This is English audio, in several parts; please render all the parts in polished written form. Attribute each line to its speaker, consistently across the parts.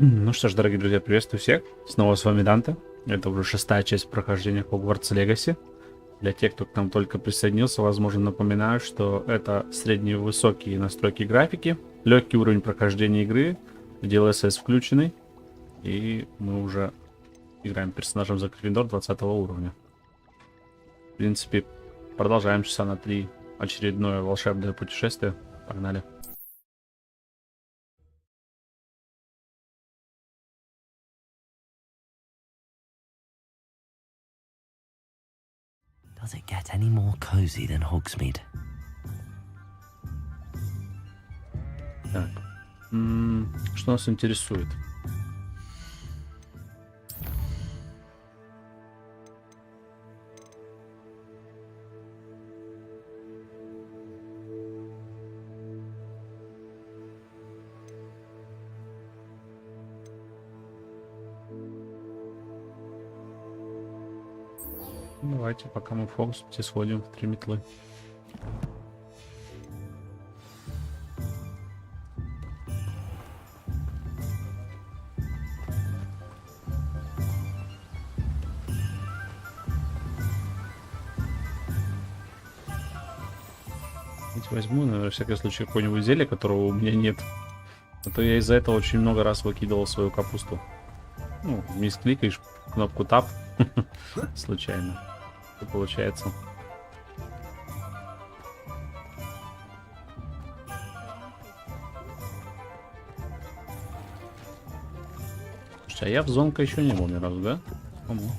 Speaker 1: Ну что ж, дорогие друзья, приветствую всех. Снова с вами Данте. Это уже 6-я часть прохождения Хогвартса Легаси. Для тех, кто к нам только присоединился, возможно, напоминаю, что это средневысокие настройки графики, легкий уровень прохождения игры, DLSS включенный, и мы уже играем персонажем за Гриффиндор 20 уровня. В принципе, продолжаем часа на 3 очередное волшебное путешествие. Погнали.
Speaker 2: Does it get any more cozy than Hogsmeade?
Speaker 1: Так, что нас интересует? Давайте, пока мы в Хогвартсе, сходим в 3 метлы. Возьму, на всякий случай, какое-нибудь зелье, которого у меня нет. А то я из-за этого очень много раз выкидывал свою капусту. Ну, вниз кликаешь, кнопку тап случайно. Что получается? Слушай, а я в зонка еще не был ни разу, да? По-моему.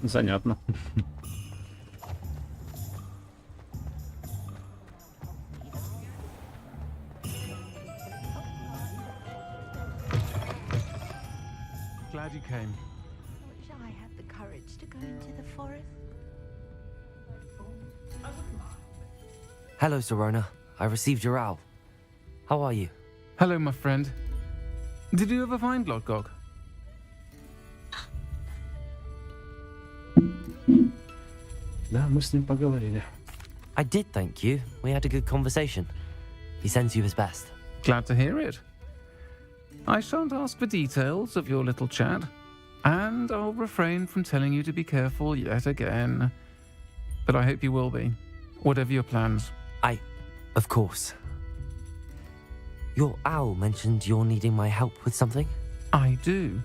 Speaker 1: Занятно.
Speaker 3: Glad you came.
Speaker 4: Wish I had the courage to go into the forest.
Speaker 2: Hello, Sirona. I received your owl. How are you?
Speaker 3: Hello, my friend. Did you ever find Lodgok?
Speaker 1: Да, мы с ним поговорили.
Speaker 2: I did, thank you. We had a good conversation. He sends you his best.
Speaker 3: Glad to hear it. I shan't ask for details of your little chat, and I'll refrain from telling you to be careful yet again. But I hope you will be, whatever your plans.
Speaker 2: Of course. Your owl mentioned you're needing my help with something?
Speaker 3: I do.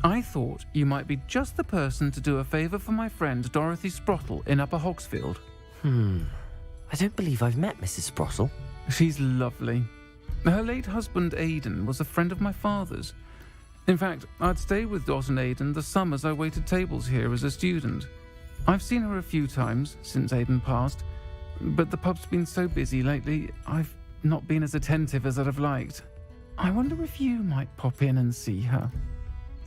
Speaker 3: I thought you might be just the person to do a favour for my friend Dorothy Sprottle in Upper Hogsfield.
Speaker 2: I don't believe I've met Mrs. Sprottle.
Speaker 3: She's lovely. Her late husband Aidan was a friend of my father's. In fact, I'd stay with Dot and Aidan the summers I waited tables here as a student. I've seen her a few times since Aidan passed, but the pub's been so busy lately, I've not been as attentive as I'd have liked. I wonder if you might pop in and see her.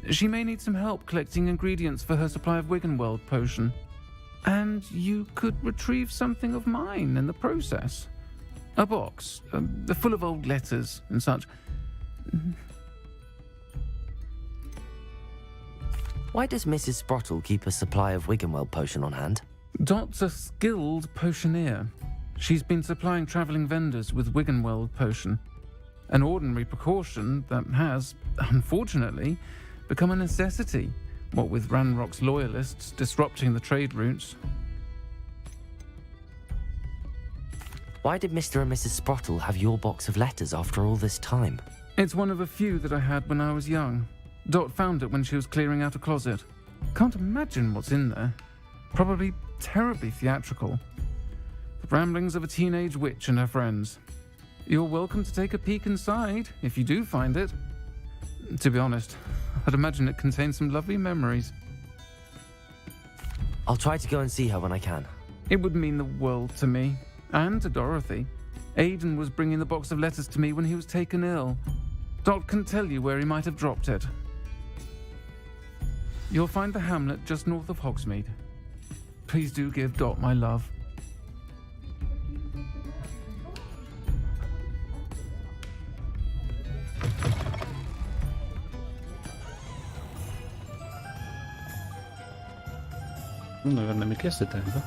Speaker 3: She may need some help collecting ingredients for her supply of Wiggenweld potion. And you could retrieve something of mine in the process. A box, full of old letters and such.
Speaker 2: Why does Mrs. Sprottle keep a supply of Wiggenweld potion on hand?
Speaker 3: Dot's a skilled potioneer. She's been supplying travelling vendors with Wiggenweld potion. An ordinary precaution that has, unfortunately, become a necessity, what with Ranrock's loyalists disrupting the trade routes.
Speaker 2: Why did Mr. and Mrs. Sprottle have your box of letters after all this time?
Speaker 3: It's one of a few that I had when I was young. Dot found it when she was clearing out a closet. Can't imagine what's in there. Probably terribly theatrical. The ramblings of a teenage witch and her friends. You're welcome to take a peek inside, if you do find it. To be honest, I'd imagine it contains some lovely memories.
Speaker 2: I'll try to go and see her when I can.
Speaker 3: It would mean the world to me, and to Dorothy. Aiden was bringing the box of letters to me when he was taken ill. Dot can tell you where he might have dropped it. You'll find the hamlet just north of Hogsmeade. Please do give Dot my love.
Speaker 1: Ну, наверное, метле слетаем, да?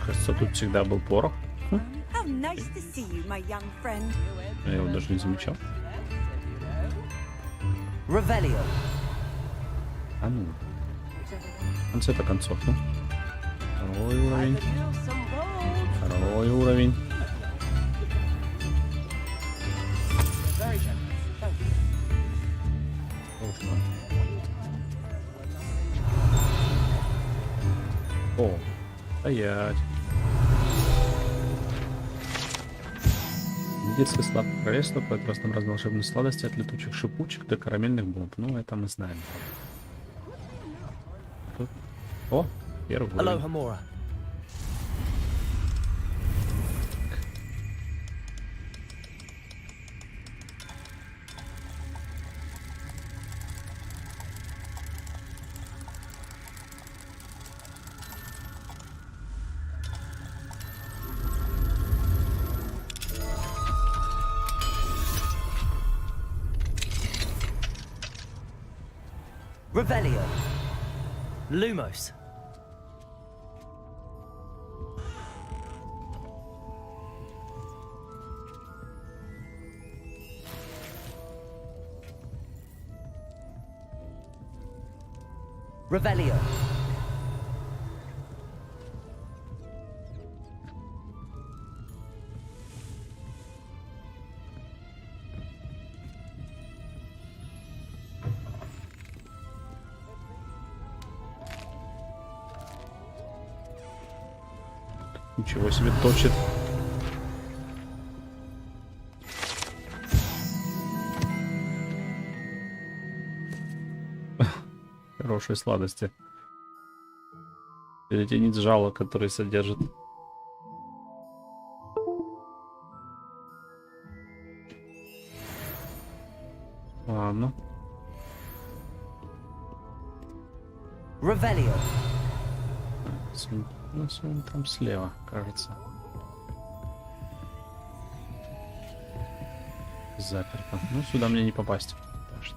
Speaker 1: Кажется, тут всегда был порох.
Speaker 4: How nice to see you, my young friend.
Speaker 1: Я его даже не замечал.
Speaker 2: Revelio.
Speaker 1: А ну. В конце-то концов, ну. Второй уровень. Второй уровень. О, стоять. Детское сладкое королевство поет разнообразные волшебные сладости от летучих шипучек до карамельных бомб. Ну, это мы знаем. Тут... О, первый уровень.
Speaker 2: Alohomora. Revelio. Lumos. Revelio.
Speaker 1: Ничего себе точит. Хорошие сладости. Перетянить жало, который содержит. Ладно.
Speaker 2: Revelio.
Speaker 1: Ну, он там слева, кажется. Заперто. Ну, сюда мне не попасть. Так что...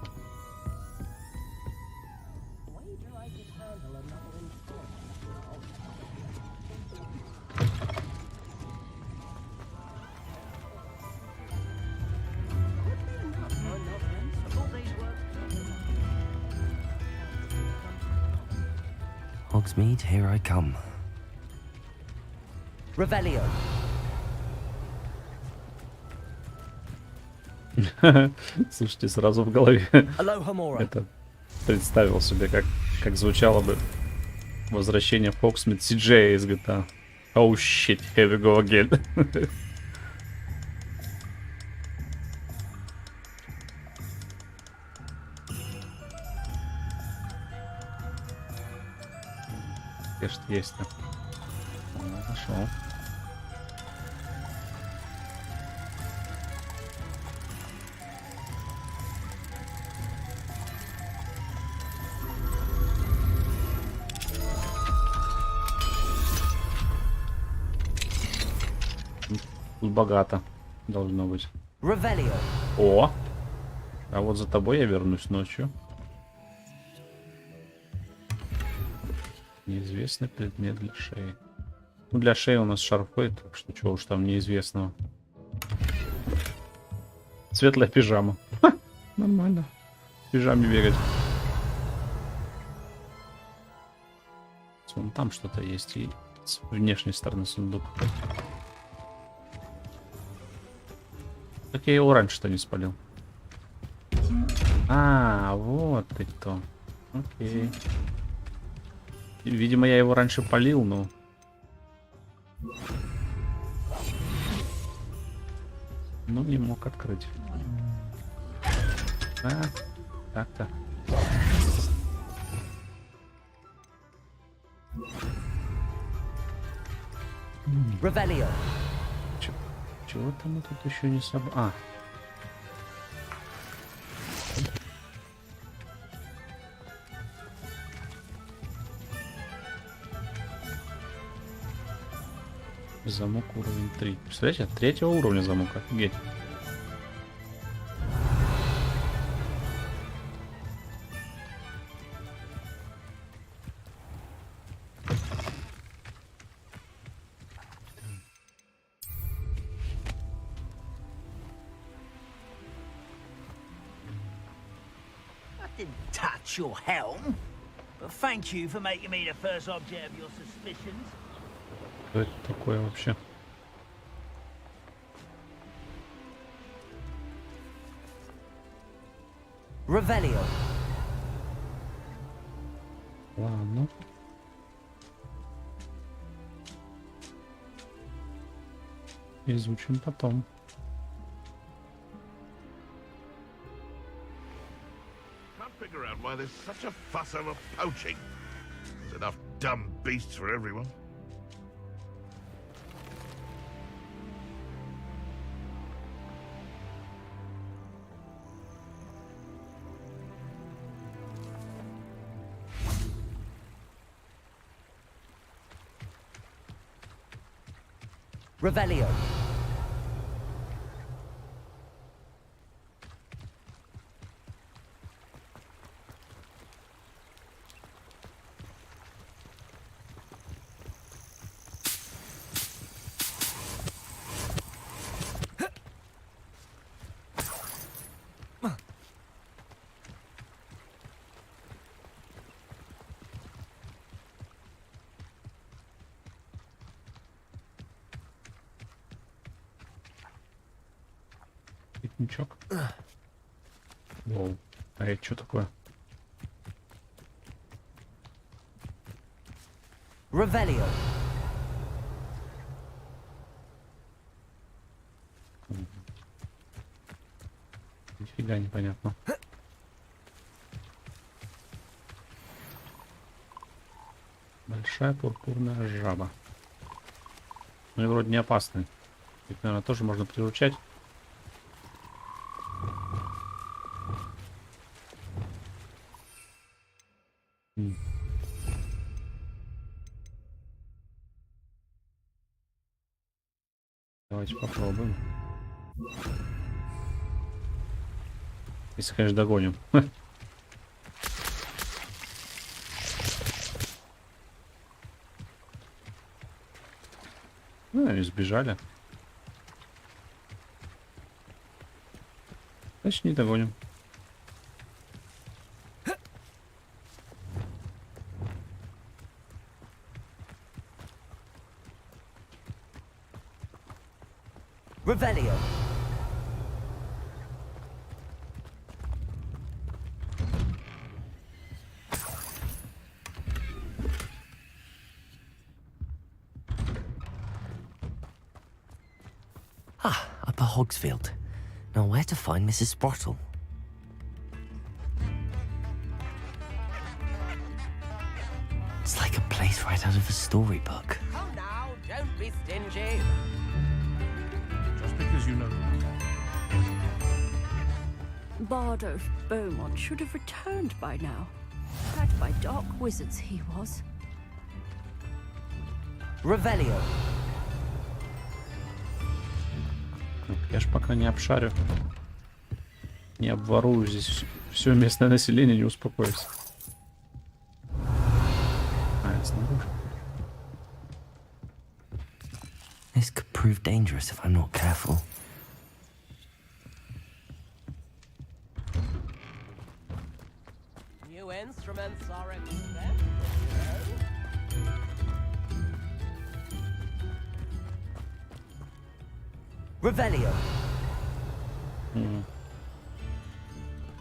Speaker 2: Hogsmeade, here I come. Revelio.
Speaker 1: Слушайте, сразу в голове
Speaker 2: Alohomora.
Speaker 1: это представил себе, как звучало бы возвращение в Hogsmeade CJ из GTA. Oh shit, here we go again. Конечно, есть там. Нашел. Тут богато должно быть.
Speaker 2: Revelio.
Speaker 1: О! А вот за тобой я вернусь ночью. Неизвестный предмет для шеи. Ну, для шеи у нас шарфы, так что чего уж там неизвестного. Светлая пижама. Ха, нормально. В пижаме бегать. Вон там что-то есть. И с внешней стороны сундук. Как я его раньше-то не спалил? А, вот ты кто. Окей. Видимо, я его раньше палил, но... Ну, не мог открыть. А, так-то.
Speaker 2: Revelio.
Speaker 1: Чего-то мы тут еще не собрали. А. Замок уровень 3. Представляете, от 3-го уровня замок. Офигеть.
Speaker 5: Didn't touch your helm, but thank you for making me the first object of your suspicions.
Speaker 1: Что это такое вообще?
Speaker 2: Revelio.
Speaker 1: Ладно. Изучим потом.
Speaker 6: Figure out why there's such a fuss over poaching. There's enough dumb beasts for everyone.
Speaker 2: Revelio.
Speaker 1: Пикничок. Воу. А это что такое?
Speaker 2: Revelio.
Speaker 1: Нифига непонятно. Большая пурпурная жаба. Ну и вроде не опасный. Их, наверное, тоже можно приручать. Давайте попробуем. Если, конечно, догоним. Ну, они сбежали. Значит, не догоним.
Speaker 2: Revelio. Ah, Upper Hogsfield. Now where to find Mrs. Sprottle? It's like a place right out of a storybook.
Speaker 7: Come now, don't be stingy.
Speaker 6: Just because you know.
Speaker 4: Bardo Beaumont should have returned by now. Had by dark wizards he was.
Speaker 2: Revelio.
Speaker 1: Я ж пока не обшарю. Не обворую здесь все местное население, не успокоюсь. А, это снаружи.
Speaker 2: This could prove dangerous if I'm not careful.
Speaker 7: New instruments are expensive.
Speaker 2: Revelio.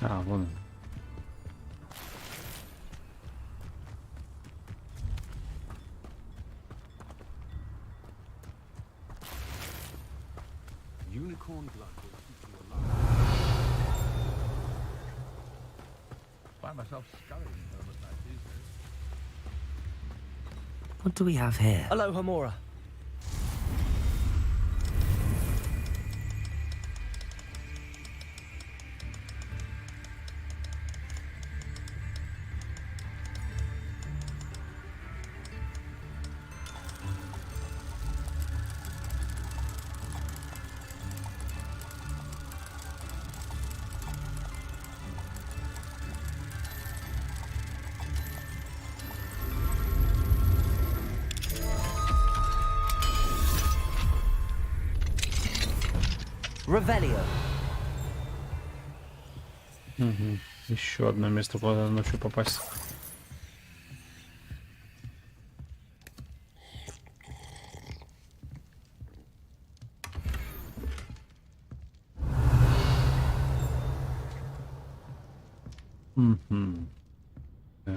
Speaker 1: А, вон он.
Speaker 6: Unicorn blood will keep you alive. Find myself scurrying home at night these days.
Speaker 2: What do we have here?
Speaker 7: Aloha Mora.
Speaker 2: Revelio.
Speaker 1: Угу. Еще одно место, куда надо ночью попасть. Угу. Так.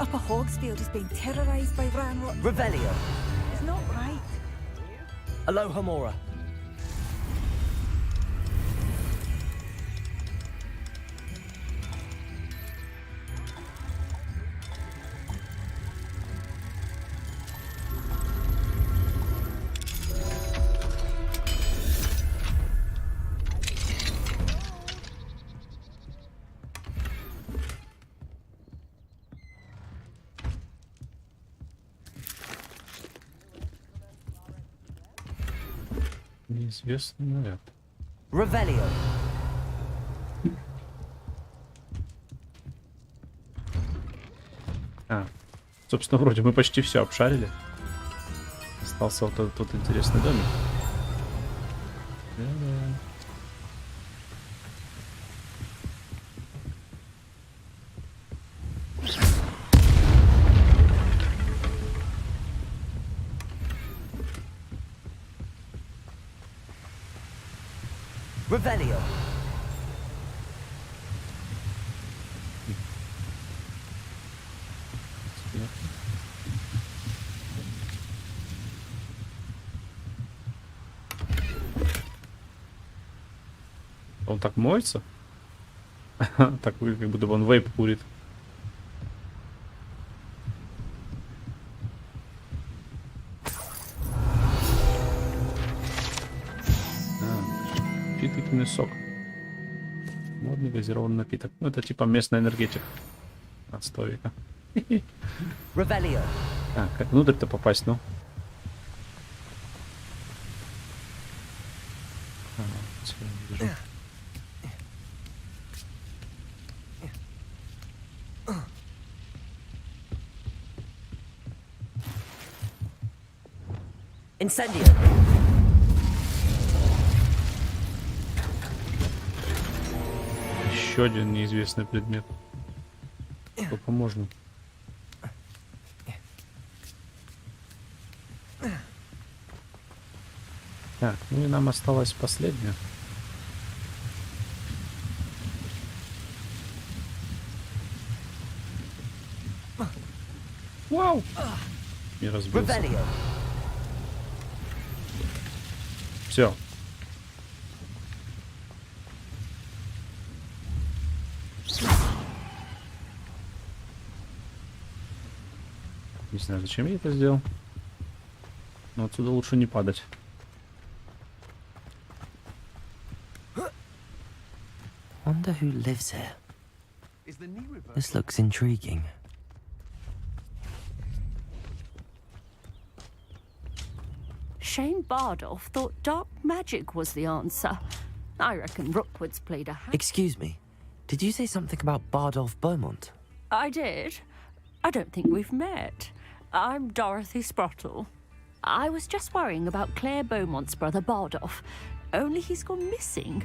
Speaker 4: Upper Hogsfield is being terrorised by Ranrock.
Speaker 2: Revelio.
Speaker 4: It's not right.
Speaker 2: Aloha Mora.
Speaker 1: Неизвестный наряд.
Speaker 2: Revelio.
Speaker 1: А, собственно, вроде мы почти все обшарили. Остался вот этот вот интересный домик. Да-да.
Speaker 2: Revelio.
Speaker 1: Он так моется? Так как будто бы он вейп курит. Фитокинный сок. Модный газированный напиток. Ну, это типа местный энергетик. От 100 века.
Speaker 2: Revelio.
Speaker 1: А, как внутрь-то попасть, ну? А, все, вижу.
Speaker 2: Incendio.
Speaker 1: Еще один неизвестный предмет. Сколько можно? Так, ну и нам осталось последнее. Вау! Не разбился.
Speaker 2: Revelio.
Speaker 1: Все. Не знаю, зачем я это сделал. Но отсюда лучше не падать.
Speaker 2: Wonder who lives here. This looks intriguing.
Speaker 4: Shane Bardolph thought dark magic was the answer. I reckon Rookwood's played a hand.
Speaker 2: Excuse me, did you say something about Bardolph Beaumont?
Speaker 4: I did. I don't think we've met. I'm Dorothy Sprottle. I was just worrying about Claire Beaumont's brother Bardolph, only he's gone missing.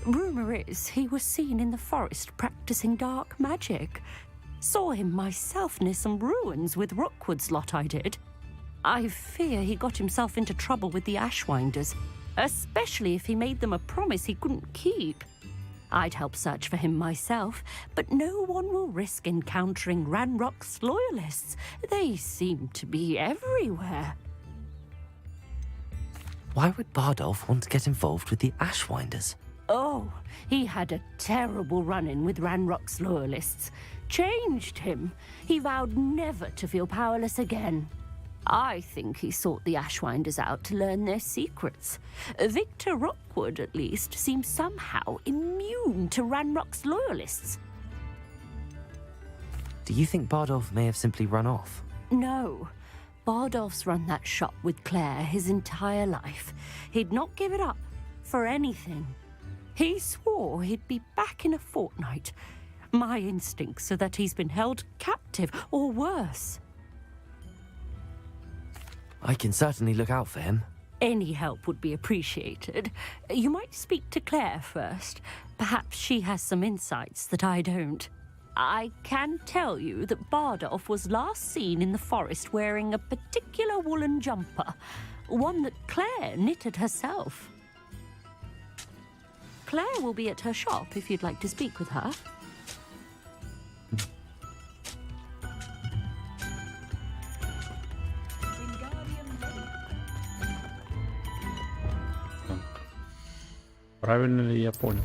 Speaker 4: Rumour is he was seen in the forest practicing dark magic. Saw him myself near some ruins with Rookwood's lot I did. I fear he got himself into trouble with the Ashwinders, especially if he made them a promise he couldn't keep. I'd help search for him myself, but no one will risk encountering Ranrock's loyalists. They seem to be everywhere.
Speaker 2: Why would Bardolph want to get involved with the Ashwinders?
Speaker 4: Oh, he had a terrible run-in with Ranrock's loyalists. Changed him. He vowed never to feel powerless again. I think he sought the Ashwinders out to learn their secrets. Victor Rookwood, at least, seems somehow immune to Ranrock's loyalists.
Speaker 2: Do you think Bardolph may have simply run off?
Speaker 4: No. Bardolph's run that shop with Claire his entire life. He'd not give it up for anything. He swore he'd be back in a fortnight. My instincts are that he's been held captive, or worse.
Speaker 2: I can certainly look out for him.
Speaker 4: Any help would be appreciated. You might speak to Claire first. Perhaps she has some insights that I don't. I can tell you that Bardolph was last seen in the forest wearing a particular woolen jumper, one that Claire knitted herself. Claire will be at her shop if you'd like to speak with her.
Speaker 1: Правильно ли я понял?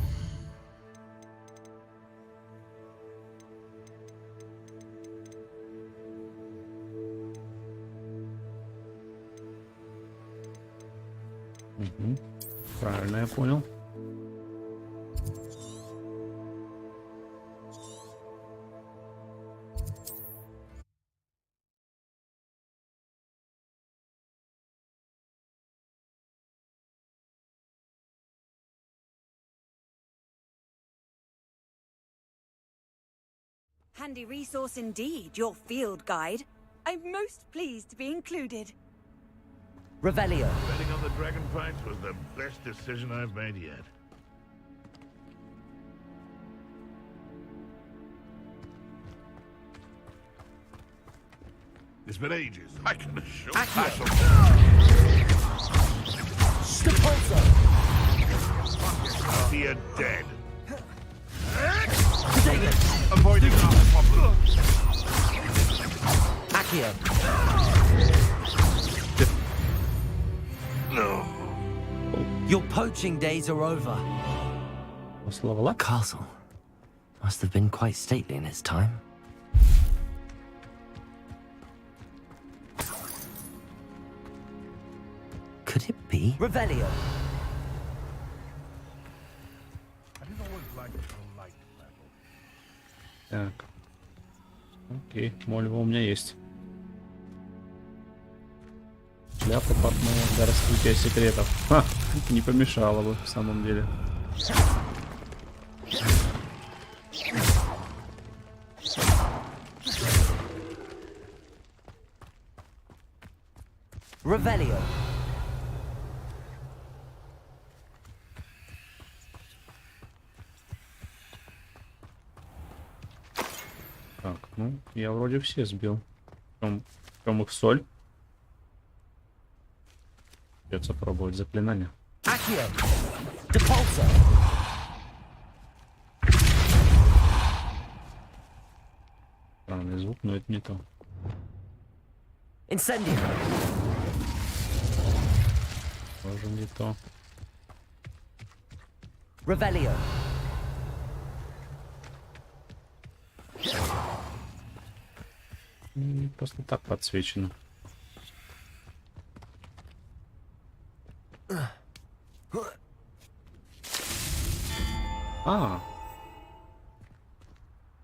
Speaker 1: Угу. Правильно я понял.
Speaker 8: Handy resource indeed, your field guide. I'm most pleased to be included.
Speaker 2: Revelio.
Speaker 6: Betting on the dragon fights was the best decision I've made yet. It's been ages, I can assure you. You're dead. Avoiding
Speaker 2: Accio.
Speaker 6: No.
Speaker 2: Your poaching days are over.
Speaker 1: What's level up?
Speaker 2: Castle must have been quite stately in its time. Could it be? Revelio.
Speaker 1: Так. Окей, мольва у меня есть. Шляпа портного для раскрытия секретов. Ха, не помешало бы, в самом деле.
Speaker 2: Revelio.
Speaker 1: Так, ну, я вроде все сбил. В чем их соль? Придется пробовать заклинание.
Speaker 2: Accio. Depulso.
Speaker 1: Странный звук, но это не то.
Speaker 2: Incendio.
Speaker 1: Тоже не то.
Speaker 2: Revelio.
Speaker 1: Просто так подсвечено. А,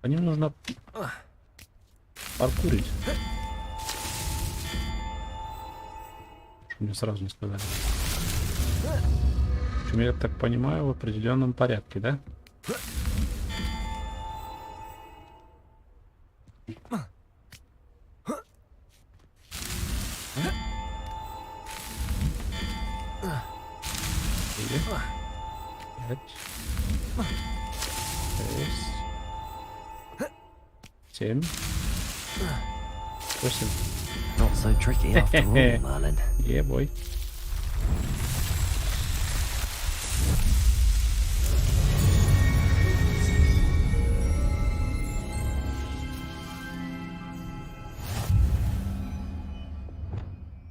Speaker 1: По ним нужно паркурить. Что мне сразу не сказали. Причем, я так понимаю, в определенном порядке, да? Пять. 6. 7. 8.
Speaker 2: Not so tricky after all, Merlin.
Speaker 1: Yeah, boy.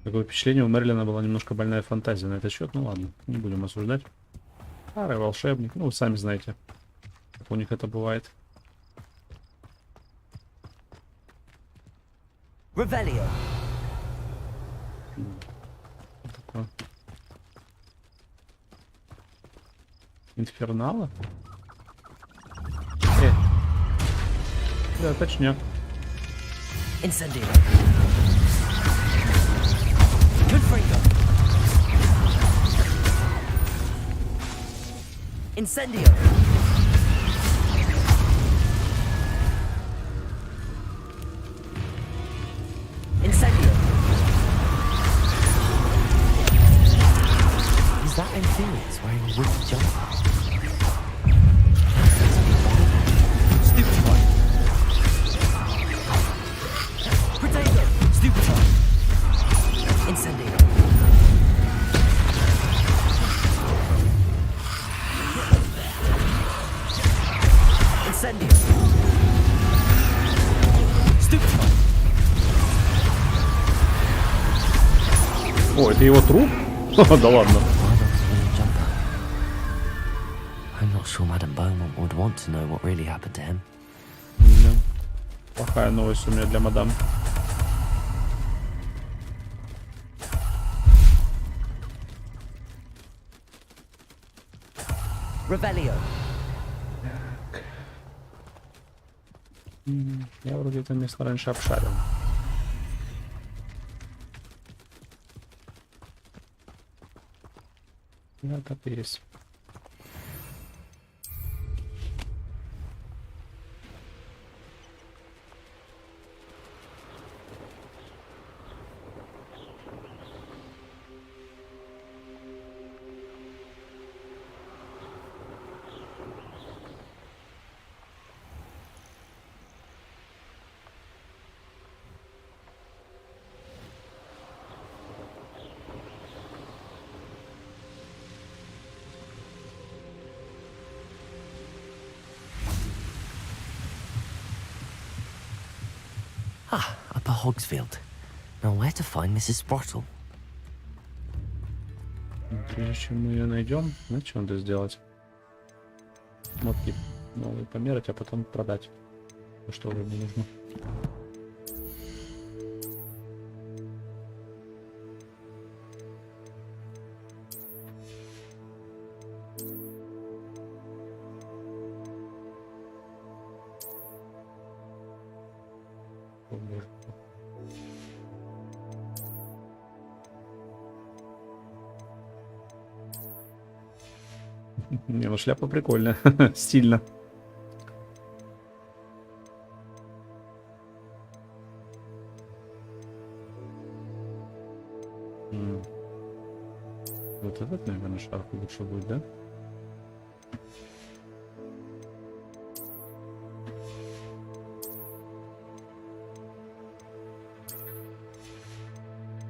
Speaker 1: Такое впечатление, у Мерлина была немножко больная фантазия на этот счет. Ну ладно, не будем осуждать. Старый волшебник, ну вы сами знаете, как у них это бывает.
Speaker 2: Revelio.
Speaker 1: Такое. Инфернала? Да, точняк.
Speaker 2: Incendio. Confringo. Incendio. Incendio. Is that Inferius wearing a wicked jumper? Stupefy. Potato. Stupefy. Incendio. Incendio. Stupefy.
Speaker 1: О, это его труп? Да ладно.
Speaker 2: I'm not sure Madame Beaumont would want to know what really happened to him.
Speaker 1: Да. Плохая новость у меня для мадам.
Speaker 2: Revelio.
Speaker 1: Я вроде это место раньше обшарил. Да, так и есть.
Speaker 2: Ah, Upper Hogsfield. Now where to find Mrs. Sprottle?
Speaker 1: Прежде чем мы ее найдем, знаете, что надо сделать? Мотки новые померить, а потом продать. То, что уже не нужно. О, боже. Не, ну шляпа прикольная, стильно. Вот этот, наверное, шарф лучше будет, да?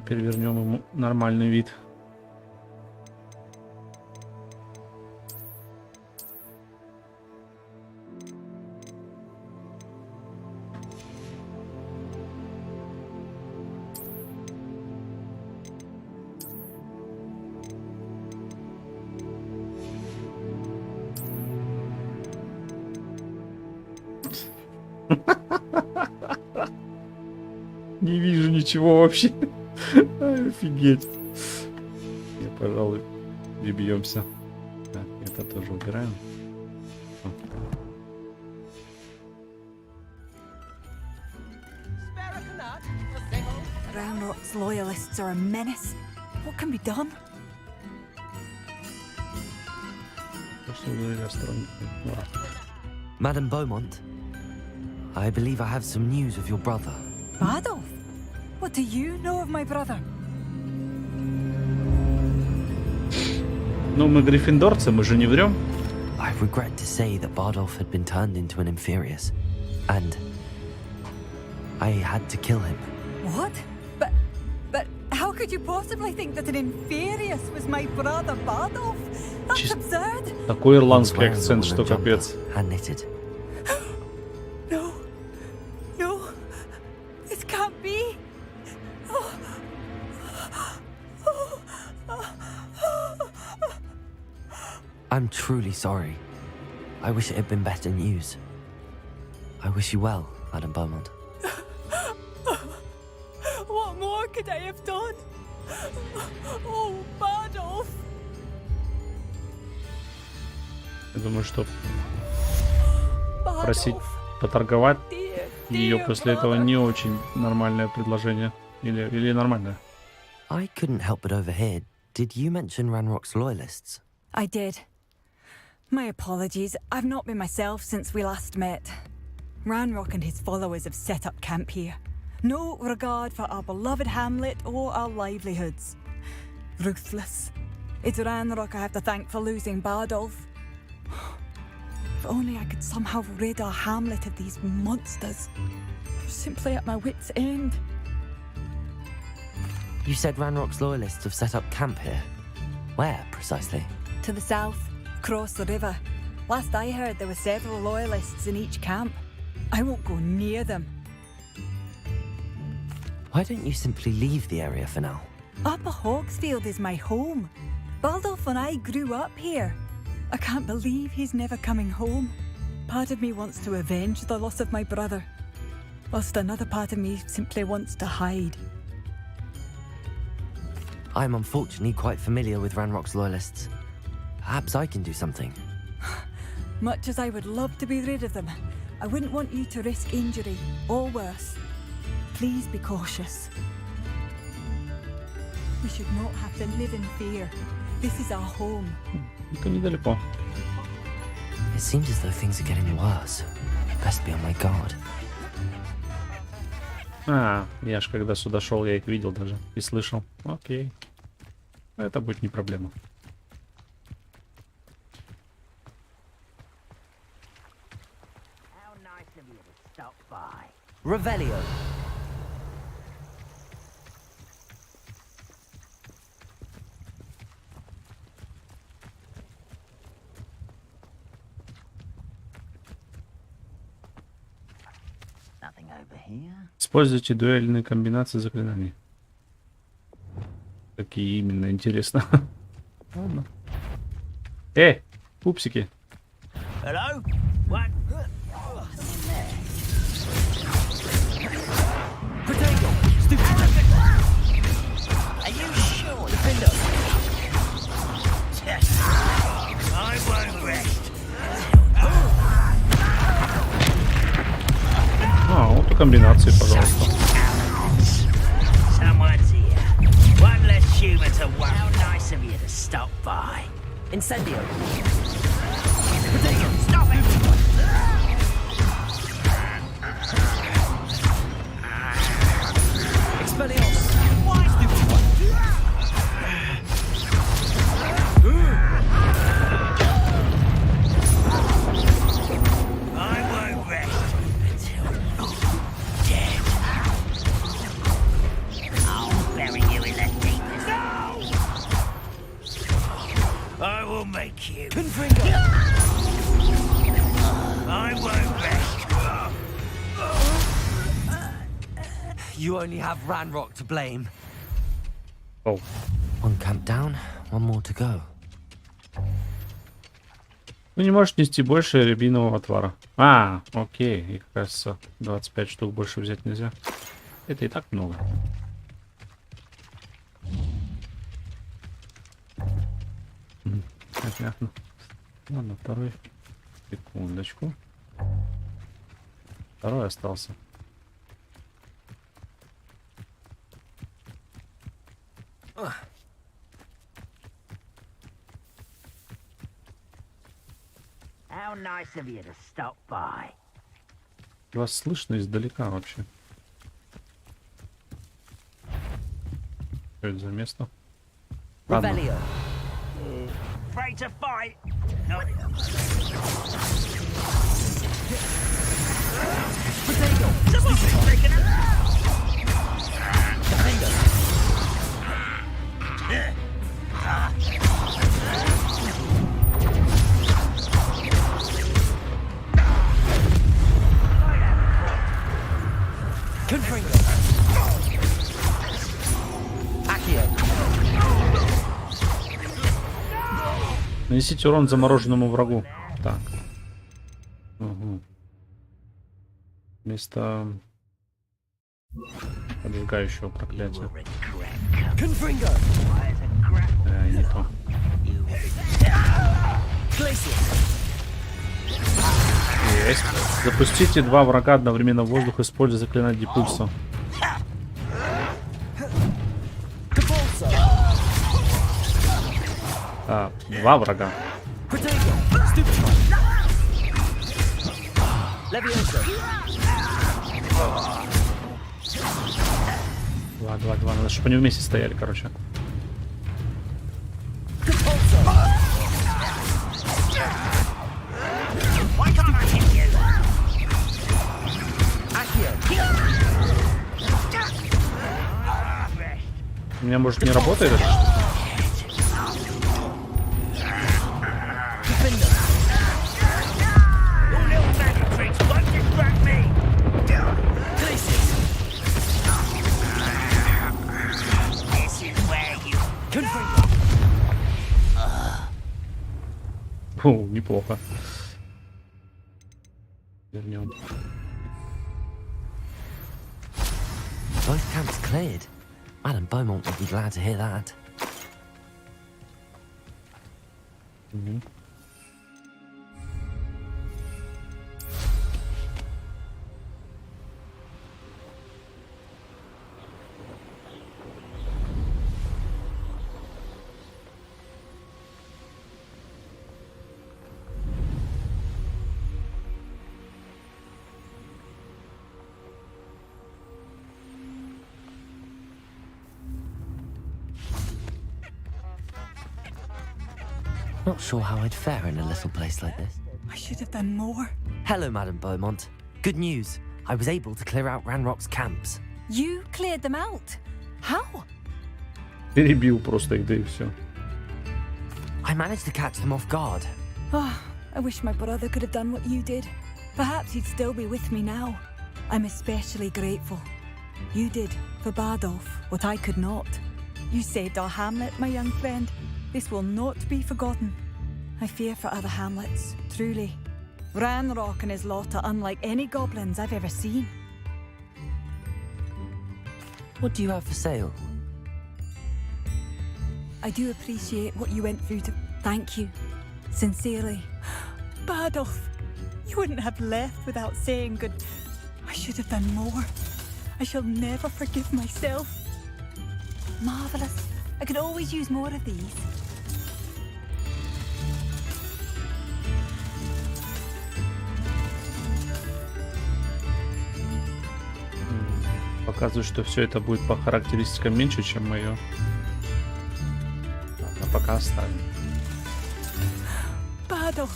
Speaker 1: Теперь вернем ему нормальный вид. Не вижу ничего вообще. Ай, офигеть. Я, пожалуй, прибьемся. Так, это тоже убираем.
Speaker 8: Ranrock's loyalists are a menace. What can be done?
Speaker 2: Madame Beaumont, I believe I have some news of your brother.
Speaker 8: Adolf? What do you know of my brother?
Speaker 1: Ну, мы гриффиндорцы, мы же не врем.
Speaker 2: I regret to say that Bardolph had been turned into an inferius, and I had to kill him.
Speaker 8: What? But how could you possibly think that an inferius was my brother Bardolph? That's absurd.
Speaker 1: Такой
Speaker 2: He was
Speaker 1: ирландский
Speaker 2: wearing a
Speaker 1: акцент,
Speaker 2: woolen
Speaker 1: что
Speaker 2: jumper,
Speaker 1: капец.
Speaker 2: hand-knitted.
Speaker 8: No. No. This can't be.
Speaker 2: I'm truly sorry. I wish it had been better news. I wish you well, Madame Beaumont.
Speaker 8: What more could I have done? Oh, Bardolph.
Speaker 1: Я думаю, что просить поторговать ее после этого не очень нормальное предложение. Или нормальное.
Speaker 2: I couldn't help but overhear. Did you mention Ranrock's loyalists?
Speaker 8: I did. My apologies. I've not been myself since we last met. Ranrock and his followers have set up camp here. No regard for our beloved hamlet or our livelihoods. Ruthless. It's Ranrock I have to thank for losing Bardolph. If only I could somehow rid our hamlet of these monsters. I'm simply at my wit's end.
Speaker 2: You said Ranrock's loyalists have set up camp here. Where, precisely?
Speaker 8: To the south, across the river. Last I heard, there were several loyalists in each camp. I won't go near them.
Speaker 2: Why don't you simply leave the area for now?
Speaker 8: Upper Hogsfield is my home. Bardolph and I grew up here. I can't believe he's never coming home. Part of me wants to avenge the loss of my brother, whilst another part of me simply wants to hide.
Speaker 2: I'm unfortunately quite familiar with Ranrock's loyalists. Perhaps I can do something.
Speaker 8: Much as I would love to be rid of them, I wouldn't want you to risk injury, or worse. Please be cautious. We should not have to live in fear. This is our home.
Speaker 1: Это недалеко.
Speaker 2: It seems as though things are getting worse. Best be on my guard.
Speaker 1: А, я ж когда сюда шел, я их видел даже и слышал. Окей. Это будет не проблема.
Speaker 2: Revelio.
Speaker 1: Используйте дуэльные комбинации заклинаний. Какие именно, интересно. Ладно. Пупсики.
Speaker 5: Hello? What?
Speaker 2: Potato! Stupid!
Speaker 5: Are you sure? Defender! I won't rest.
Speaker 1: Комбинации, пожалуйста.
Speaker 5: Someone's here. One less human to worry. How nice of you to stop by.
Speaker 2: Incendio!
Speaker 5: Potato, stop it!
Speaker 2: Expelliarmus!
Speaker 5: Why stupid one? I won't rest until you're dead. I'll bury you in the deepest. No! I will make you.
Speaker 2: Confringo!
Speaker 5: I won't rest.
Speaker 2: You only have Ranrock to blame.
Speaker 1: Oh.
Speaker 2: One camp down, one more to go.
Speaker 1: Ну не можешь нести больше рябинового отвара. А, окей. И, кажется, 25 штук больше взять нельзя. Это и так много. Понятно. Ладно, второй. Секундочку. Второй остался.
Speaker 5: How nice of you to stop by.
Speaker 1: Вас слышно издалека вообще. Что это за место? Ладно.
Speaker 5: Afraid to fight? No. Someone's taking it.
Speaker 1: Нанесите урон замороженному врагу. Так. Угу. Вместо поджигающего проклятия. Не то. Есть. Запустите 2 врага одновременно в воздух, используя заклинание депульса. А, 2 врага. 2. Надо, чтобы они вместе стояли, короче. У меня, может, не работает это что-то? Фу, неплохо. Вернем.
Speaker 2: Both camps cleared. Madame Beaumont would be glad to hear that. Not sure how I'd fare in a little place like this.
Speaker 8: I should have done more.
Speaker 2: Hello, Madame Beaumont. Good news. I was able to clear out Ranrock's camps.
Speaker 8: You cleared them out? How?
Speaker 1: Перебил просто их, да и все.
Speaker 2: I managed to catch them off guard.
Speaker 8: Oh, I wish my brother could have done what you did. Perhaps he'd still be with me now. I'm especially grateful. You did, for Bardolph, what I could not. You saved our hamlet, my young friend. This will not be forgotten. I fear for other hamlets, truly. Ranrock and his lot are unlike any goblins I've ever seen.
Speaker 2: What do you have for sale?
Speaker 8: I do appreciate what you went through to thank you. Sincerely. Bardolph, you wouldn't have left without saying good. I should have done more. I shall never forgive myself. Marvelous. I could always use more of these.
Speaker 1: Показывает, что все это будет по характеристикам меньше, чем мое. Ладно, пока оставим.
Speaker 8: Bardolph,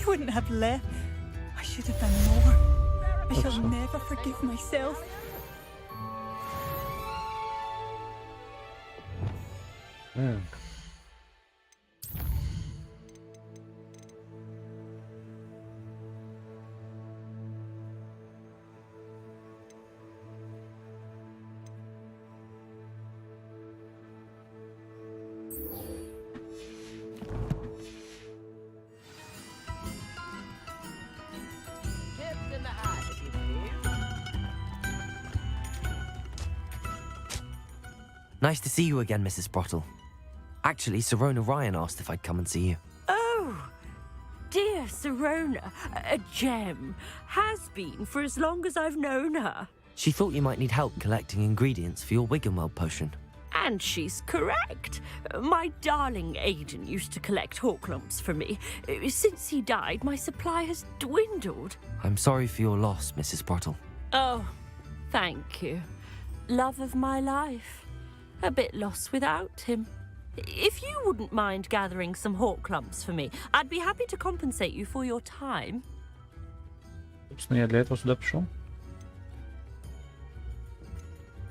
Speaker 8: you wouldn't have left. I should have done more. I shall never forgive myself.
Speaker 1: Так.
Speaker 7: Tips in the hat, if you please.
Speaker 2: Nice to see you again, Mrs. Sprottle. Actually, Sirona Ryan asked if I'd come and see you.
Speaker 4: Oh, dear Sirona, a gem. Has been for as long as I've known her.
Speaker 2: She thought you might need help collecting ingredients for your Wiggenweld potion.
Speaker 4: And she's correct. My darling Aiden used to collect hawk lumps for me. Since he died, my supply has dwindled.
Speaker 2: I'm sorry for your loss, Mrs. Sprottle.
Speaker 4: Oh, thank you. Love of my life. A bit lost without him. If you wouldn't mind gathering some hawk lumps for me, I'd be happy to compensate you for your time.
Speaker 1: Собственно, я для этого сюда пришел.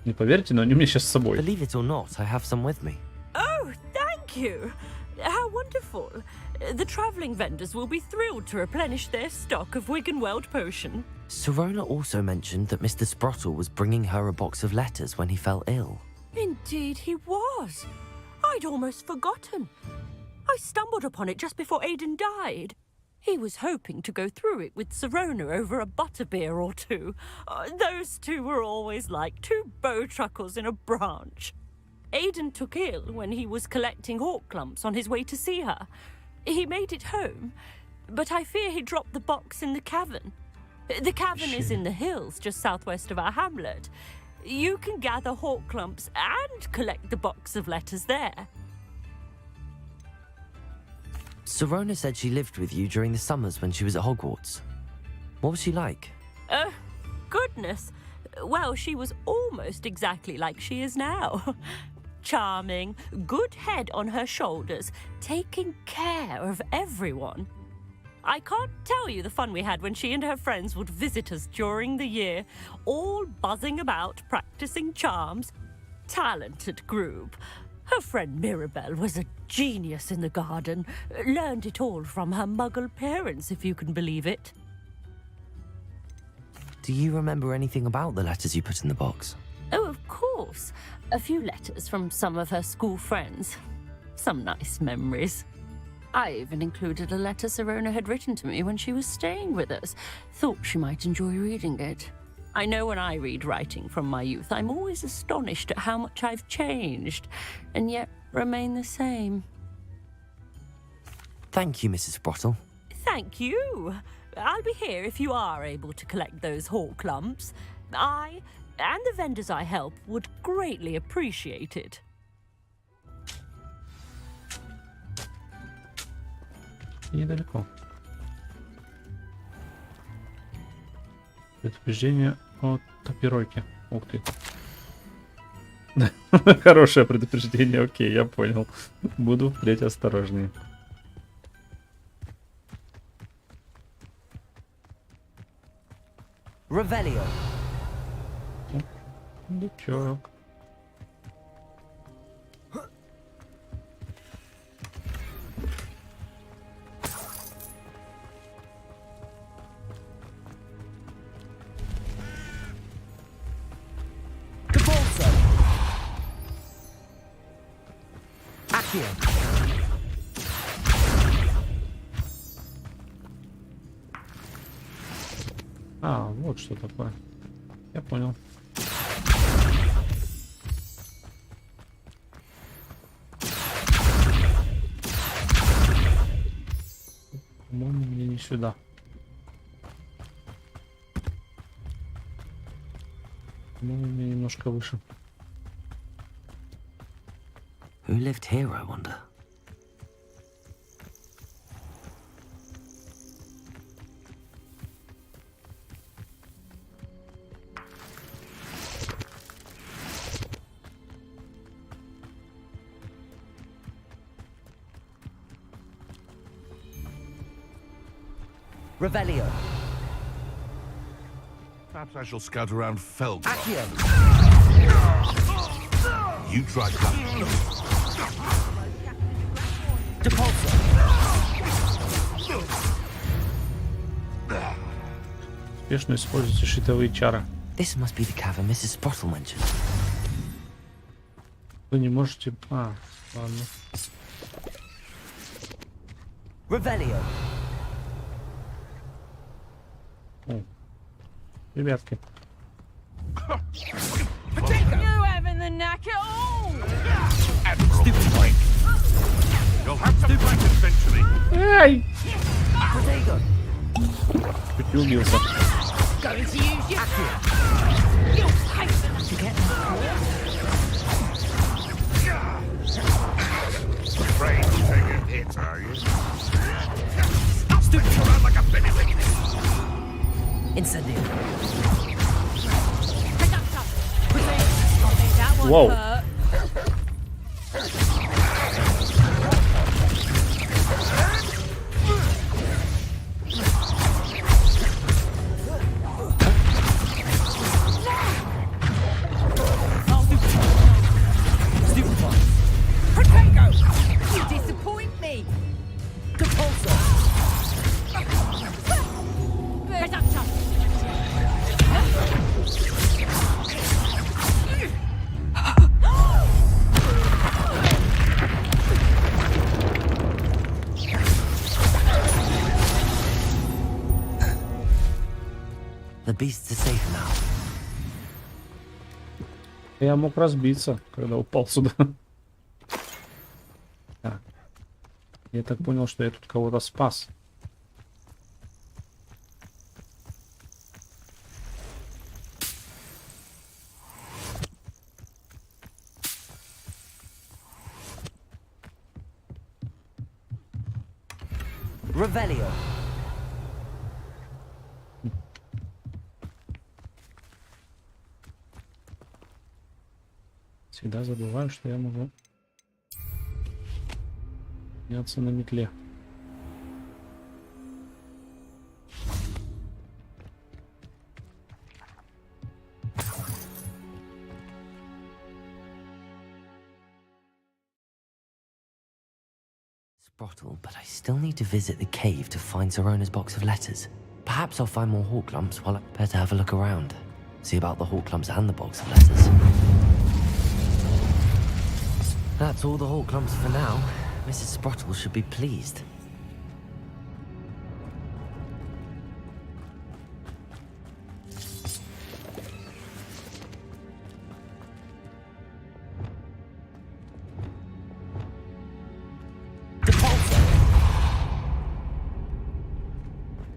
Speaker 1: Не поверьте, но они у меня сейчас с собой.
Speaker 2: Believe it or not, I have some with me.
Speaker 4: Oh, thank you. How wonderful. The travelling vendors will be thrilled to replenish their stock of Wiggenweld potion.
Speaker 2: Sirona also mentioned that Mr. Sprottle was bringing her a box of letters when he fell ill.
Speaker 4: Indeed he was. I'd almost forgotten. I stumbled upon it just before Aiden died. He was hoping to go through it with Sirona over a butterbeer or two. Those two were always like two bowtruckles in a branch. Aiden took ill when he was collecting hawk clumps on his way to see her. He made it home, but I fear he dropped the box in the cavern. The cavern is in the hills just southwest of our hamlet. You can gather hawk clumps and collect the box of letters there.
Speaker 2: Sirona said she lived with you during the summers when she was at Hogwarts. What was she like?
Speaker 4: Goodness. Well, she was almost exactly like she is now. Charming, good head on her shoulders, taking care of everyone. I can't tell you the fun we had when she and her friends would visit us during the year, all buzzing about, practicing charms. Talented group. Her friend Mirabelle was a genius in the garden. Learned it all from her muggle parents, if you can believe it.
Speaker 2: Do you remember anything about the letters you put in the box?
Speaker 4: Oh, of course. A few letters from some of her school friends. Some nice memories. I even included a letter Sirona had written to me when she was staying with us. Thought she might enjoy reading it. I know when I read writing from my youth, I'm always astonished at how much I've changed, and yet remain the same.
Speaker 2: Thank you, Mrs. Sprottle.
Speaker 4: Thank you. I'll be here if you are able to collect those hawk lumps. I, and the vendors I help, would greatly appreciate it.
Speaker 1: Недалеко. Предупреждение о топиройке. Ух ты. Хорошее предупреждение, окей, я понял. Буду впредь осторожнее.
Speaker 2: Revelio.
Speaker 1: Дучок. А, вот что такое. Я понял. По-моему, мне не сюда. По-моему, мне немножко выше.
Speaker 2: Who lived here, I wonder? Revelio.
Speaker 6: Perhaps I shall scout around Felgrove.
Speaker 2: Accio.
Speaker 6: You tried that.
Speaker 2: Depulso.
Speaker 1: Успешно используйте щитовые чары.
Speaker 2: This must be the cavern Mrs. Sprottle mentioned.
Speaker 1: Вы не можете... А, ладно.
Speaker 2: Revelio.
Speaker 1: О, ребятки.
Speaker 7: You having the knack at all?
Speaker 6: Stupid Hayk. You'll have to fight eventually.
Speaker 1: Ай!
Speaker 2: Protego.
Speaker 1: Чуть не убился.
Speaker 7: Going to use your... You'll hate the...
Speaker 2: To get that.
Speaker 6: hit, are you? Stupid around like a baby.
Speaker 2: Incendio.
Speaker 1: Whoa.
Speaker 7: You disappoint me.
Speaker 2: The beasts are safe now.
Speaker 1: Я мог разбиться, когда упал сюда. Так. Я так понял, что я тут кого-то спас.
Speaker 2: Revelio.
Speaker 1: Всегда забываю, что я могу подняться на метле.
Speaker 2: Sprottle, but I still need to visit the cave to find Zerona's box of letters. Perhaps I'll find more hawk lumps while I prepare to have a look around. See about the hawk lumps and the box of letters. That's all the hawk lumps for now. Mrs. Sprottle should be pleased.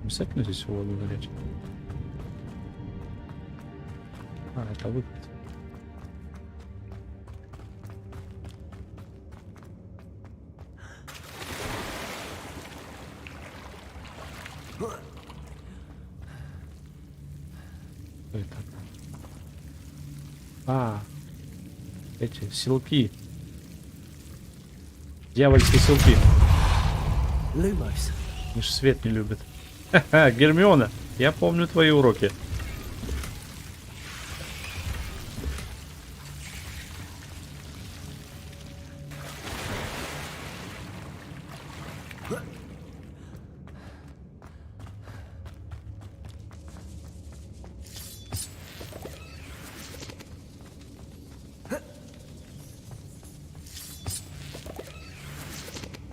Speaker 1: Обязательно здесь воду налить? А, это выход. Это. А, эти силки. Дьявольские силки.
Speaker 2: Lumos.
Speaker 1: Они ж свет не любят. Ха-ха, Гермиона, я помню твои уроки.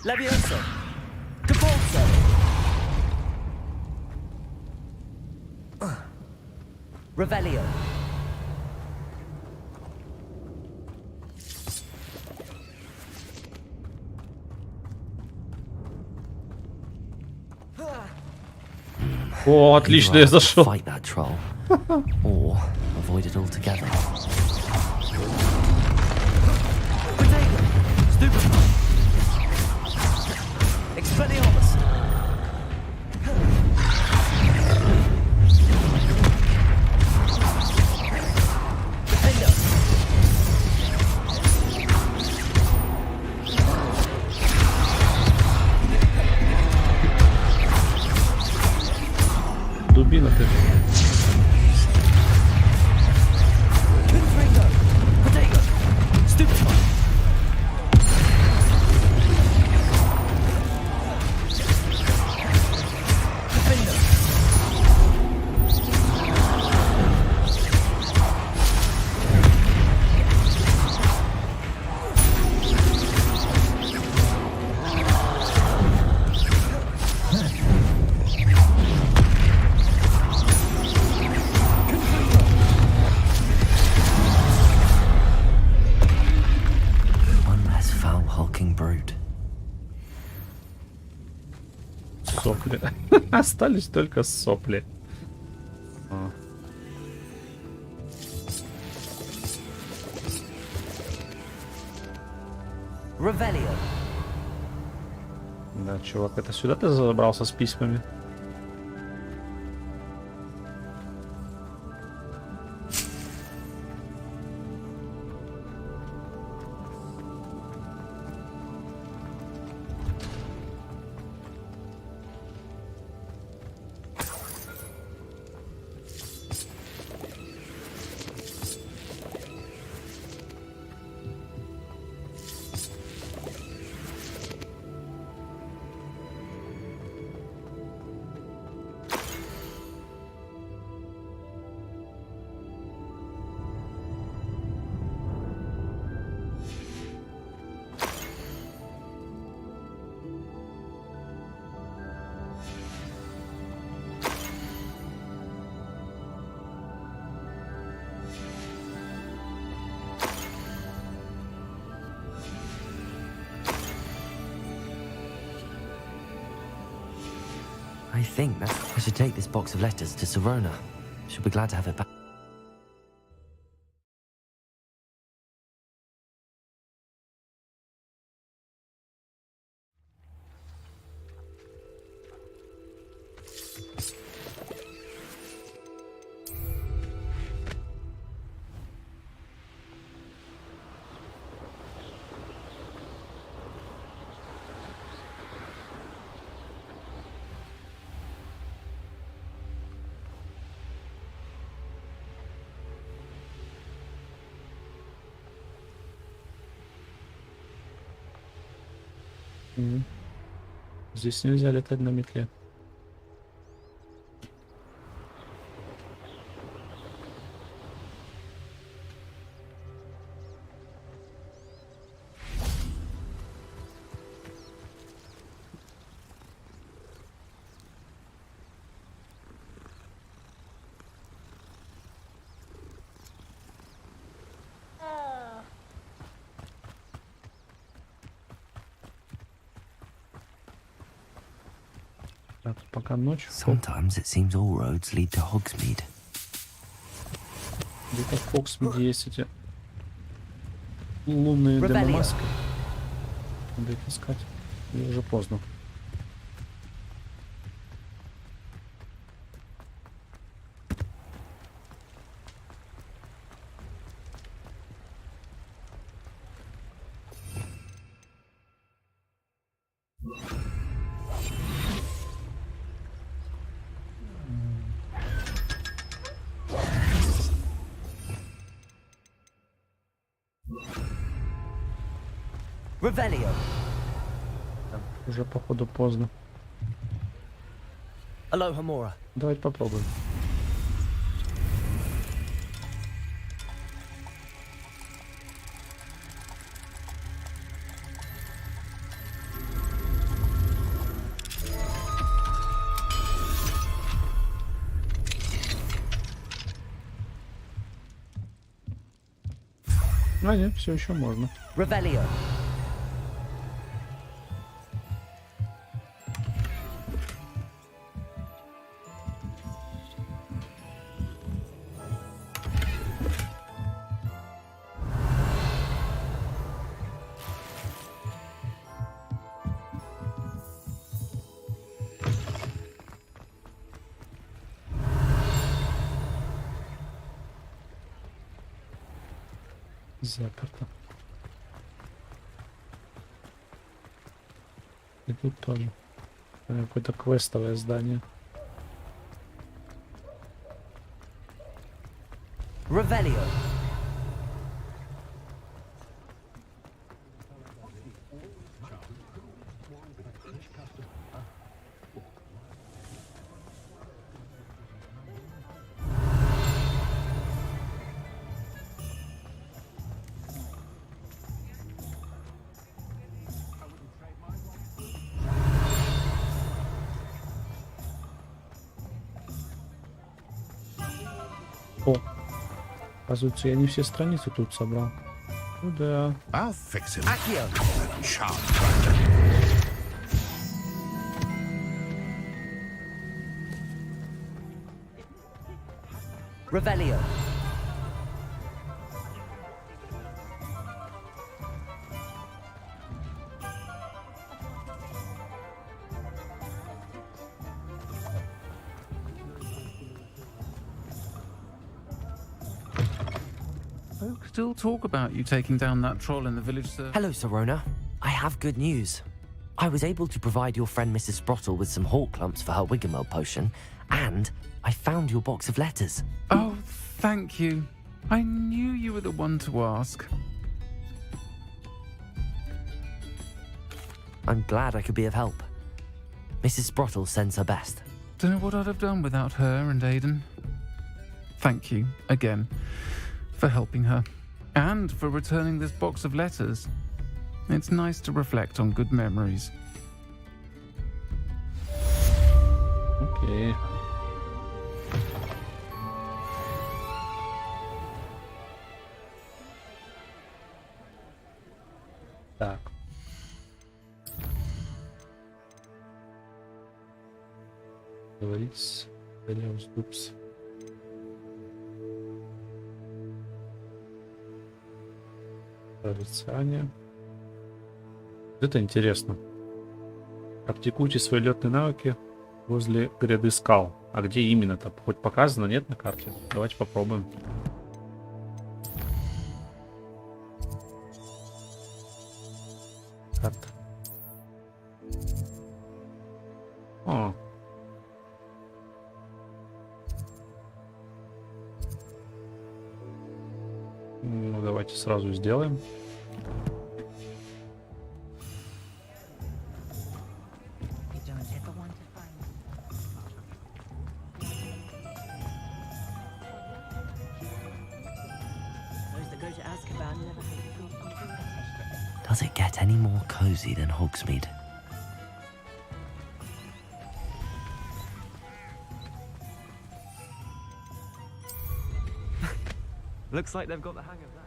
Speaker 2: Levioso. Cabolso. Revelio.
Speaker 1: О, отлично, я зашел.
Speaker 2: Fight that troll, or avoid it altogether. Expelliarmus.
Speaker 1: Дубина ты. Сопли. Остались только сопли.
Speaker 2: Revelio.
Speaker 1: Да, чувак, это сюда ты забрался с письмами?
Speaker 2: I think that I should take this box of letters to Sirona. She'll be glad to have it back.
Speaker 1: Здесь нельзя летать на метле. Так, пока ночь.
Speaker 2: Sometimes it seems all roads lead to Hogsmeade.
Speaker 1: Где-то в Хогсмиде есть эти лунные дымомаски. Надо их искать. Или уже поздно.
Speaker 2: Revelio.
Speaker 1: Уже походу поздно.
Speaker 2: Alohomora.
Speaker 1: Давайте попробуем. А нет, все еще можно.
Speaker 2: Revelio.
Speaker 1: Заперто. И тут тоже. Какое-то квестовое здание.
Speaker 2: Revelio.
Speaker 1: О, оказывается, я не все страницы тут собрал. Ну да.
Speaker 6: I'll fix him.
Speaker 2: Accio.
Speaker 6: Charm.
Speaker 2: Revelio.
Speaker 3: Folk still talk about you taking down that troll in the village, sir.
Speaker 2: Hello, Sirona. I have good news. I was able to provide your friend Mrs. Sprottle with some hawk lumps for her Wiggamel potion, and I found your box of letters.
Speaker 3: Oh, thank you. I knew you were the one to ask.
Speaker 2: I'm glad I could be of help. Mrs. Sprottle sends her best.
Speaker 3: Don't know what I'd have done without her and Aiden. Thank you, again, for helping her, and for returning this box of letters. It's nice to reflect on good memories.
Speaker 1: Окей. Так. Говорить с Дупс. Прорицание. Это интересно. Практикуйте свои летные навыки возле гряды скал. А где именно-то? Хоть показано, нет на карте? Давайте попробуем. Карта. О. Ну, давайте сразу сделаем.
Speaker 2: Does it get any more cozy than Hogsmeade?
Speaker 9: Looks like they've got the hang of that.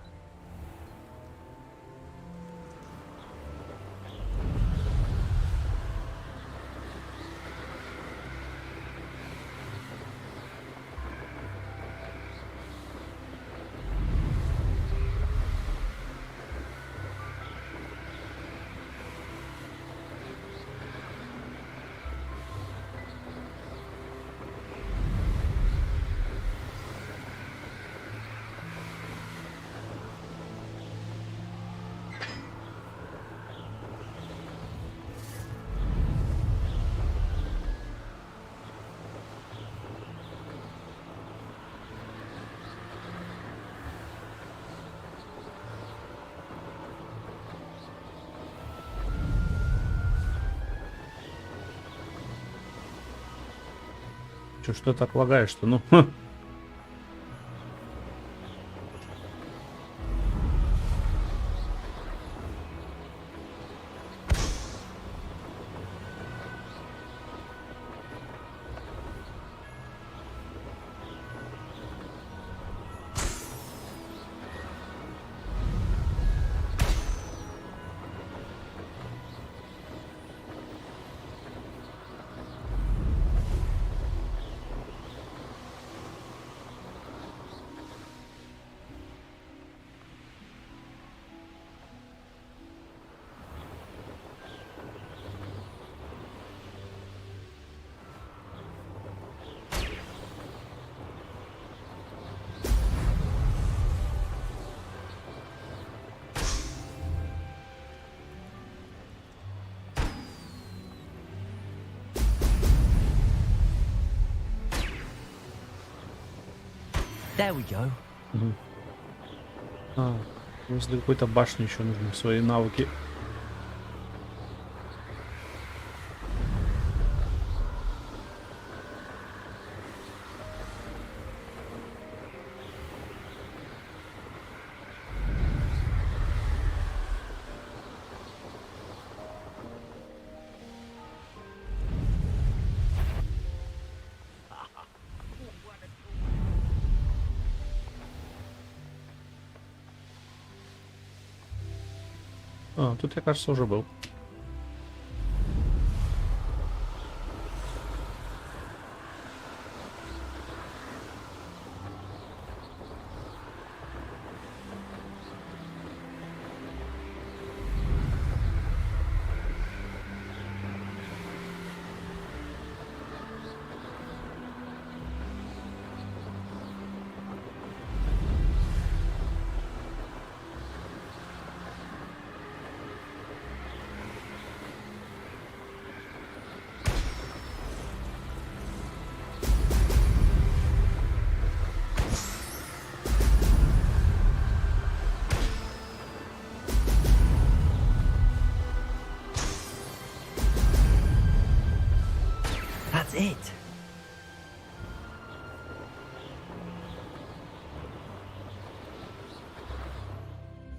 Speaker 1: Что так лагаешь-то? Ну.
Speaker 2: There we go.
Speaker 1: Возле какой-то башни еще нужно свои навыки. Тут, я, кажется, уже был.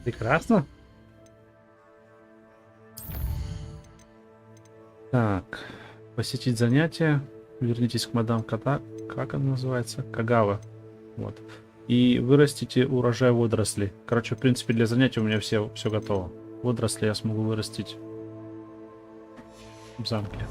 Speaker 1: Прекрасно. Так, посетить занятия. Вернитесь к мадам Кота. Как она называется? Кагава. Вот. И вырастите урожай водорослей. Короче, в принципе, для занятий у меня все готово. Водоросли я смогу вырастить в замке.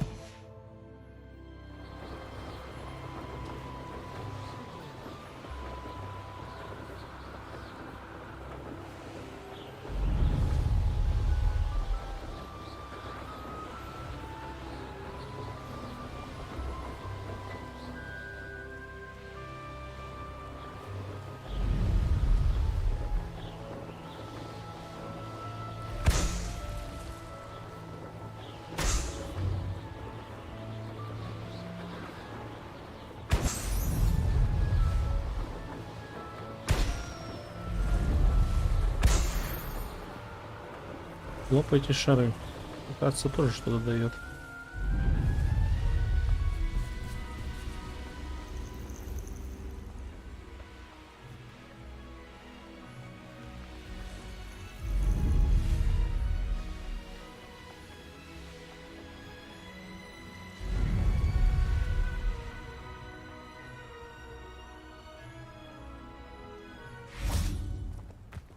Speaker 1: Лопайте шары. Кажется, тоже что-то дает.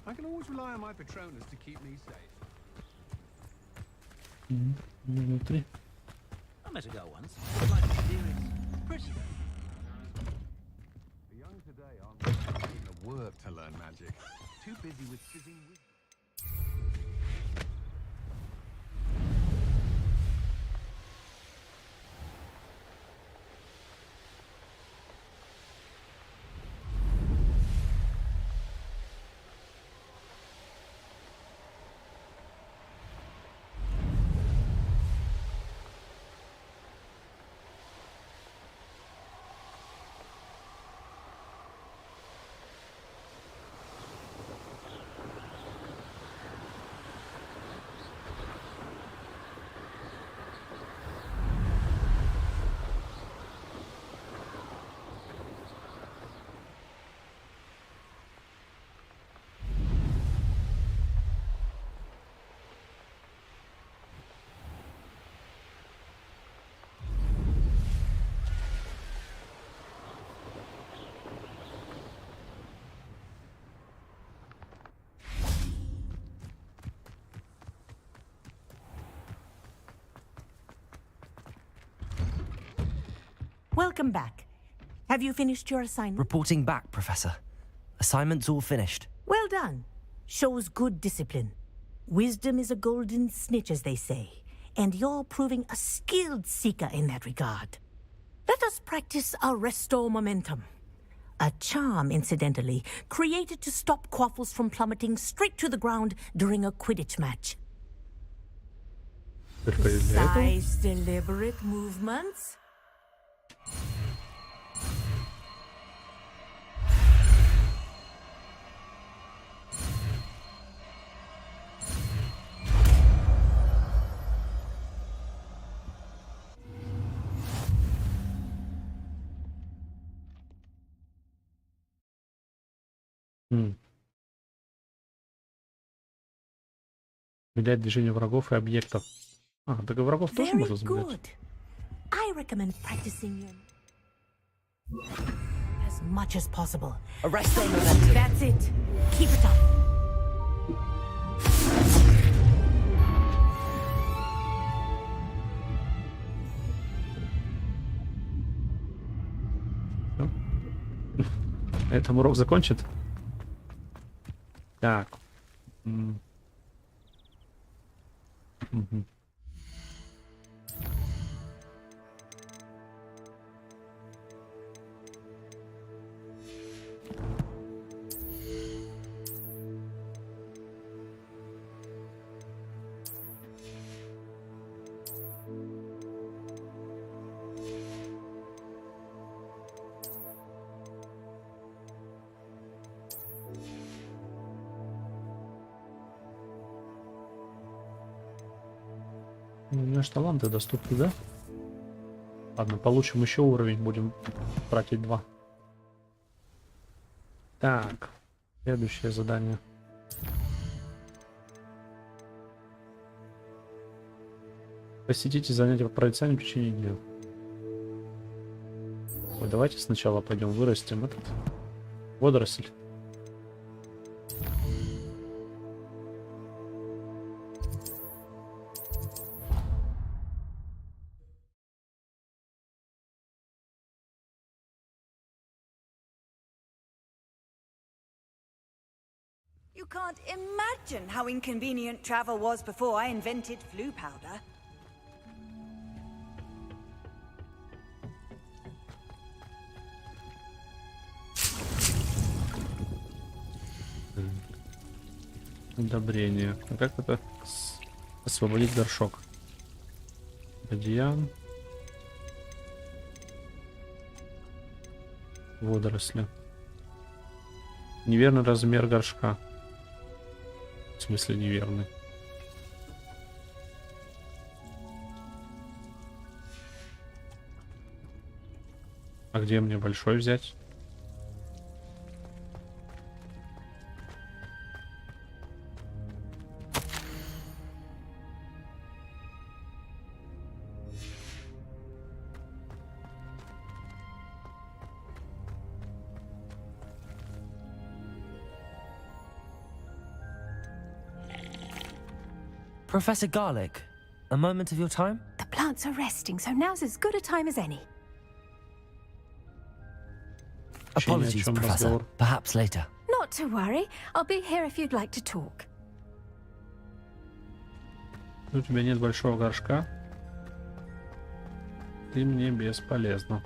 Speaker 10: I can always rely on my Patronus to keep me safe.
Speaker 1: Внутри.
Speaker 5: I met a girl once. I'd like to steer it. Pretty though.
Speaker 10: The young today aren't putting the work to learn magic. Too busy with fizzing wisdom.
Speaker 11: Welcome back. Have you finished your assignment?
Speaker 2: Reporting back, Professor. Assignment's all finished.
Speaker 11: Well done. Shows good discipline. Wisdom is a golden snitch, as they say, and you're proving a skilled seeker in that regard. Let us practice our restore momentum. A charm, incidentally, created to stop quaffles from plummeting straight to the ground during a Quidditch match. Precise, deliberate movements.
Speaker 1: Замедлять движение врагов и объектов. А, так и врагов тоже можно замедлять.
Speaker 11: I recommend practicing as much as possible. That's it. Keep it up.
Speaker 1: Этом урок закончит. Так. У меня же таланты доступны, да? Ладно, получим еще уровень, будем тратить 2. Так, следующее задание. Посетите занятия по прорицанию в течение дня. Ой, давайте сначала пойдем вырастим этот водоросль.
Speaker 8: You can't imagine how inconvenient travel was before I invented flu powder.
Speaker 1: Удобрение. А как это освободить горшок? Радиан. Водоросли. Неверный размер горшка. В смысле неверный? А где мне большой взять?
Speaker 2: Professor Garlic, a moment of your time?
Speaker 7: The plants are resting, so now's as good a time as any.
Speaker 2: Apologies, Professor. Perhaps later.
Speaker 7: Not to worry. I'll be here if you'd like to talk.
Speaker 1: У тебя нет большого горшка. Ты мне бесполезна.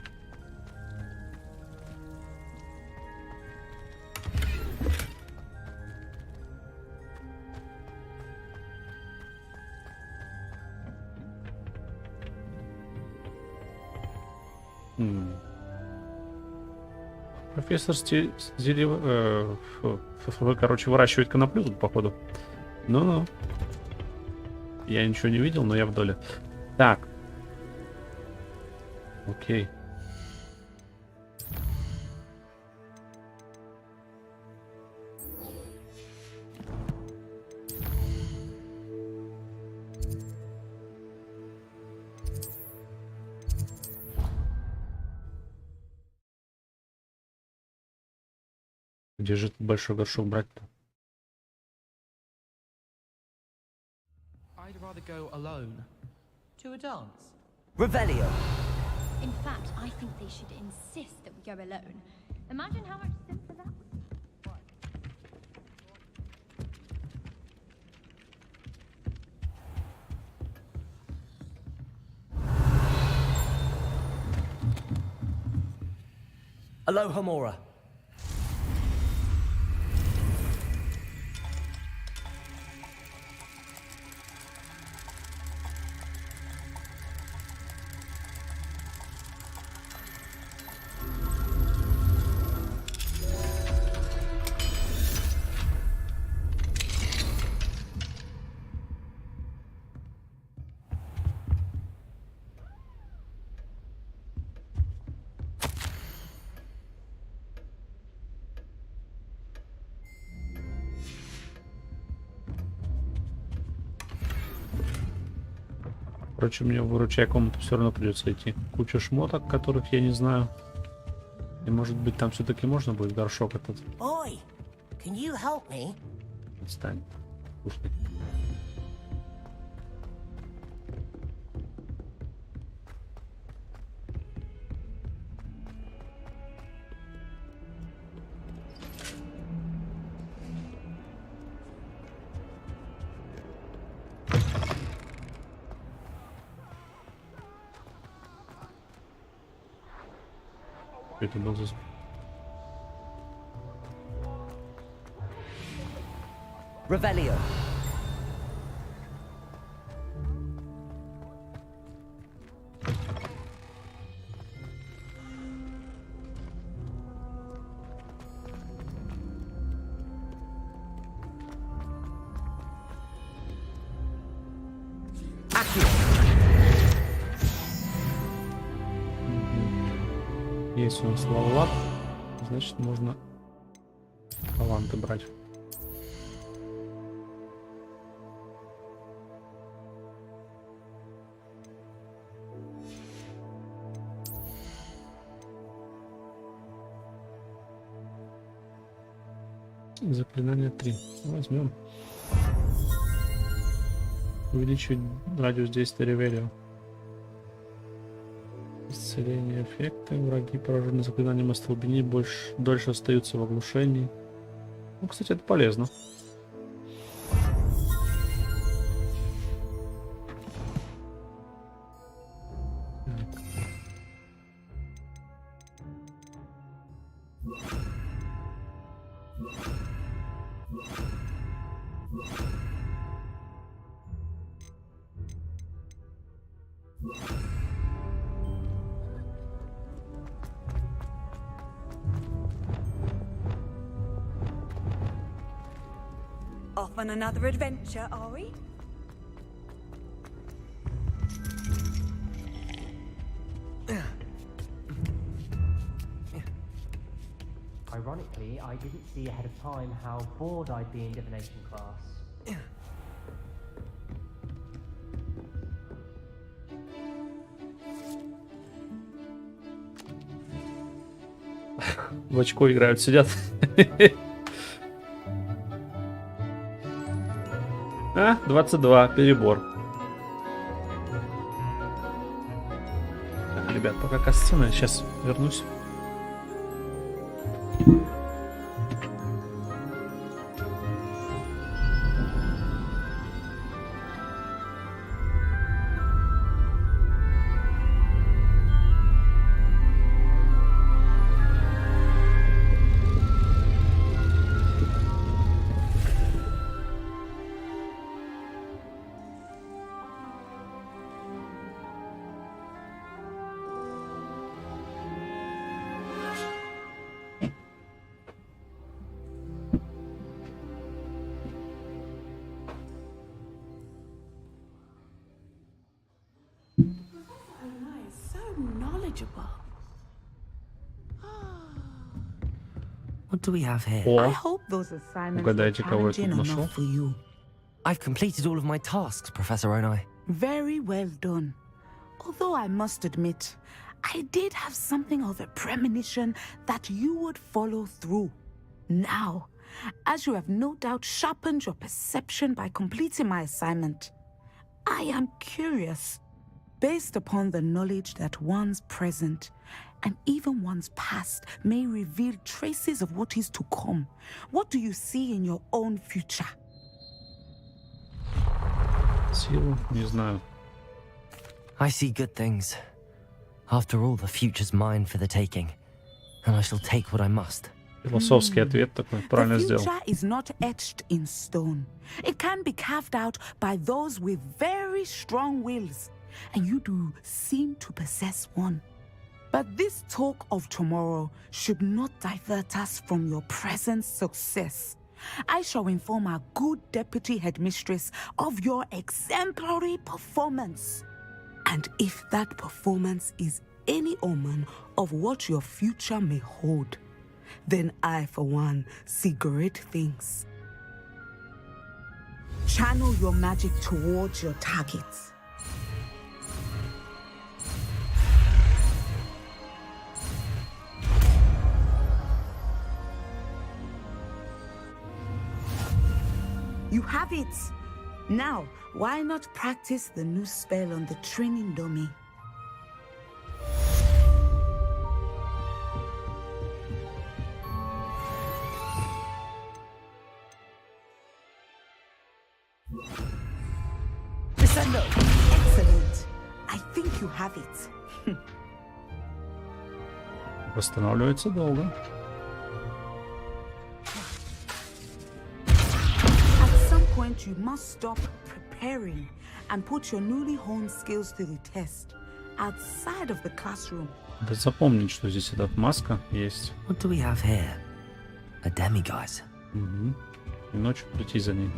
Speaker 1: Профессор вы, короче, выращивает коноплю тут, походу. Ну-ну. Я ничего не видел, но я в доле. Так. Окей. Где же этот большой горшок брать-то?
Speaker 12: I'd rather go alone. To a dance?
Speaker 2: Revelio.
Speaker 13: In fact, I think they should insist that we go alone. Imagine how much simpler that would be.
Speaker 2: Aloha Mora.
Speaker 1: Короче, мне в выручай комнату все равно придется идти. Куча шмоток, которых я не знаю. И может быть там все-таки можно будет горшок этот.
Speaker 11: Oi, can you help me?
Speaker 1: Отстань. Вкусный. Это был за...
Speaker 2: Revelio.
Speaker 1: Если у нас лавлап, значит можно таланты брать. Заклинание 3. Возьмем. Увеличить радиус действия ревелио. Исцеление эффекта. Враги, пораженные заклинанием остолбенения, дольше остаются в оглушении. Ну, кстати, это полезно.
Speaker 8: Off on another adventure, are we?
Speaker 14: Ironically, I didn't see ahead of time how bored I'd be in divination class.
Speaker 1: В очко играют, сидят. А, 22, перебор. Так, ребят, пока касцена, я сейчас вернусь.
Speaker 2: What do we have here?
Speaker 11: I hope those assignments are challenging enough for you.
Speaker 2: I've completed all of my tasks, Professor Oni.
Speaker 11: Very well done. Although I must admit, I did have something of a premonition that you would follow through. Now, as you have no doubt sharpened your perception by completing my assignment, I am curious, based upon the knowledge that one's present and even one's past may reveal traces of what is to come. What do you see in your own future?
Speaker 1: Силу, не знаю.
Speaker 2: I see good things. After all, the future's mine for the taking, and I shall take what I must.
Speaker 1: Философский ответ такой, правильно сделал.
Speaker 11: The future is not etched in stone. It can be carved out by those with very strong wills, and you do seem to possess one. But this talk of tomorrow should not divert us from your present success. I shall inform our good deputy headmistress of your exemplary performance. And if that performance is any omen of what your future may hold, then I, for one, see great things. Channel your magic towards your targets. You have it! Now, why not practice the new spell on the training dummy? Crescendo! Excellent! I think you have it.
Speaker 1: Восстанавливается долго.
Speaker 11: You must stop preparing and put your newly honed skills to the test outside of the classroom.
Speaker 1: Да запомнить, что здесь эта маска есть.
Speaker 2: What do we have here? A demiguise.
Speaker 1: Угу. И ночью прийти за ней.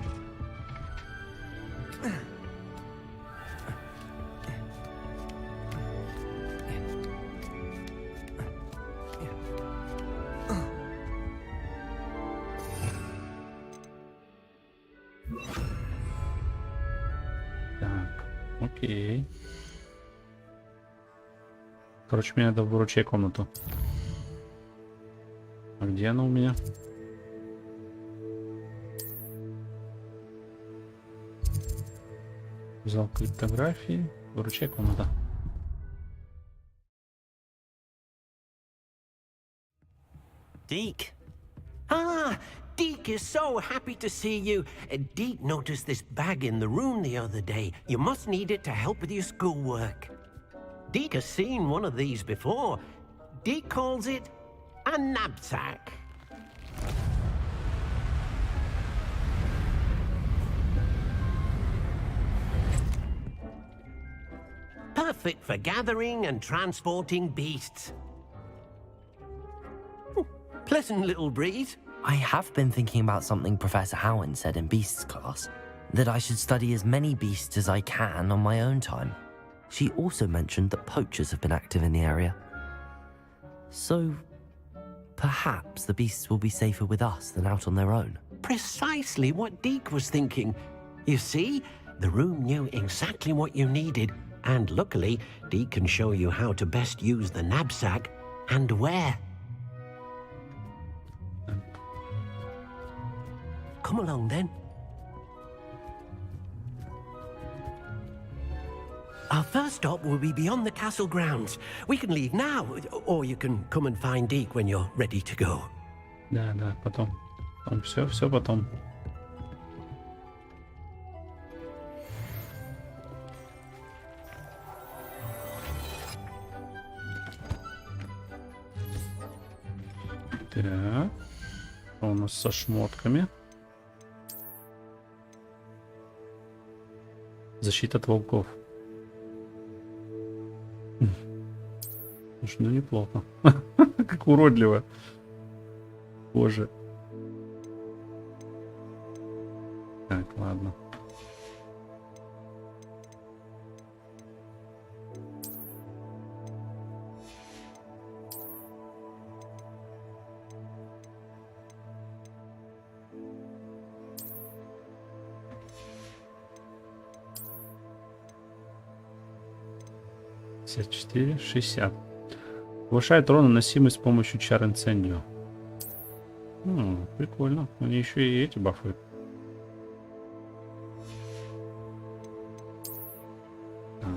Speaker 1: Окей. Короче, мне надо в ручей комнату. А где она у меня? Зал криптографии. Выручай комната.
Speaker 15: Deke. Ah, Deke is so happy to see you. Deke noticed this bag in the room the other day. You must need it to help with your schoolwork. Deke has seen one of these before. Deke calls it a knapsack. Perfect for gathering and transporting beasts. Pleasant little breeze.
Speaker 2: I have been thinking about something Professor Howen said in Beasts class, that I should study as many beasts as I can on my own time. She also mentioned that poachers have been active in the area. So, perhaps the beasts will be safer with us than out on their own.
Speaker 15: Precisely what Deke was thinking. You see, the room knew exactly what you needed, and luckily, Deke can show you how to best use the knapsack and where. Come along then. Our first stop will be beyond the castle grounds. We can leave now, or you can come and find Deke when you're ready to go.
Speaker 1: Да, потом. Все потом. Так. Что у нас со шмотками? Защита от волков. Слушай, ну неплохо. Как уродливо. Боже. Так, ладно. $54, 60. Повышает урон, наносимый с помощью чар инцендио. Прикольно. Они еще и эти бафают. Так.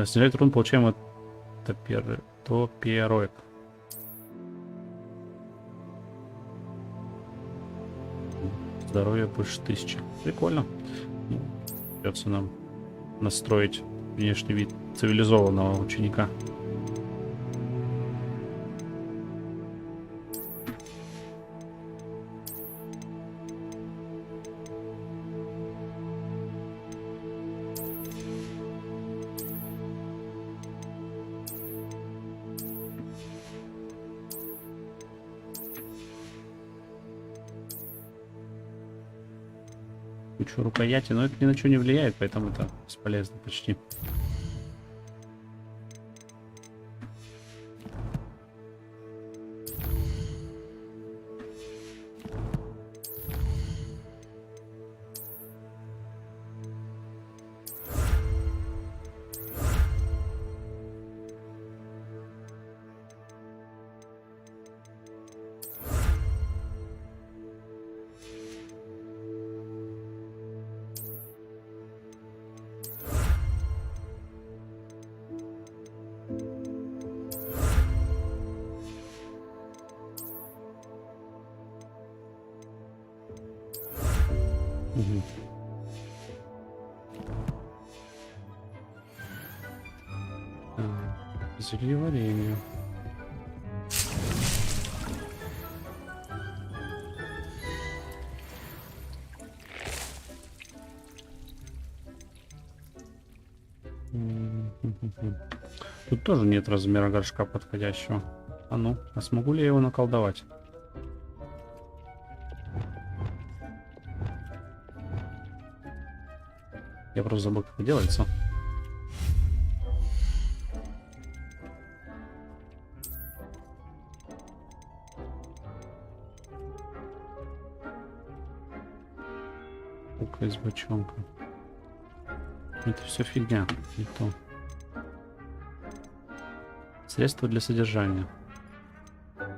Speaker 1: Снижает урон, получаем от топироек. Здоровье больше 1000. Прикольно. Придется нам настроить внешний вид цивилизованного ученика. Кучу рукояти, но это ни на что не влияет, поэтому это бесполезно почти. Зельеварение. Тут тоже нет размера горшка подходящего. А смогу ли я его наколдовать? Я просто забыл, как это делается. Пука из бочонка. Это все фигня, не то. Средства для содержания.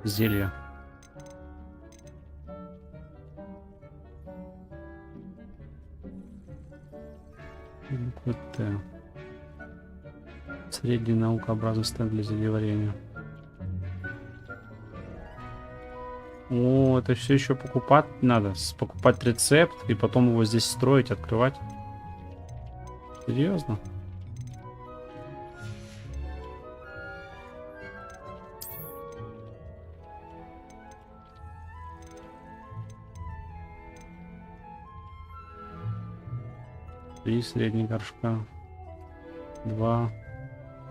Speaker 1: Зелья. буквы Т. Средний наукообразный стенд для зельеварения. О, это все еще покупать надо. Покупать рецепт и потом его здесь строить, открывать. Серьезно? Три средних горшка. 2,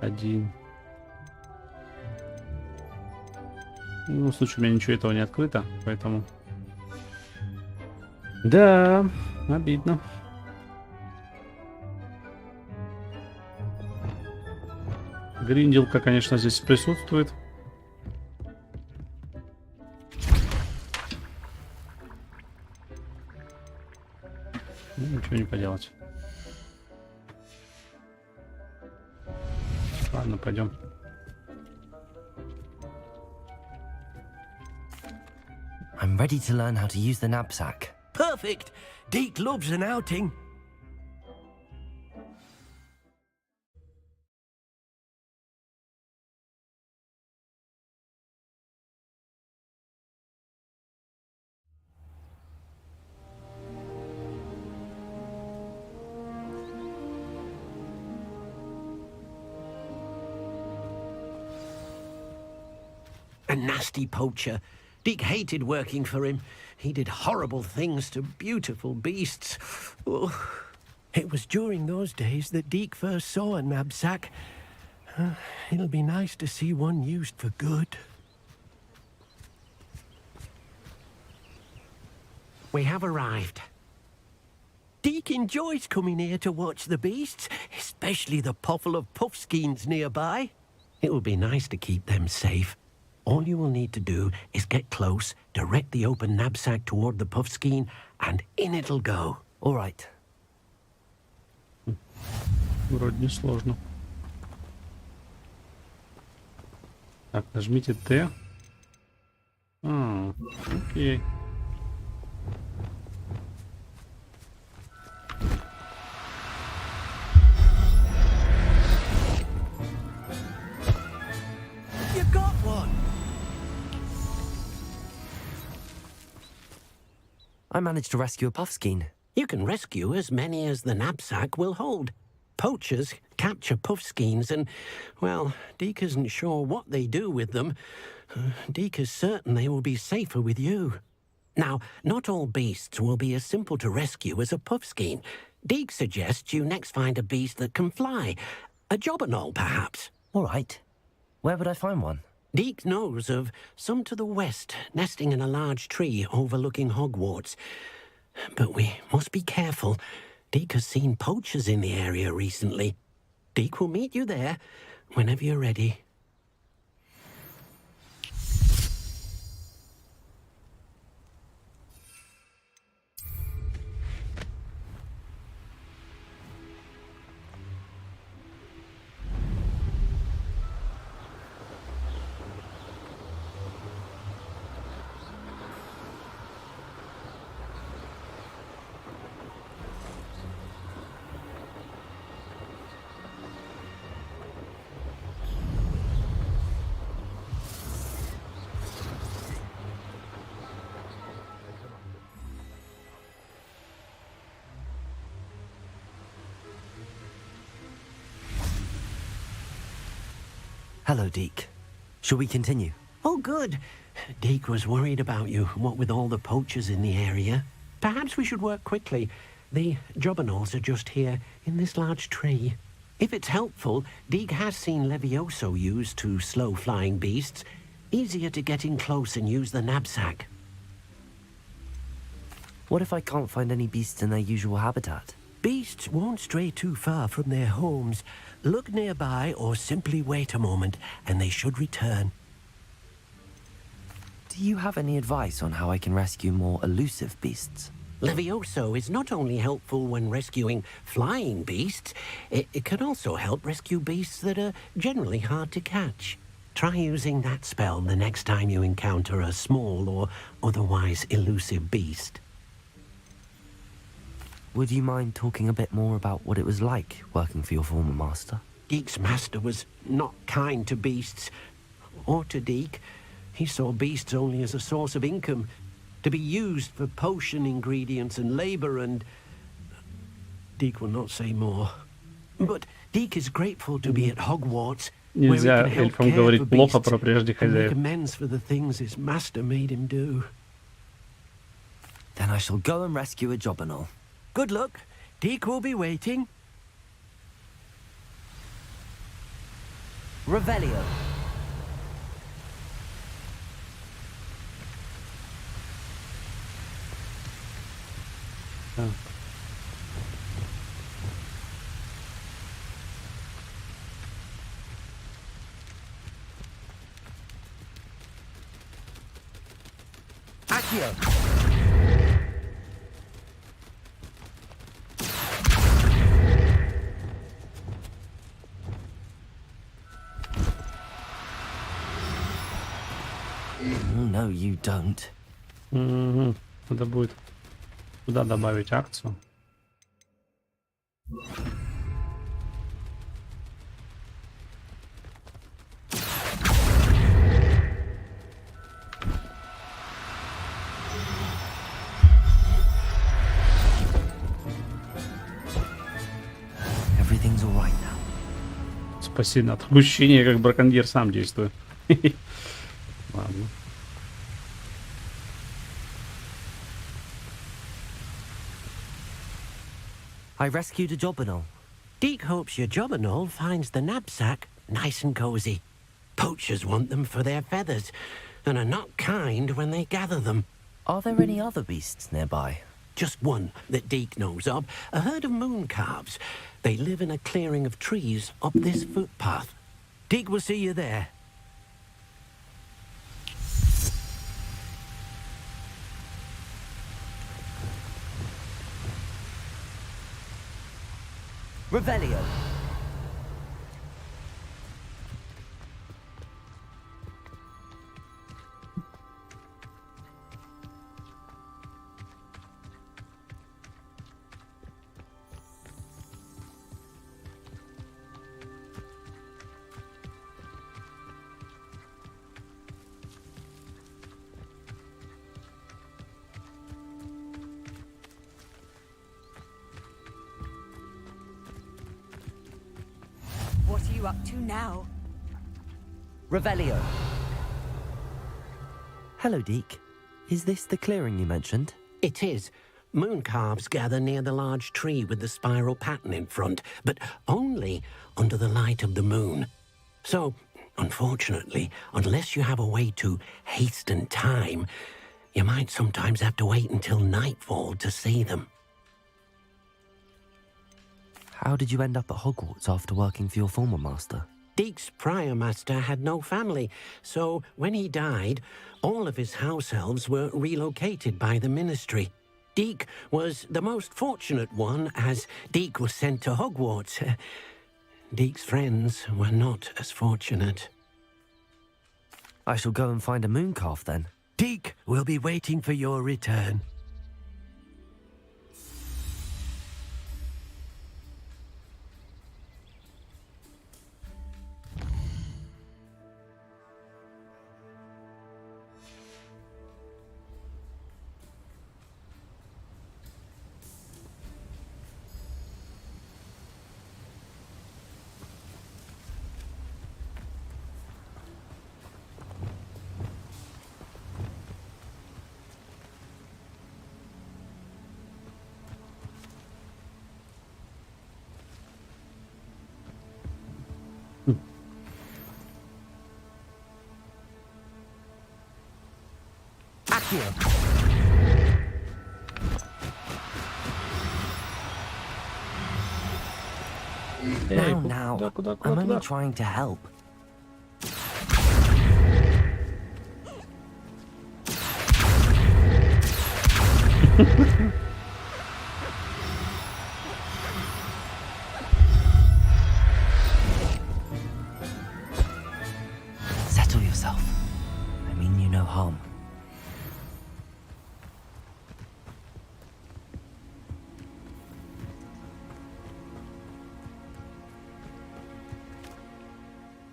Speaker 1: 1. В любом случае, у меня ничего этого не открыто, поэтому... Да, обидно. Гринделка, конечно, здесь присутствует. Ну, ничего не поделать. Ладно, пойдем.
Speaker 2: I'm ready to learn how to use the knapsack.
Speaker 15: Perfect. Deacon loves an outing. A nasty poacher. Deacon hated working for him. He did horrible things to beautiful beasts. Oh, it was during those days that Deacon first saw a knapsack. It'll be nice to see one used for good. We have arrived. Deacon enjoys coming here to watch the beasts, especially the potful of puffskeins nearby. It will be nice to keep them safe. All you will need to do is get close, direct the open knapsack toward the puffskein, and in it'll go.
Speaker 2: All right.
Speaker 1: Вроде не сложно. Так, нажмите Т. Окей.
Speaker 15: You got one.
Speaker 2: I managed to rescue a puffskein.
Speaker 15: You can rescue as many as the knapsack will hold. Poachers capture puffskeins and, well, Deacon isn't sure what they do with them. Deacon is certain they will be safer with you. Now, not all beasts will be as simple to rescue as a puffskein. Deacon suggests you next find a beast that can fly. A jobberknoll, perhaps.
Speaker 2: All right. Where would I find one?
Speaker 15: Deacon knows of some to the west, nesting in a large tree overlooking Hogwarts. But we must be careful. Deacon has seen poachers in the area recently. Deacon will meet you there whenever you're ready.
Speaker 2: Hello, Deacon. Shall we continue?
Speaker 15: Oh, good. Deacon was worried about you, what with all the poachers in the area. Perhaps we should work quickly. The jobberknolls are just here, in this large tree. If it's helpful, Deacon has seen Levioso used to slow flying beasts. Easier to get in close and use the knapsack.
Speaker 2: What if I can't find any beasts in their usual habitat?
Speaker 15: Beasts won't stray too far from their homes. Look nearby or simply wait a moment, and they should return.
Speaker 2: Do you have any advice on how I can rescue more elusive beasts?
Speaker 15: Levioso is not only helpful when rescuing flying beasts, it can also help rescue beasts that are generally hard to catch. Try using that spell the next time you encounter a small or otherwise elusive beast.
Speaker 2: would you mind talking a bit more about what it was like working for your former master?
Speaker 15: Deek's master was not kind to beasts, or to Deek. He saw beasts only as a source of income, to be used for potion ingredients and labor, and Deek will not say more. But Deek is grateful to be at Hogwarts, where he
Speaker 1: Нельзя
Speaker 15: can help
Speaker 1: эльфам
Speaker 15: care
Speaker 1: говорить
Speaker 15: for
Speaker 1: плохо
Speaker 15: beasts
Speaker 1: про прежних
Speaker 15: and make
Speaker 1: хозяев.
Speaker 15: amends for the things his master made him do.
Speaker 2: Then I shall go and rescue a job and all.
Speaker 15: Good luck. Deek will be waiting.
Speaker 2: Revelio.
Speaker 1: Да.
Speaker 2: Accio. No, you don't.
Speaker 1: Надо будет туда добавить акцию.
Speaker 2: Everything's all right now.
Speaker 1: Спаси на отпущение, как браконьер сам действует. Ладно.
Speaker 2: I rescued a job and all.
Speaker 15: Deek hopes your job and all finds the knapsack nice and cozy. Poachers want them for their feathers, and are not kind when they gather them.
Speaker 2: Are there any other beasts nearby?
Speaker 15: Just one that Deek knows of, a herd of moon calves. They live in a clearing of trees up this footpath. Deek will see you there.
Speaker 2: Revelio.
Speaker 8: What are you up to now?
Speaker 2: Revelio. Hello, Deek. Is this the clearing you mentioned?
Speaker 15: It is. Moon calves gather near the large tree with the spiral pattern in front, but only under the light of the moon. So, unfortunately, unless you have a way to hasten time, you might sometimes have to wait until nightfall to see them.
Speaker 2: How did you end up at Hogwarts after working for your former master?
Speaker 15: Deek's prior master had no family, so when he died, all of his house elves were relocated by the ministry. Deek was the most fortunate one, as Deek was sent to Hogwarts. Deek's friends were not as fortunate.
Speaker 2: I shall go and find a moon calf then.
Speaker 15: Deek will be waiting for your return.
Speaker 2: Now, I'm only trying to help. Settle yourself. I mean you no harm.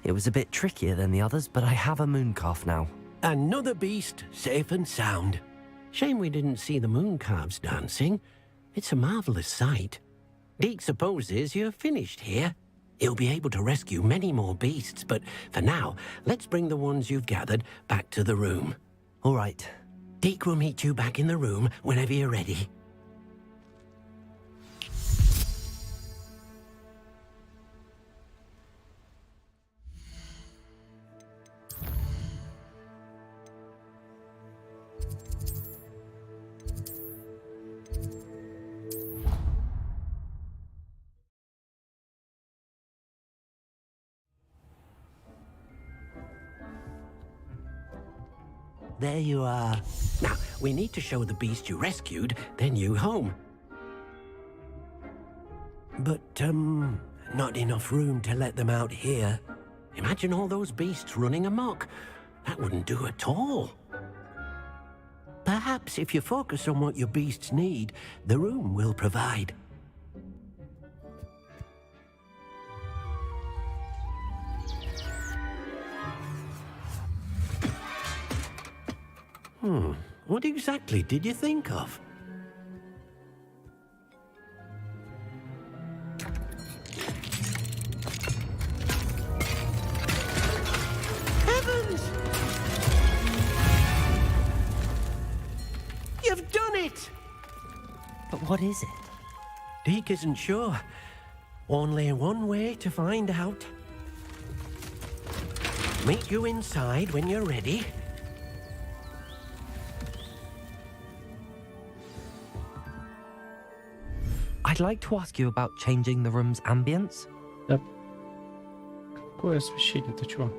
Speaker 2: It was a bit trickier than the others, but I have a moon calf now.
Speaker 15: Another beast, safe and sound. Shame we didn't see the moon calves dancing. It's a marvelous sight. Deacon supposes you're finished here. He'll be able to rescue many more beasts, but for now, let's bring the ones you've gathered back to the room.
Speaker 2: All right.
Speaker 15: Deacon will meet you back in the room whenever you're ready. There you are. Now, we need to show the beast you rescued their new home. But, not enough room to let them out here. Imagine all those beasts running amok. That wouldn't do at all. Perhaps if you focus on what your beasts need, the room will provide. What exactly did you think of? Heavens! You've done it!
Speaker 2: But what is it?
Speaker 15: Deacon isn't sure. Only one way to find out. Meet you inside when you're ready.
Speaker 2: I'd like to ask you about changing the room's ambience.
Speaker 1: Да. Какое освещение? Ты чё?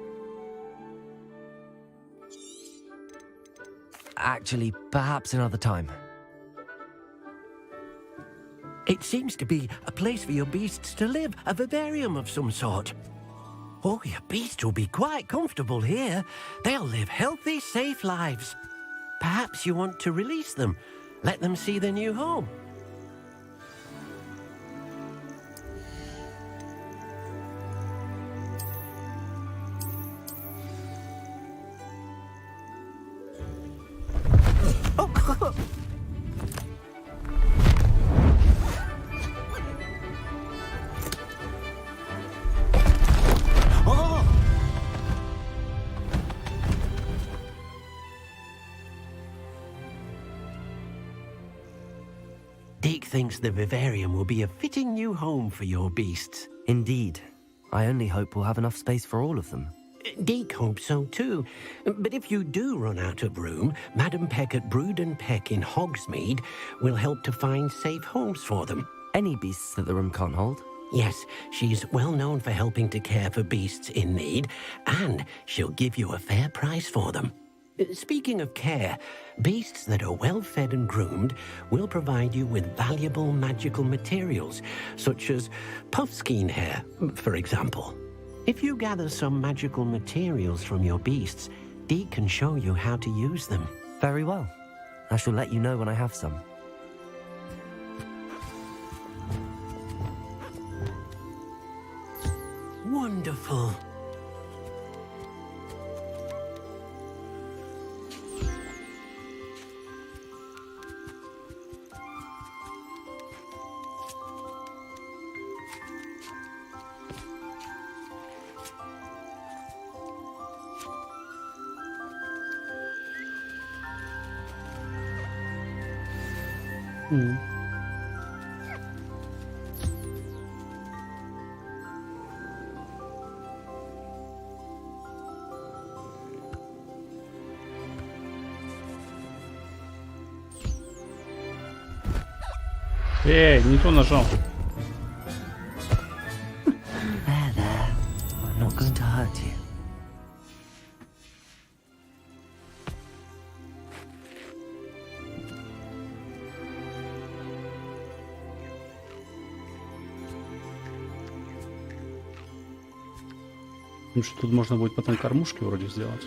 Speaker 2: Actually, perhaps another time.
Speaker 15: It seems to be a place for your beasts to live, a vivarium of some sort. Oh, your beasts will be quite comfortable here. They'll live healthy, safe lives. Perhaps you want to release them, let them see their new home. Deacon thinks the vivarium will be a fitting new home for your beasts.
Speaker 2: Indeed. I only hope we'll have enough space for all of them.
Speaker 15: Deacon hopes so too. But if you do run out of room, Madam Peck at Brood and Peck in Hogsmeade will help to find safe homes for them.
Speaker 2: Any beasts that the room can't hold?
Speaker 15: Yes, she's well known for helping to care for beasts in need, and she'll give you a fair price for them. Speaking of care, beasts that are well fed and groomed will provide you with valuable magical materials, such as puffskein hair, for example. If you gather some magical materials from your beasts, Dee can show you how to use them.
Speaker 2: Very well. I shall let you know when I have some.
Speaker 15: Wonderful.
Speaker 1: Эй, не то нажал.
Speaker 2: There. I'm not going to hurt you.
Speaker 1: Ну что, тут можно будет потом кормушки вроде сделать.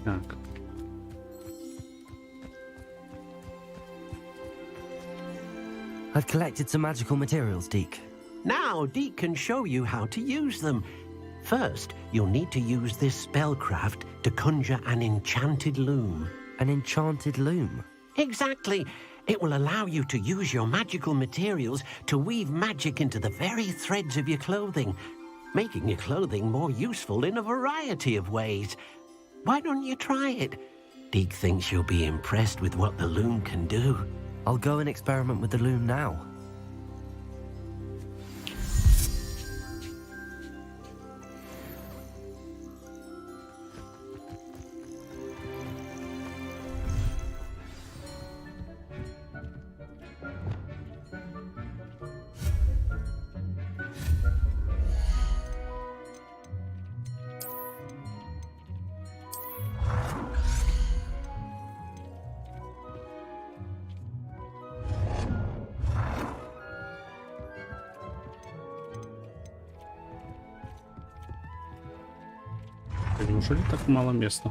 Speaker 1: Так.
Speaker 2: I've collected some magical materials, Deak.
Speaker 15: Now, Deak can show you how to use them. First, you'll need to use this spellcraft to conjure an enchanted loom.
Speaker 2: An enchanted loom?
Speaker 15: Exactly. It will allow you to use your magical materials to weave magic into the very threads of your clothing, making your clothing more useful in a variety of ways. Why don't you try it? Deak thinks you'll be impressed with what the loom can do.
Speaker 2: I'll go and experiment with the loom now.
Speaker 1: Неужели так мало места?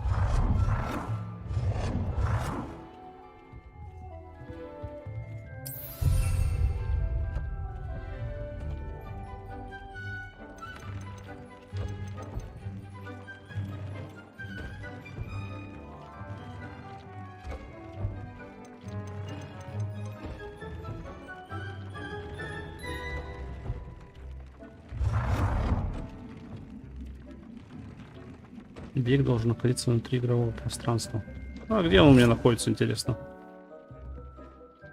Speaker 1: Объект должен находиться внутри игрового пространства. А где он у меня находится, интересно?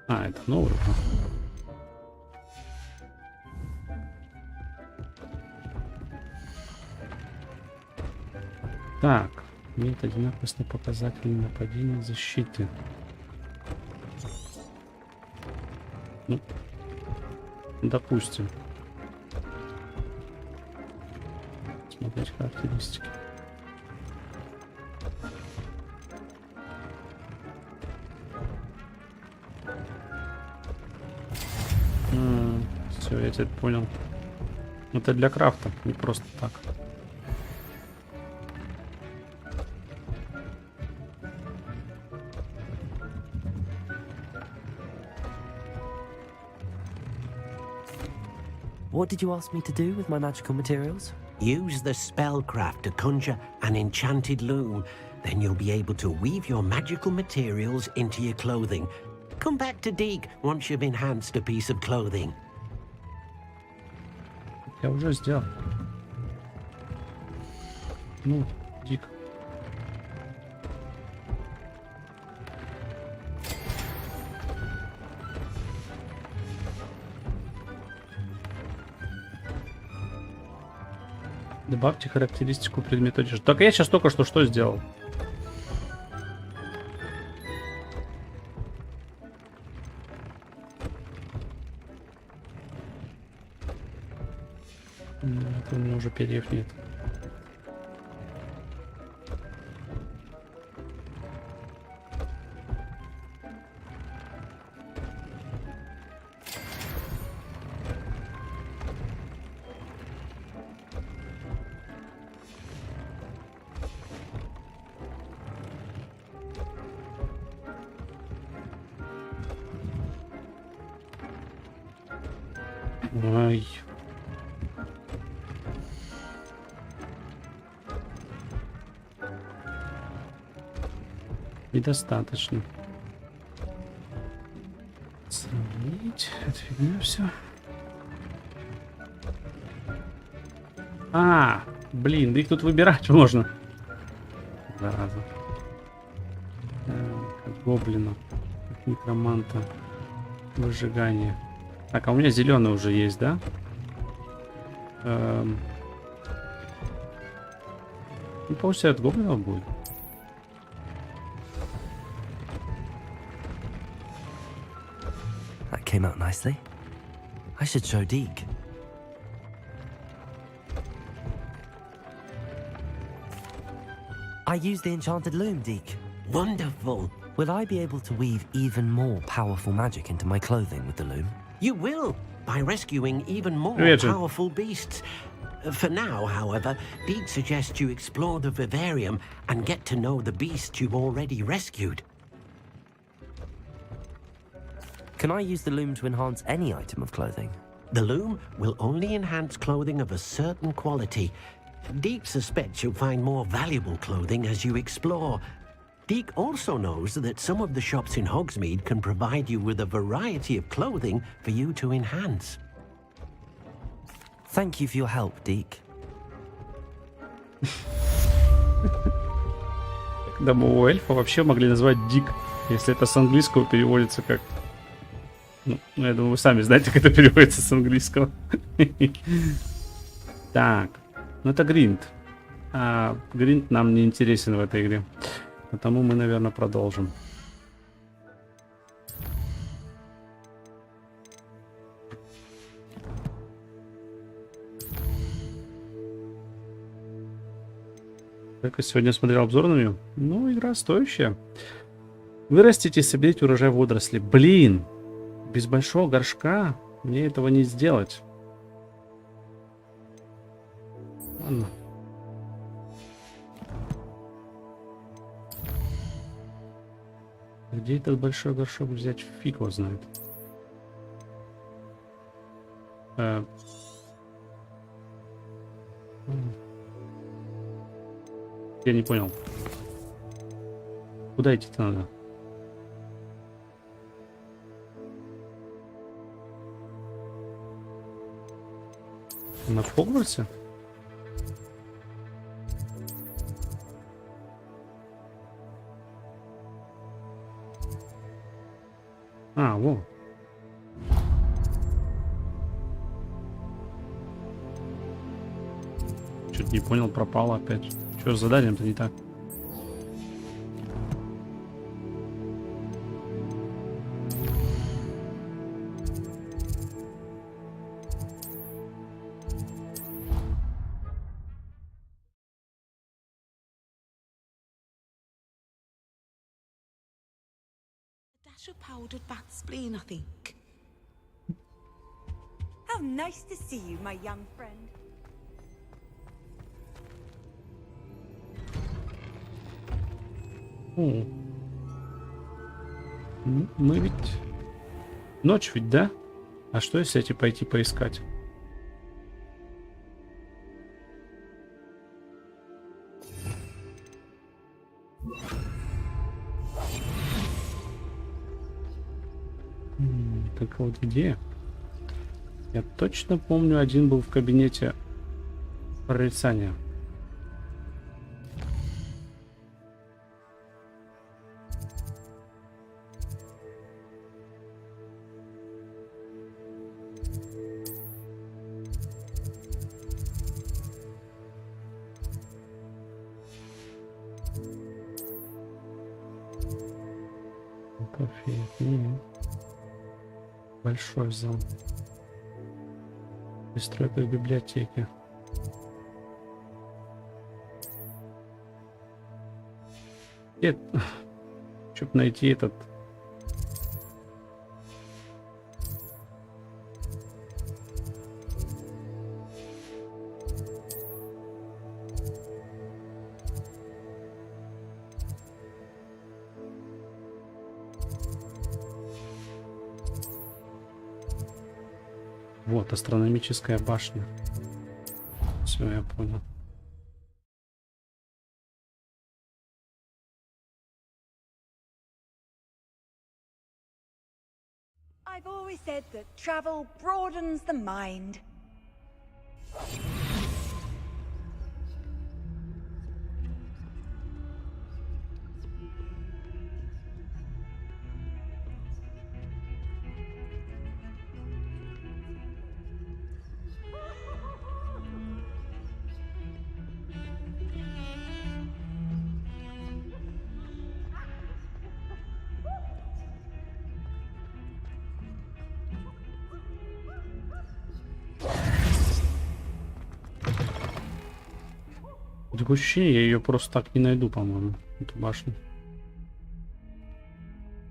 Speaker 1: А, это новый. Так, имеет одинаковостный показатель нападения и защиты. Ну, допустим. Смотреть характеристики. Все, я теперь понял. Это для крафта, не просто так.
Speaker 2: What did you ask me to do with my magical materials?
Speaker 15: Use the spellcraft to conjure an enchanted loom. Then you'll be able to weave your magical materials into your clothing. Come back to Deak once you've enhanced a piece of clothing.
Speaker 1: Я уже сделал. Ну, Дик. Добавьте характеристику предмета одежды. Так я сейчас только что сделал? Это у меня уже перьев нет. Ай. Недостаточно. Сравнить. Это фигня все. А, блин, да их тут выбирать можно. Зараза. Как гоблина. Как некроманта. Выжигание. Так, а у меня зеленый уже есть, да? Ну, получается, от гоблинов будет.
Speaker 2: That came out nicely. I should show Deak. I used the enchanted loom, Deak.
Speaker 15: Wonderful.
Speaker 2: Will I be able to weave even more powerful magic into my clothing with the loom?
Speaker 15: You will, by rescuing even more
Speaker 1: Привет,
Speaker 15: powerful beasts. For now, however, Deacon suggests you explore the vivarium and get to know the beast you've already rescued.
Speaker 2: Can I use the loom to enhance any item of clothing?
Speaker 15: The loom will only enhance clothing of a certain quality. Deacon suspects you'll find more valuable clothing as you explore. Deacon also knows that some of the shops in Hogsmeade can provide you with a variety of clothing for you to enhance.
Speaker 2: Thank you for your help, Deacon.
Speaker 1: Домового эльфа вообще могли назвать Дик, если это с английского переводится как... Ну, я думаю, вы сами знаете, как это переводится с английского. Так, ну это гринд. А гринд нам не интересен в этой игре. Потому мы, наверное, продолжим. Только сегодня смотрел обзор на нее. Ну, игра стоящая. Вырастите и соберите урожай водорослей. Блин! Без большого горшка мне этого не сделать. Ладно. Где этот большой горшок взять? Фиг его знает. Я не понял. Куда идти-то надо? На Хогвартсе? А, во. Чуть не понял, пропало опять. Что с заданием-то не так?
Speaker 16: Powdered bat spleen, I think.
Speaker 8: How nice to see you, my young friend.
Speaker 1: Мы ведь... Ночь ведь, да? А что если эти пойти поискать? Так вот где? Я точно помню, один был в кабинете прорицания. Большой зал. Пристройка в библиотеке. Чтоб найти этот... Вот, астрономическая башня. Все, я понял.
Speaker 8: I've always said that travel broadens the mind.
Speaker 1: Такое ощущение, я ее просто так не найду, по-моему, эту башню.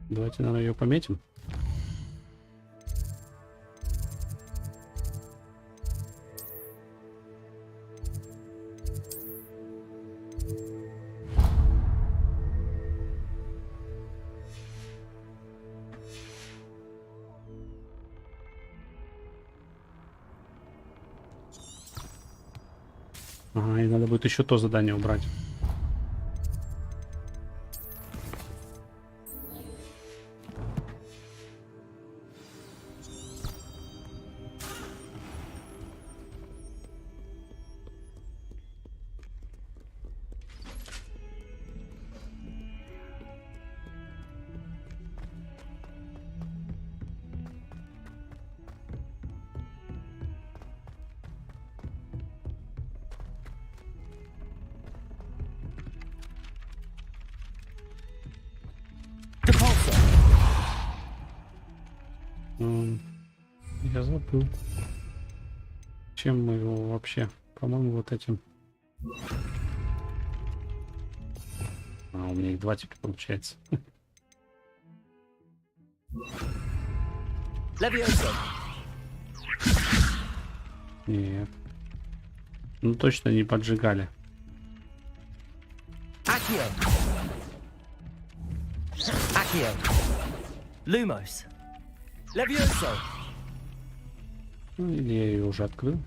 Speaker 1: Давайте, наверное, ее пометим. Ага, и надо будет еще то задание убрать. Я забыл. Чем мы его вообще? По-моему, вот этим. А, у меня их два теперь получается. Нет. Ну точно не поджигали.
Speaker 2: Lumos. Levioso.
Speaker 1: Ну, или я ее уже открыл.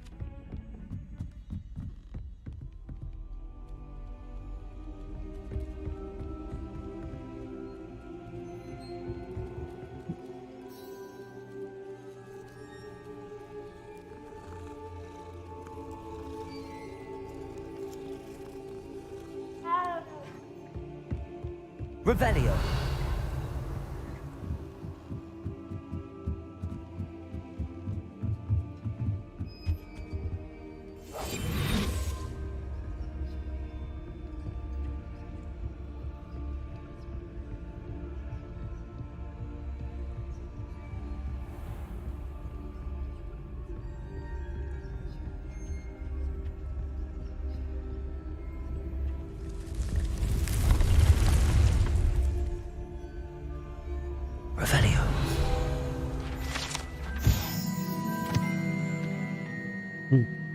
Speaker 2: Revelio.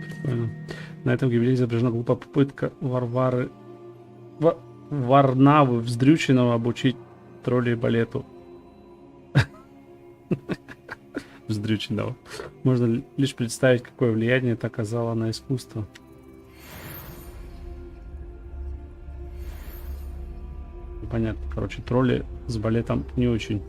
Speaker 1: Прикольно. На этом гибели изображена глупая попытка Варнавы Вздрюченного обучить троллей балету. Вздрюченного. Можно лишь представить, какое влияние это оказало на искусство. Понятно. Короче, тролли с балетом не очень.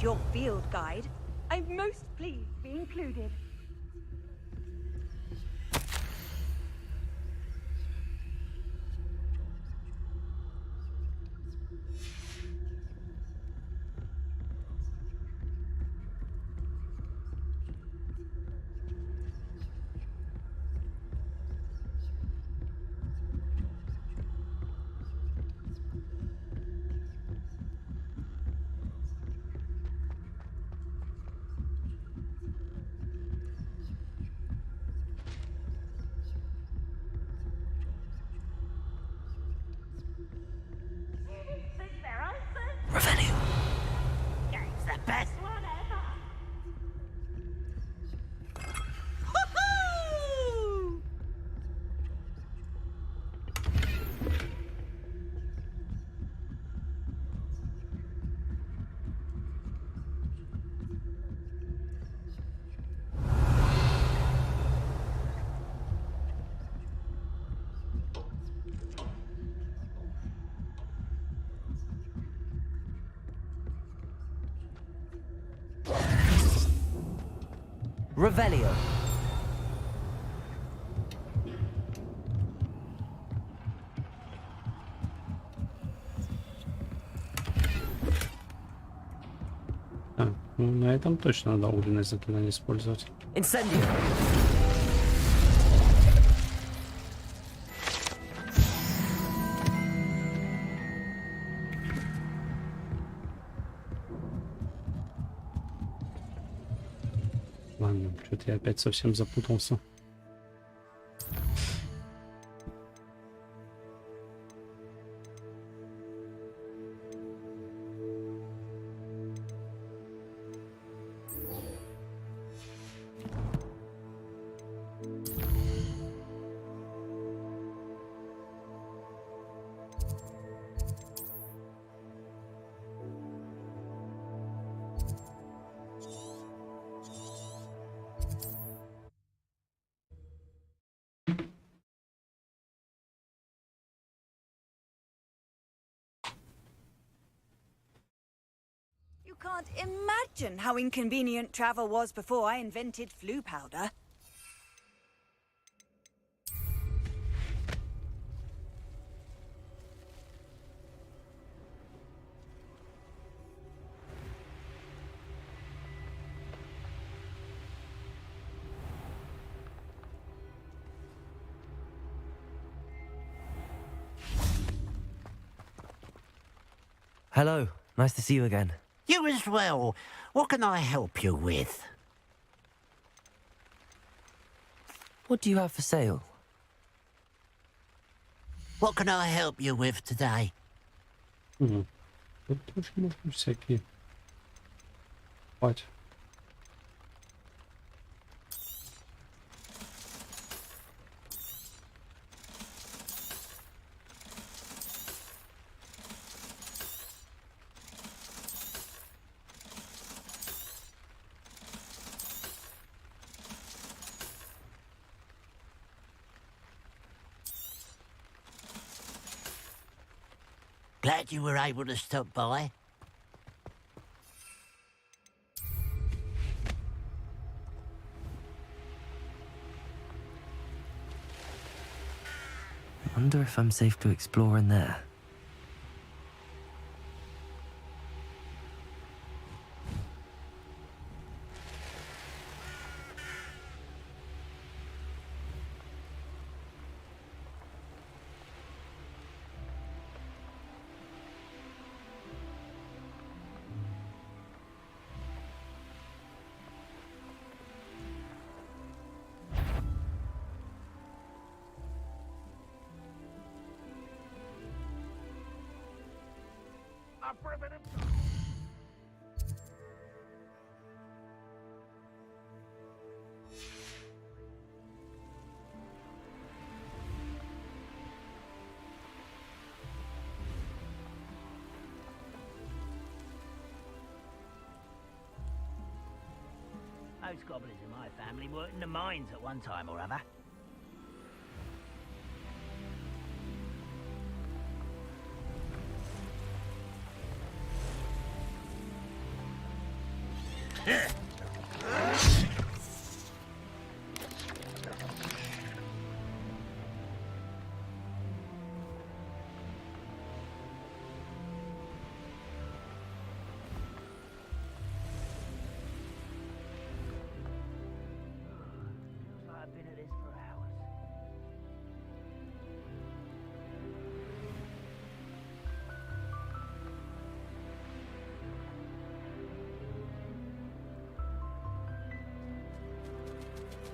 Speaker 17: Your field guide. I'm most pleased to be included.
Speaker 2: Revelio.
Speaker 1: Ну, на этом точно надо огненное заклинание использовать.
Speaker 2: Incendio.
Speaker 1: Ладно, что-то я опять совсем запутался.
Speaker 8: can't imagine how inconvenient travel was before I invented flu powder.
Speaker 2: Hello, nice to see you again.
Speaker 15: You as well. What can I help you with?
Speaker 2: What do you have for sale?
Speaker 15: What can I help you with today?
Speaker 1: Тут тоже можно всякие. Хватит.
Speaker 15: Glad you were able to stop by.
Speaker 2: I wonder if I'm safe to explore in there.
Speaker 5: Most gobblers in my family worked in the mines at one time or other. I've been at this for hours.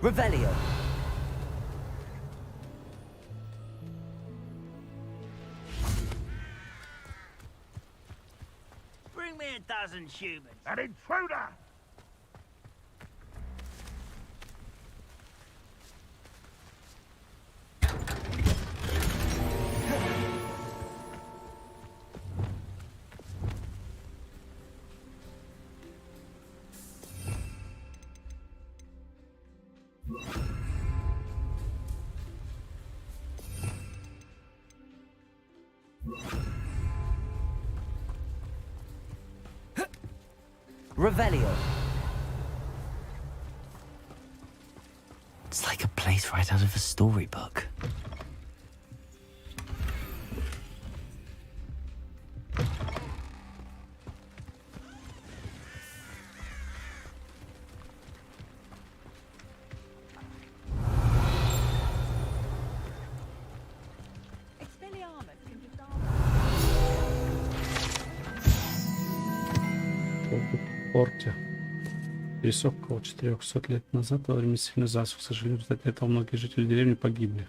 Speaker 2: Revelio.
Speaker 5: Bring me a dozen humans.
Speaker 6: An intruder!
Speaker 2: Revelio. It's like a place right out of a storybook.
Speaker 1: В порте. Песок около 400 лет назад во время сильных засух. К сожалению, в результате этого многие жители деревни погибли.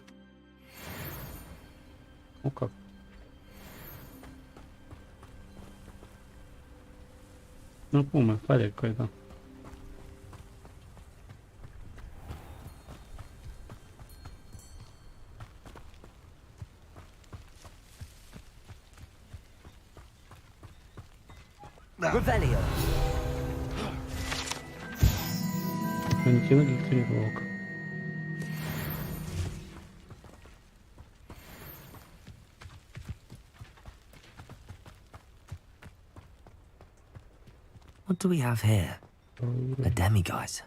Speaker 1: Ну как? Ну, помню, парень какой-то.
Speaker 2: Revelio.
Speaker 1: Манекены для тренировок.
Speaker 2: What do we have here? A demiguise.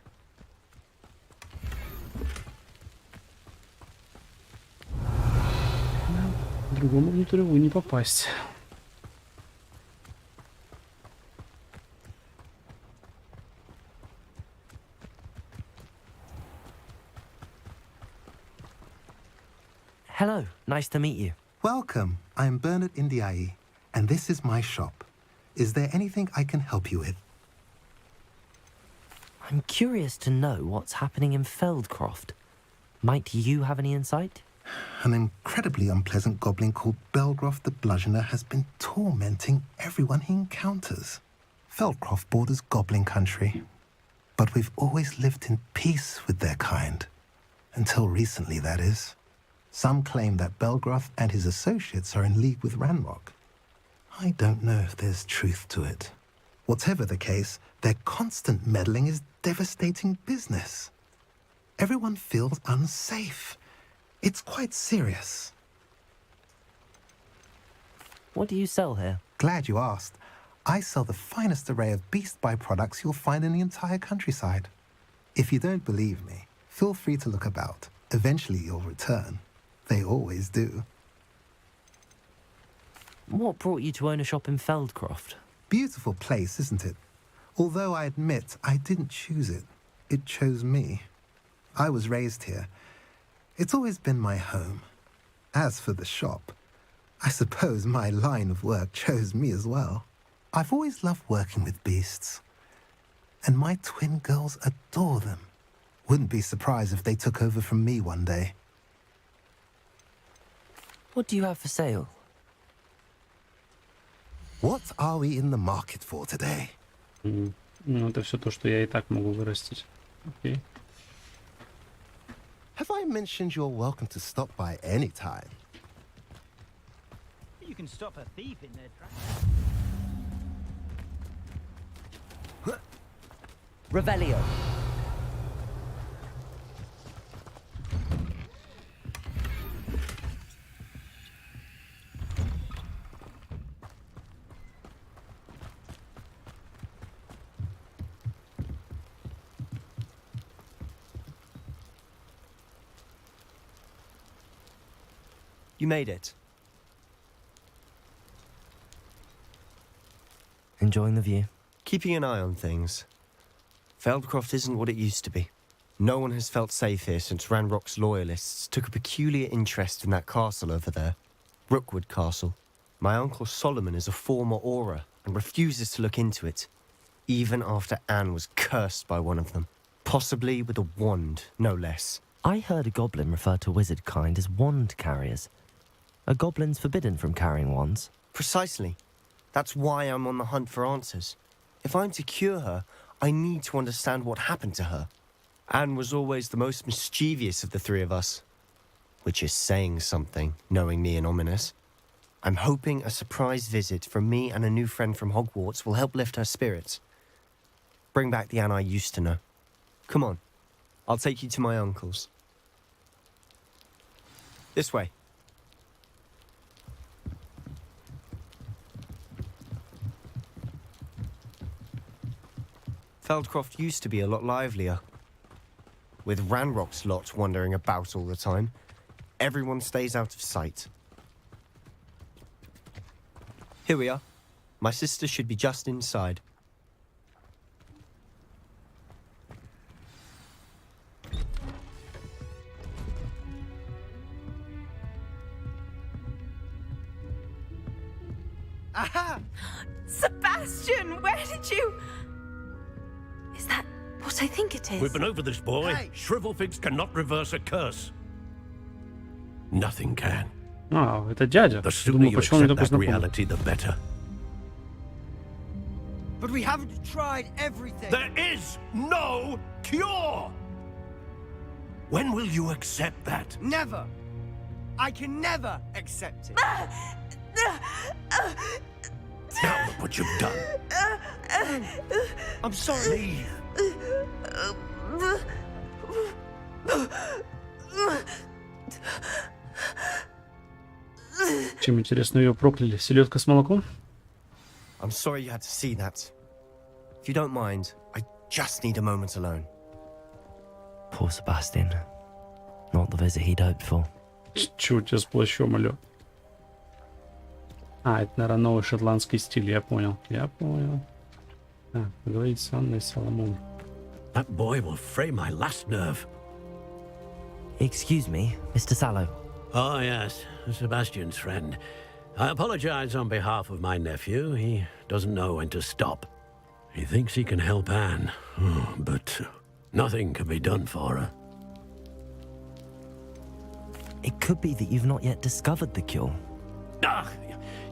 Speaker 1: Другому внутрь не попасть.
Speaker 2: Hello, nice to meet you.
Speaker 18: Welcome. I'm Bernard Indiai, and this is my shop. Is there anything I can help you with?
Speaker 2: I'm curious to know what's happening in Feldcroft. Might you have any insight?
Speaker 18: An incredibly unpleasant goblin called Belgroth the Bludgeoner has been tormenting everyone he encounters. Feldcroft borders goblin country, but we've always lived in peace with their kind. Until recently, that is. Some claim that Belgroth and his associates are in league with Ranrock. I don't know if there's truth to it. Whatever the case, their constant meddling is devastating business. Everyone feels unsafe. It's quite serious.
Speaker 2: What do you sell here?
Speaker 18: Glad you asked. I sell the finest array of beast byproducts you'll find in the entire countryside. If you don't believe me, feel free to look about. Eventually you'll return. They always do.
Speaker 2: What brought you to own a shop in Feldcroft?
Speaker 18: Beautiful place, isn't it? Although I admit I didn't choose it. It chose me. I was raised here. It's always been my home. As for the shop, I suppose my line of work chose me as well. I've always loved working with beasts. And my twin girls adore them. Wouldn't be surprised if they took over from me one day.
Speaker 2: What do you have for sale?
Speaker 18: What are we in the market for today?
Speaker 1: Ну, это все то, что я и так могу вырастить. Окей.
Speaker 18: Have I mentioned you're welcome to stop by any time?
Speaker 5: You can stop a thief in their tracks.
Speaker 2: Revelio.
Speaker 9: You made it.
Speaker 2: Enjoying the view?
Speaker 9: Keeping an eye on things. Feldcroft isn't what it used to be. No one has felt safe here since Ranrock's loyalists took a peculiar interest in that castle over there. Rookwood Castle. My uncle Solomon is a former Auror and refuses to look into it, even after Anne was cursed by one of them. Possibly with a wand, no less.
Speaker 2: I heard a goblin refer to wizard kind as wand carriers. Are goblins forbidden from carrying wands?
Speaker 9: Precisely. That's why I'm on the hunt for answers. If I'm to cure her, I need to understand what happened to her. Anne was always the most mischievous of the three of us. Which is saying something, knowing me and Ominous. I'm hoping a surprise visit from me and a new friend from Hogwarts will help lift her spirits. Bring back the Anne I used to know. Come on. I'll take you to my uncle's. This way. Feldcroft used to be a lot livelier. With Ranrock's lot wandering about all the time, everyone stays out of sight. Here we are. My sister should be just inside.
Speaker 8: Aha! Sebastian, where did you... Is that what I think it is?
Speaker 19: We've been over this, boy.
Speaker 8: Hey.
Speaker 19: Shrivelfigs cannot reverse a curse. Nothing can.
Speaker 1: А, это дядя.
Speaker 19: The sooner
Speaker 1: Думаю,
Speaker 19: you
Speaker 1: почему он
Speaker 19: accept
Speaker 1: такой
Speaker 19: that
Speaker 1: знакомый?
Speaker 19: reality, the better.
Speaker 12: But we haven't tried everything.
Speaker 19: There is no cure! When will you accept that?
Speaker 12: Never. I can never accept it.
Speaker 19: Now look what you've done.
Speaker 12: I'm sorry.
Speaker 1: Чем, интересно, ее прокляли? Селедка с молоком?
Speaker 9: I'm sorry you had to see that. If you don't mind, I just need a moment alone.
Speaker 2: Poor Sebastian. Not the visit he'd hoped for.
Speaker 1: Чего у тебя с плащом, алё? А, это, наверное, новый шотландский стиль, я понял. Я понял. Так, поговорить с Анной Соломон.
Speaker 19: That boy will fray my last nerve.
Speaker 2: Excuse me, Mr. Sallow.
Speaker 19: Oh, yes, Sebastian's friend. I apologize on behalf of my nephew. He doesn't know when to stop. He thinks he can help Anne, but nothing can be done for her.
Speaker 2: It could be that you've not yet discovered the cure.
Speaker 19: Ah,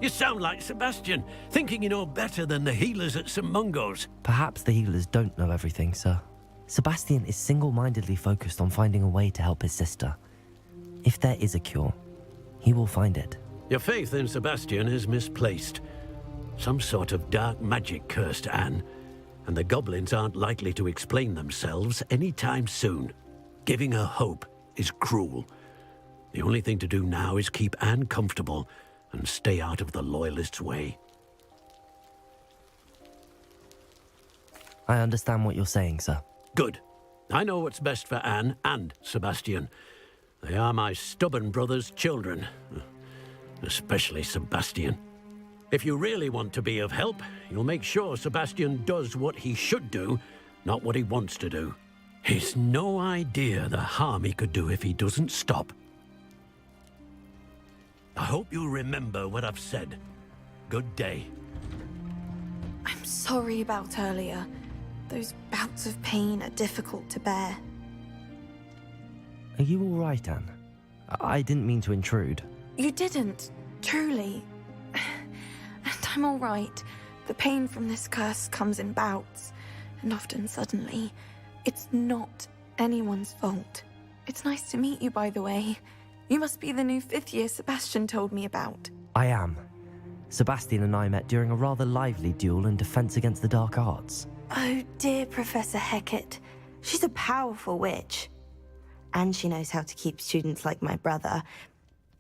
Speaker 19: you sound like Sebastian, thinking you know better than the healers at St. Mungo's.
Speaker 2: Perhaps the healers don't know everything, sir. Sebastian is single-mindedly focused on finding a way to help his sister. If there is a cure, he will find it.
Speaker 19: Your faith in Sebastian is misplaced. Some sort of dark magic cursed Anne, and the goblins aren't likely to explain themselves anytime soon. Giving her hope is cruel. The only thing to do now is keep Anne comfortable and stay out of the Loyalists' way.
Speaker 2: I understand what you're saying, sir.
Speaker 19: Good. I know what's best for Anne and Sebastian. They are my stubborn brother's children. Especially Sebastian. If you really want to be of help, you'll make sure Sebastian does what he should do, not what he wants to do. He's no idea the harm he could do if he doesn't stop. I hope you'll remember what I've said. Good day.
Speaker 20: I'm sorry about earlier. Those bouts of pain are difficult to bear.
Speaker 2: Are you all right, Anne? I didn't mean to intrude.
Speaker 20: You didn't, truly. And I'm all right. The pain from this curse comes in bouts, and often suddenly. It's not anyone's fault. It's nice to meet you, by the way. You must be the new 5th year Sebastian told me about.
Speaker 2: I am. Sebastian and I met during a rather lively duel in Defense Against the Dark Arts.
Speaker 20: Oh, dear Professor Hecat. She's a powerful witch. And she knows how to keep students like my brother,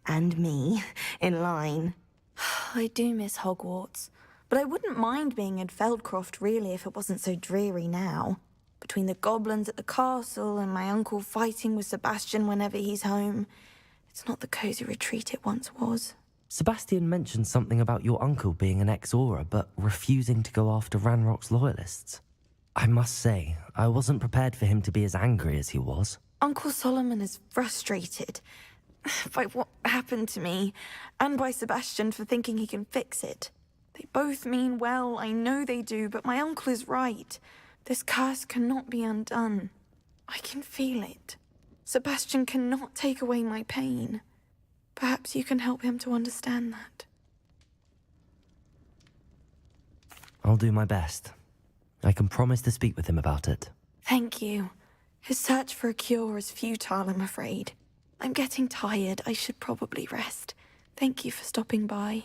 Speaker 20: and me, in line. I do miss Hogwarts, but I wouldn't mind being in Feldcroft, really, if it wasn't so dreary now. Between the goblins at the castle and my uncle fighting with Sebastian whenever he's home, it's not the cozy retreat it once was.
Speaker 2: Sebastian mentioned something about your uncle being an ex-Aura, but refusing to go after Ranrock's loyalists. I must say, I wasn't prepared for him to be as angry as he was.
Speaker 20: Uncle Solomon is frustrated by what happened to me, and by Sebastian for thinking he can fix it. They both mean well, I know they do, but my uncle is right. This curse cannot be undone. I can feel it. Sebastian cannot take away my pain. Perhaps you can help him to understand that.
Speaker 2: I'll do my best. I can promise to speak with him about it.
Speaker 20: Thank you. His search for a cure is futile, I'm afraid. I'm getting tired. I should probably rest. Thank you for stopping by.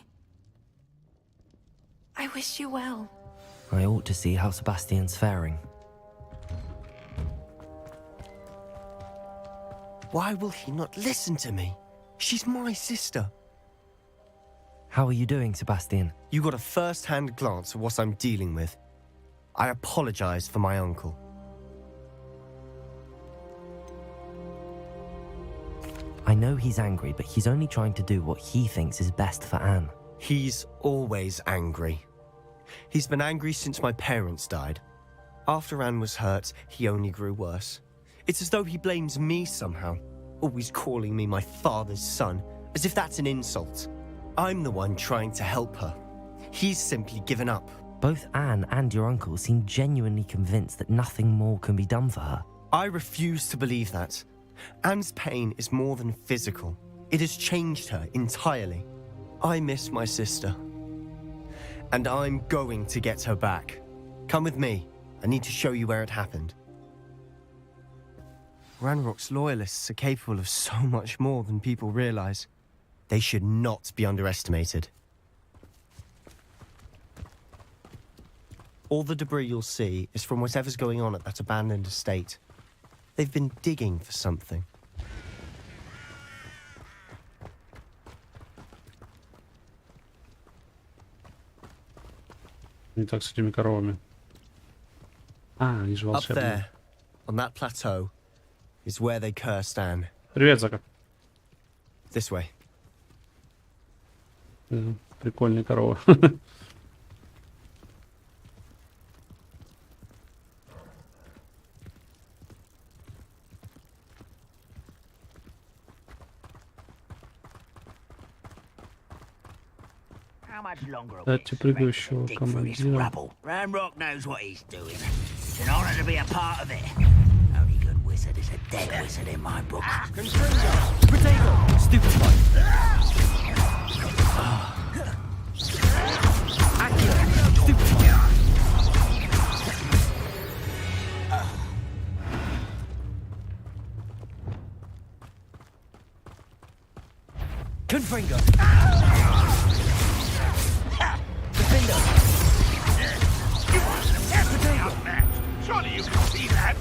Speaker 20: I wish you well.
Speaker 2: I ought to see how Sebastian's faring.
Speaker 9: Why will he not listen to me? She's my sister.
Speaker 2: How are you doing, Sebastian?
Speaker 9: You got a first-hand glance at what I'm dealing with. I apologize for my uncle.
Speaker 2: I know he's angry, but he's only trying to do what he thinks is best for Anne.
Speaker 9: He's always angry. He's been angry since my parents died. After Anne was hurt, he only grew worse. It's as though he blames me somehow, always calling me my father's son, as if that's an insult. I'm the one trying to help her. He's simply given up.
Speaker 2: Both Anne and your uncle seem genuinely convinced that nothing more can be done for her.
Speaker 9: I refuse to believe that. Anne's pain is more than physical. It has changed her entirely. I miss my sister. And I'm going to get her back. Come with me. I need to show you where it happened. Ranrock's loyalists are capable of so much more than people realize. They should not be underestimated. All the debris you'll see is from whatever's going on at that abandoned estate. They've been digging for something.
Speaker 1: Не так с этими коровами.
Speaker 9: Up there, on that plateau, is where they cursed Anne.
Speaker 1: Привет, Зака.
Speaker 9: This way.
Speaker 1: Прикольная корова.
Speaker 5: How much longer are we
Speaker 1: Дайте прыгающего
Speaker 5: dig through this
Speaker 1: командира.
Speaker 5: rubble? Ranrock knows what he's doing. It's an honor to be a part of it. Only good wizard is a dead wizard in my book.
Speaker 12: Potato! Stupid one. Akira! Stupid one. Confringo! Defender!
Speaker 6: Surely you can see that.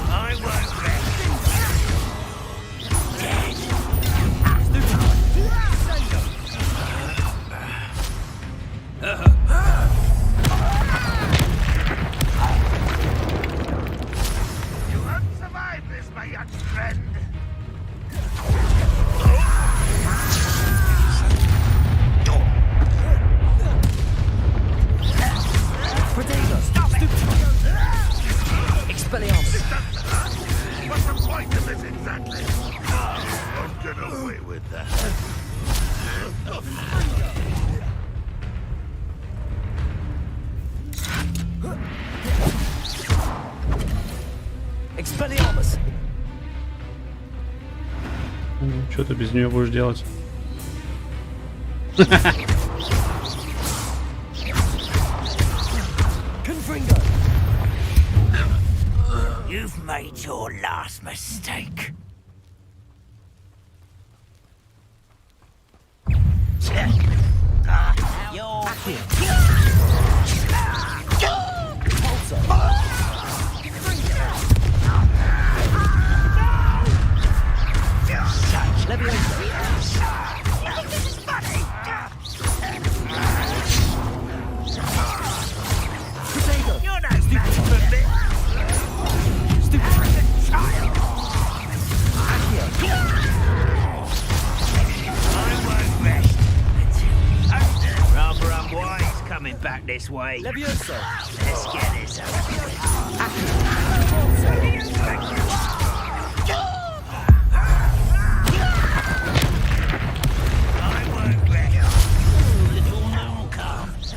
Speaker 5: I won't rest. Dead.
Speaker 6: You won't survive this, my young friend.
Speaker 12: Potato! Stupid one. Expelliarmus!
Speaker 6: What's the point of this exactly? Won't get away with that.
Speaker 12: Expelliarmus!
Speaker 1: Что ты без нее будешь делать?
Speaker 12: Confringo!
Speaker 5: You've made your last mistake. You're no match for me. Stupid child. I won't rest until rather unwise coming back this way.
Speaker 12: Levioso!
Speaker 5: Let's get this over with. I won't rest. Little moon comes.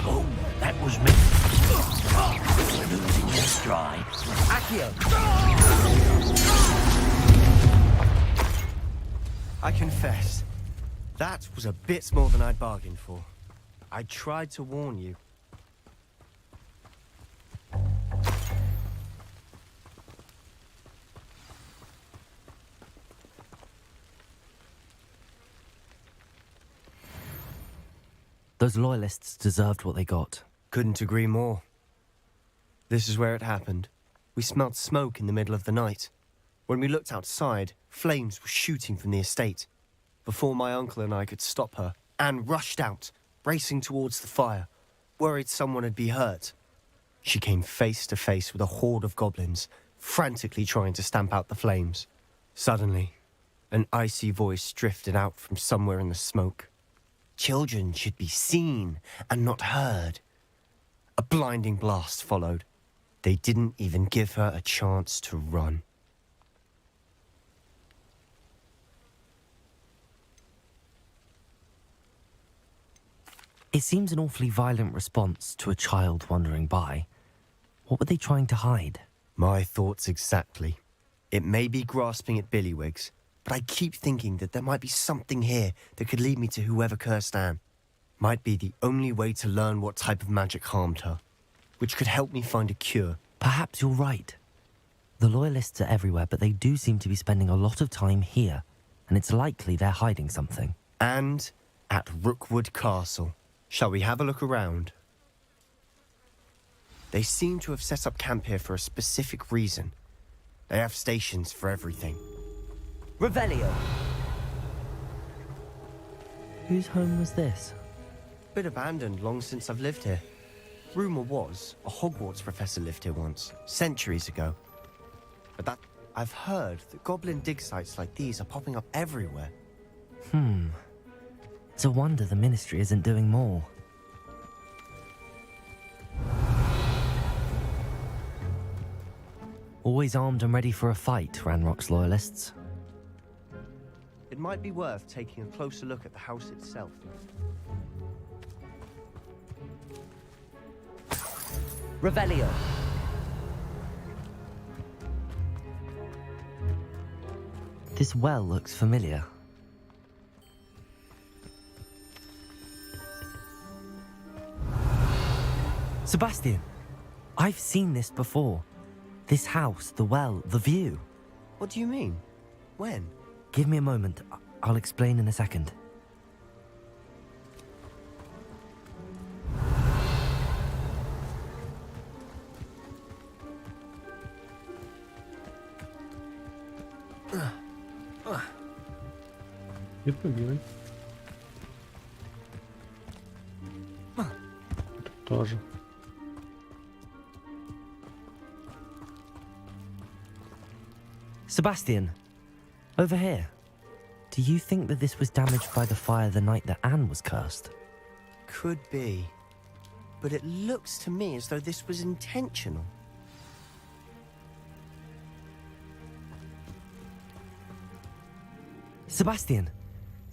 Speaker 5: Oh, that was me. Losing your stride.
Speaker 12: Accio!
Speaker 9: I confess, that was a bit more than I'd bargained for. I tried to warn you.
Speaker 2: Those loyalists deserved what they got.
Speaker 9: Couldn't agree more. This is where it happened. We smelled smoke in the middle of the night. When we looked outside, flames were shooting from the estate. Before my uncle and I could stop her, Anne rushed out, racing towards the fire, worried someone had been hurt. She came face to face with a horde of goblins, frantically trying to stamp out the flames. Suddenly, an icy voice drifted out from somewhere in the smoke. Children should be seen and not heard. A blinding blast followed. They didn't even give her a chance to run.
Speaker 2: It seems an awfully violent response to a child wandering by. What were they trying to hide?
Speaker 9: My thoughts exactly. It may be grasping at billywigs, but I keep thinking that there might be something here that could lead me to whoever cursed Anne. Might be the only way to learn what type of magic harmed her, which could help me find a cure.
Speaker 2: Perhaps you're right. The loyalists are everywhere, but they do seem to be spending a lot of time here, and it's likely they're hiding something.
Speaker 9: And at Rookwood Castle. Shall we have a look around? They seem to have set up camp here for a specific reason. They have stations for everything.
Speaker 12: Revelio!
Speaker 2: Whose home was this?
Speaker 9: Bit abandoned long since I've lived here. Rumor was a Hogwarts professor lived here once, centuries ago. But I've heard that goblin dig sites like these are popping up everywhere.
Speaker 2: It's a wonder the Ministry isn't doing more. Always armed and ready for a fight, Ranrock's loyalists.
Speaker 9: It might be worth taking a closer look at the house itself.
Speaker 2: Revelio. This well looks familiar. Sebastian, I've seen this before. This house, the well, the view.
Speaker 9: What do you mean? When?
Speaker 2: Give me a moment. I'll explain in a second.
Speaker 1: Евгений. Тоже.
Speaker 2: Sebastian, over here. Do you think that this was damaged by the fire the night that Anne was cursed?
Speaker 9: Could be. But it looks to me as though this was intentional.
Speaker 2: Sebastian,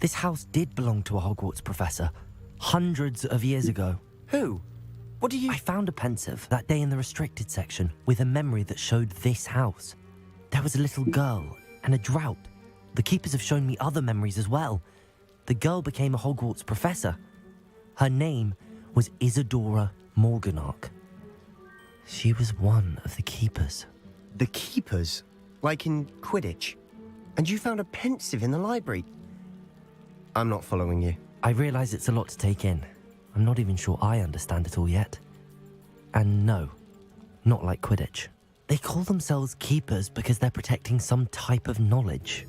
Speaker 2: this house did belong to a Hogwarts professor, hundreds of years ago.
Speaker 9: Who? What do you...
Speaker 2: I found a pensive that day in the restricted section with a memory that showed this house. There was a little girl and a drought. The keepers have shown me other memories as well. The girl became a Hogwarts professor. Her name was Isadora Morganach. She was one of the keepers.
Speaker 9: The keepers? Like in Quidditch? And you found a pensive in the library? I'm not following you.
Speaker 2: I realize it's a lot to take in. I'm not even sure I understand it all yet. And no, not like Quidditch. They call themselves keepers because they're protecting some type of knowledge.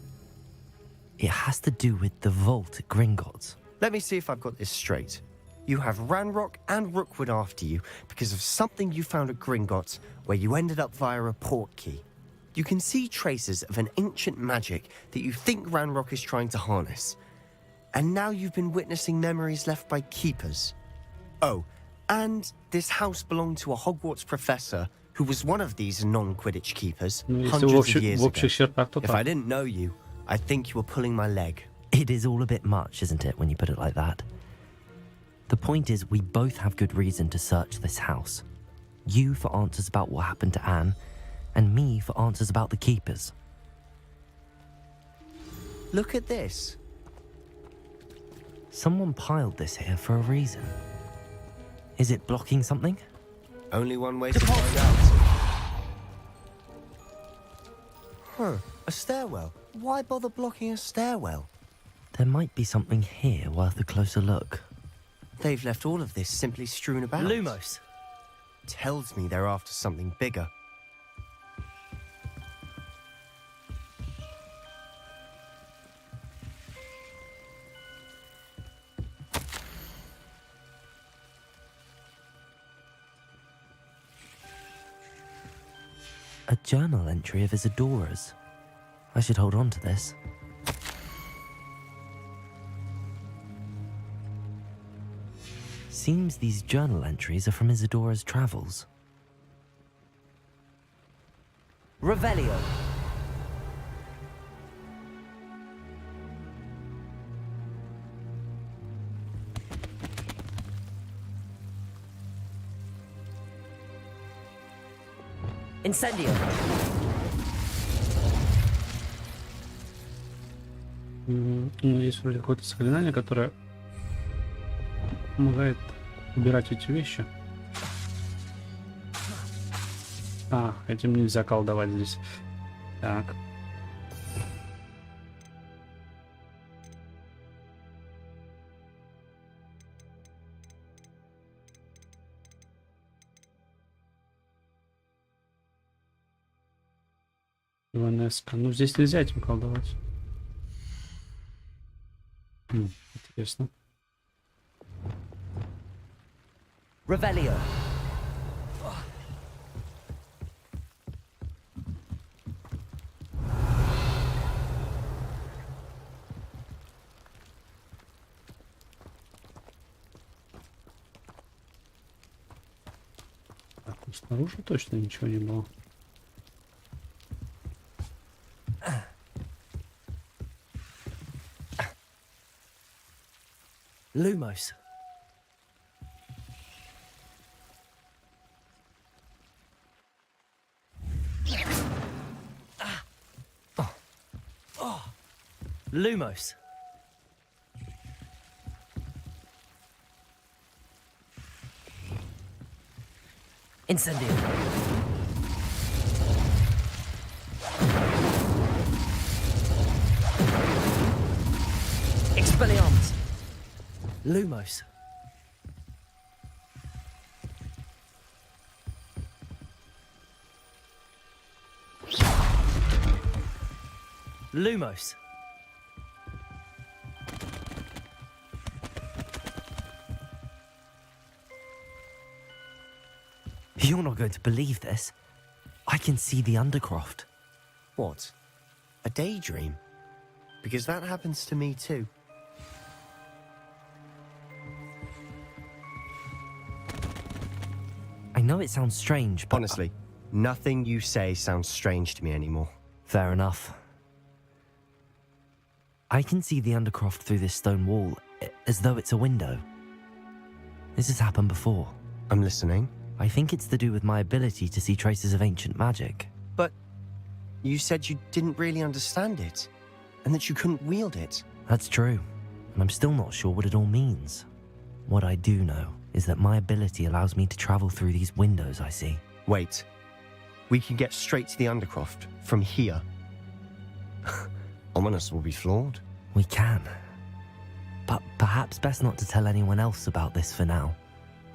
Speaker 2: It has to do with the vault at Gringotts.
Speaker 9: Let me see if I've got this straight. You have Ranrock and Rookwood after you because of something you found at Gringotts where you ended up via a port key. You can see traces of an ancient magic that you think Ranrock is trying to harness. And now you've been witnessing memories left by keepers. Oh, and this house belonged to a Hogwarts professor who was one of these non-Quidditch keepers hundreds of years ago. If I didn't know you, I think you were pulling my leg.
Speaker 2: It is all a bit much, isn't it, when you put it like that? The point is, we both have good reason to search this house. You for answers about what happened to Anne, and me for answers about the keepers.
Speaker 9: Look at this.
Speaker 2: Someone piled this here for a reason. Is it blocking something?
Speaker 9: Only one way to find out. Huh, a stairwell. Why bother blocking a stairwell?
Speaker 2: There might be something here worth a closer look.
Speaker 9: They've left all of this simply strewn about.
Speaker 2: Lumos.
Speaker 9: Tells me they're after something bigger.
Speaker 2: A journal entry of Isadora's. I should hold on to this. Seems these journal entries are from Isadora's travels. Revelio. Incendio.
Speaker 1: Есть вроде какое-то заклинание, которое помогает убирать эти вещи. А, этим нельзя колдовать здесь. Так. Иванеска. Ну, здесь нельзя этим колдовать. Интересно.
Speaker 2: Revelio.
Speaker 1: Так, ну снаружи точно ничего не было.
Speaker 2: Lumos. Lumos. Incendio. Expelliarmus. Lumos. Lumos. You're not going to believe this. I can see the Undercroft.
Speaker 9: What? A daydream? Because that happens to me too.
Speaker 2: I know it sounds strange, but...
Speaker 9: Honestly, nothing you say sounds strange to me anymore.
Speaker 2: Fair enough. I can see the Undercroft through this stone wall, as though it's a window. This has happened before.
Speaker 9: I'm listening.
Speaker 2: I think it's to do with my ability to see traces of ancient magic.
Speaker 9: But you said you didn't really understand it, and that you couldn't wield it.
Speaker 2: That's true, and I'm still not sure what it all means. What I do know is that my ability allows me to travel through these windows I see.
Speaker 9: Wait. We can get straight to the Undercroft from here. Ominous will be flawed.
Speaker 2: We can. But perhaps best not to tell anyone else about this for now.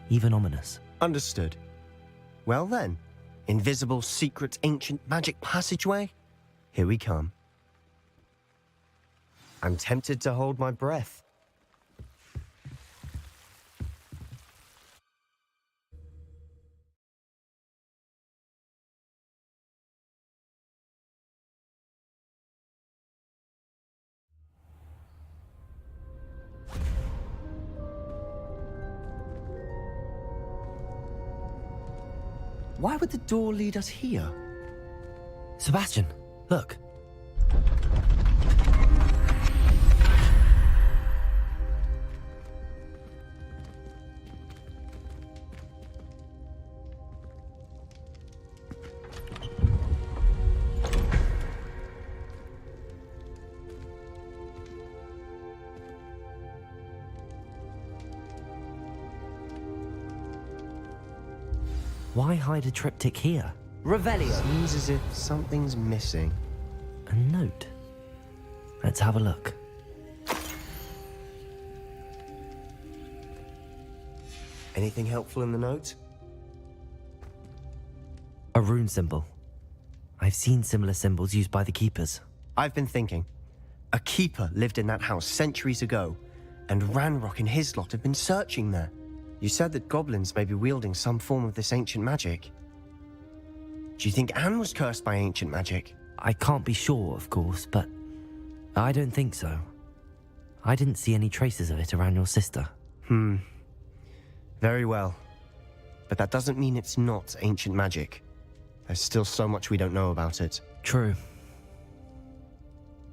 Speaker 2: Even Ominous.
Speaker 9: Understood. Well then, invisible, secret, ancient magic passageway? Here we come. I'm tempted to hold my breath. Why would the door lead us here?
Speaker 2: Sebastian, look. Why hide a triptych here? Revelio.
Speaker 9: Seems as if something's missing.
Speaker 2: A note. Let's have a look.
Speaker 9: Anything helpful in the note?
Speaker 2: A rune symbol. I've seen similar symbols used by the keepers.
Speaker 9: I've been thinking. A keeper lived in that house centuries ago, and Ranrock and his lot have been searching there. You said that goblins may be wielding some form of this ancient magic. Do you think Anne was cursed by ancient magic?
Speaker 2: I can't be sure, of course, but I don't think so. I didn't see any traces of it around your sister.
Speaker 9: Very well. But that doesn't mean it's not ancient magic. There's still so much we don't know about it.
Speaker 2: True.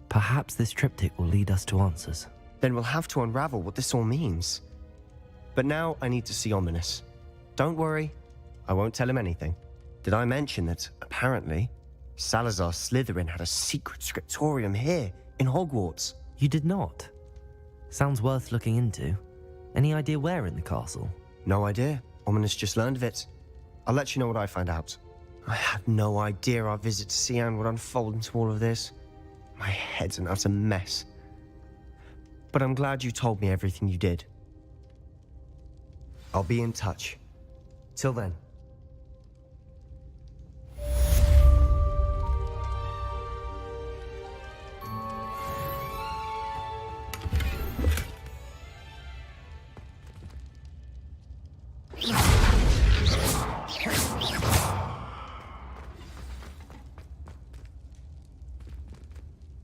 Speaker 2: Perhaps this triptych will lead us to answers.
Speaker 9: Then we'll have to unravel what this all means. But now I need to see Ominous. Don't worry, I won't tell him anything. Did I mention that, apparently, Salazar Slytherin had a secret scriptorium here, in Hogwarts?
Speaker 2: You did not? Sounds worth looking into. Any idea where in the castle?
Speaker 9: No idea. Ominous just learned of it. I'll let you know what I find out. I had no idea our visit to Sian would unfold into all of this. My head's an utter mess. But I'm glad you told me everything you did. I'll be in touch. Till then.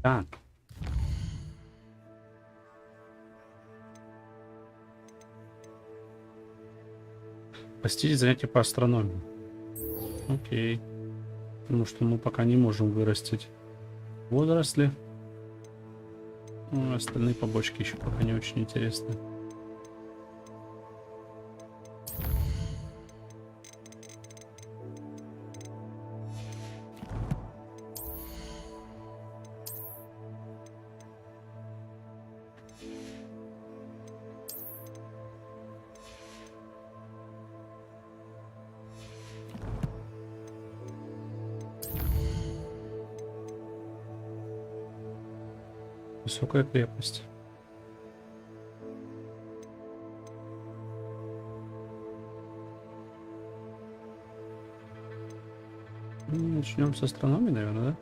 Speaker 1: Так. Посетить занятия по астрономии. Окей. Потому что мы пока не можем вырастить водоросли. Ну, остальные побочки еще пока не очень интересны. Высокая крепость. Начнем с астрономии, наверное, да?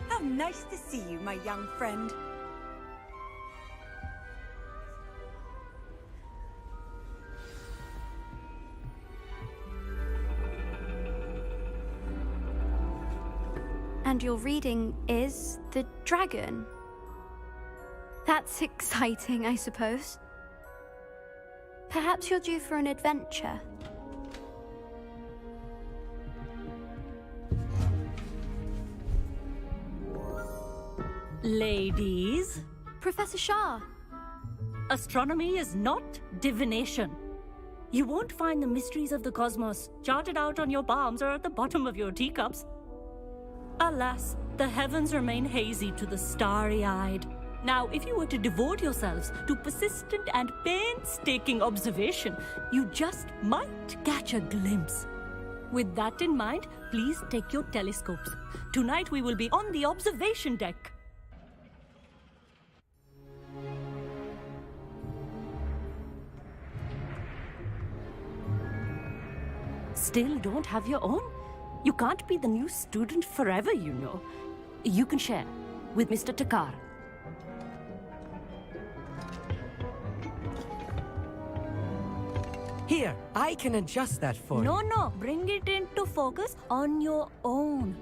Speaker 8: How nice to see you, my young friend.
Speaker 21: And your reading is The Dragon. That's exciting, I suppose. Perhaps you're due for an adventure.
Speaker 4: Ladies,
Speaker 21: Professor Shah.
Speaker 4: astronomy is not divination. You won't find the mysteries of the cosmos charted out on your palms or at the bottom of your teacups. Alas, the heavens remain hazy to the starry-eyed. Now, if you were to devote yourselves to persistent and painstaking observation, you just might catch a glimpse. With that in mind, please take your telescopes. Tonight we will be on the observation deck. Still don't have your own? You can't be the new student forever, you know. You can share with Mr. Takar.
Speaker 22: Here, I can adjust that for you.
Speaker 4: No, bring it into focus on your own.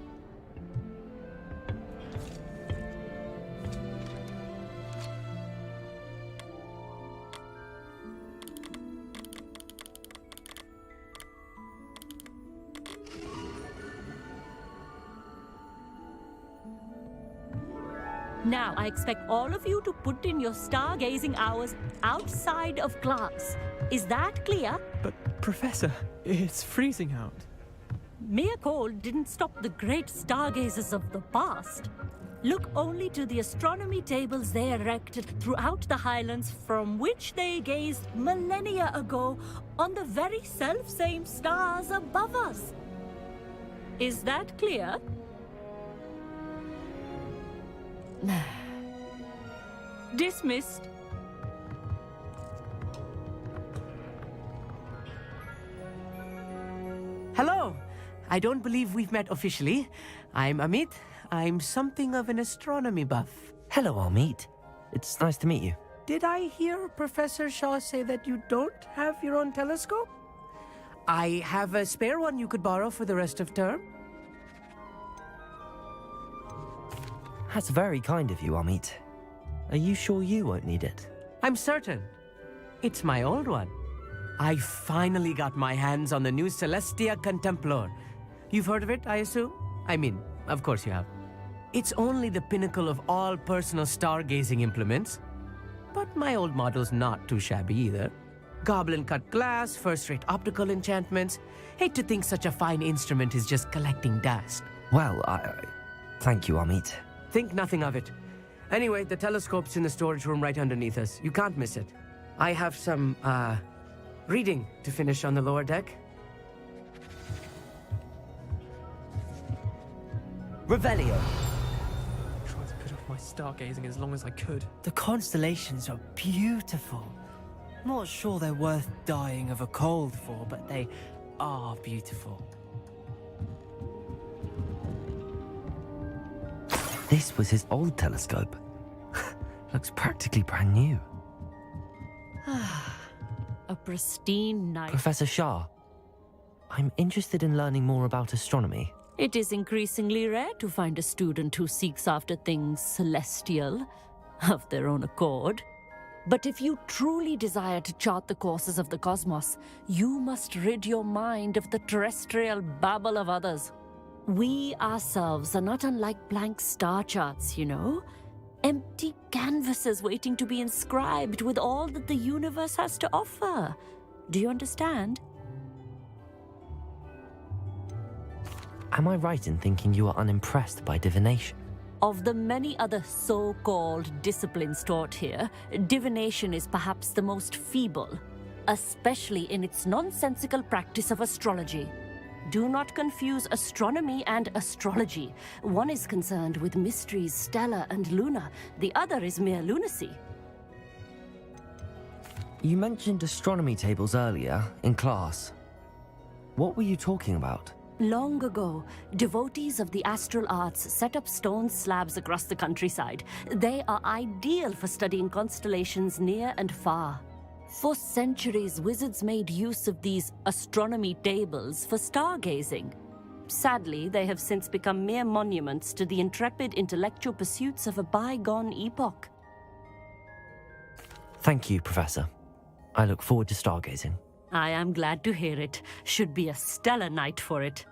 Speaker 4: Now, I expect all of you to put in your stargazing hours outside of class. Is that clear?
Speaker 23: But, Professor, it's freezing out.
Speaker 4: Mere cold didn't stop the great stargazers of the past. Look only to the astronomy tables they erected throughout the highlands from which they gazed millennia ago on the very self-same stars above us. Is that clear? Dismissed.
Speaker 22: Hello. I don't believe we've met officially. I'm Amit. I'm something of an astronomy buff.
Speaker 2: Hello, Amit. It's nice to meet you.
Speaker 22: Did I hear Professor Shaw say that you don't have your own telescope? I have a spare one you could borrow for the rest of term.
Speaker 2: That's very kind of you, Amit. Are you sure you won't need it?
Speaker 22: I'm certain. It's my old one. I finally got my hands on the new Celestia Contemplar. You've heard of it, I assume? I mean, of course you have. It's only the pinnacle of all personal stargazing implements. But my old model's not too shabby either. Goblin-cut glass, first-rate optical enchantments. Hate to think such a fine instrument is just collecting dust.
Speaker 2: Well, thank you, Amit.
Speaker 22: Think nothing of it. Anyway, the telescope's in the storage room right underneath us. You can't miss it. I have some, reading to finish on the lower deck.
Speaker 2: Revelio.
Speaker 23: Tried to put off my stargazing as long as I could.
Speaker 22: The constellations are beautiful. Not sure they're worth dying of a cold for, but they are beautiful.
Speaker 2: This was his old telescope. Looks practically brand new.
Speaker 4: A pristine night.
Speaker 2: Professor Shah, I'm interested in learning more about astronomy.
Speaker 4: It is increasingly rare to find a student who seeks after things celestial, of their own accord. But if you truly desire to chart the courses of the cosmos, you must rid your mind of the terrestrial babble of others. We ourselves are not unlike blank star charts, you know? Empty canvases waiting to be inscribed with all that the universe has to offer. Do you understand?
Speaker 2: Am I right in thinking you are unimpressed by divination?
Speaker 4: Of the many other so-called disciplines taught here, divination is perhaps the most feeble, especially in its nonsensical practice of astrology. Do not confuse astronomy and astrology. One is concerned with mysteries stellar and lunar, the other is mere lunacy.
Speaker 2: You mentioned astronomy tables earlier, in class. What were you talking about?
Speaker 4: Long ago, devotees of the astral arts set up stone slabs across the countryside. They are ideal for studying constellations near and far. For centuries, wizards made use of these astronomy tables for stargazing. Sadly, they have since become mere monuments to the intrepid intellectual pursuits of a bygone epoch.
Speaker 2: Thank you, Professor. I look forward to stargazing.
Speaker 4: I am glad to hear it. Should be a stellar night for it.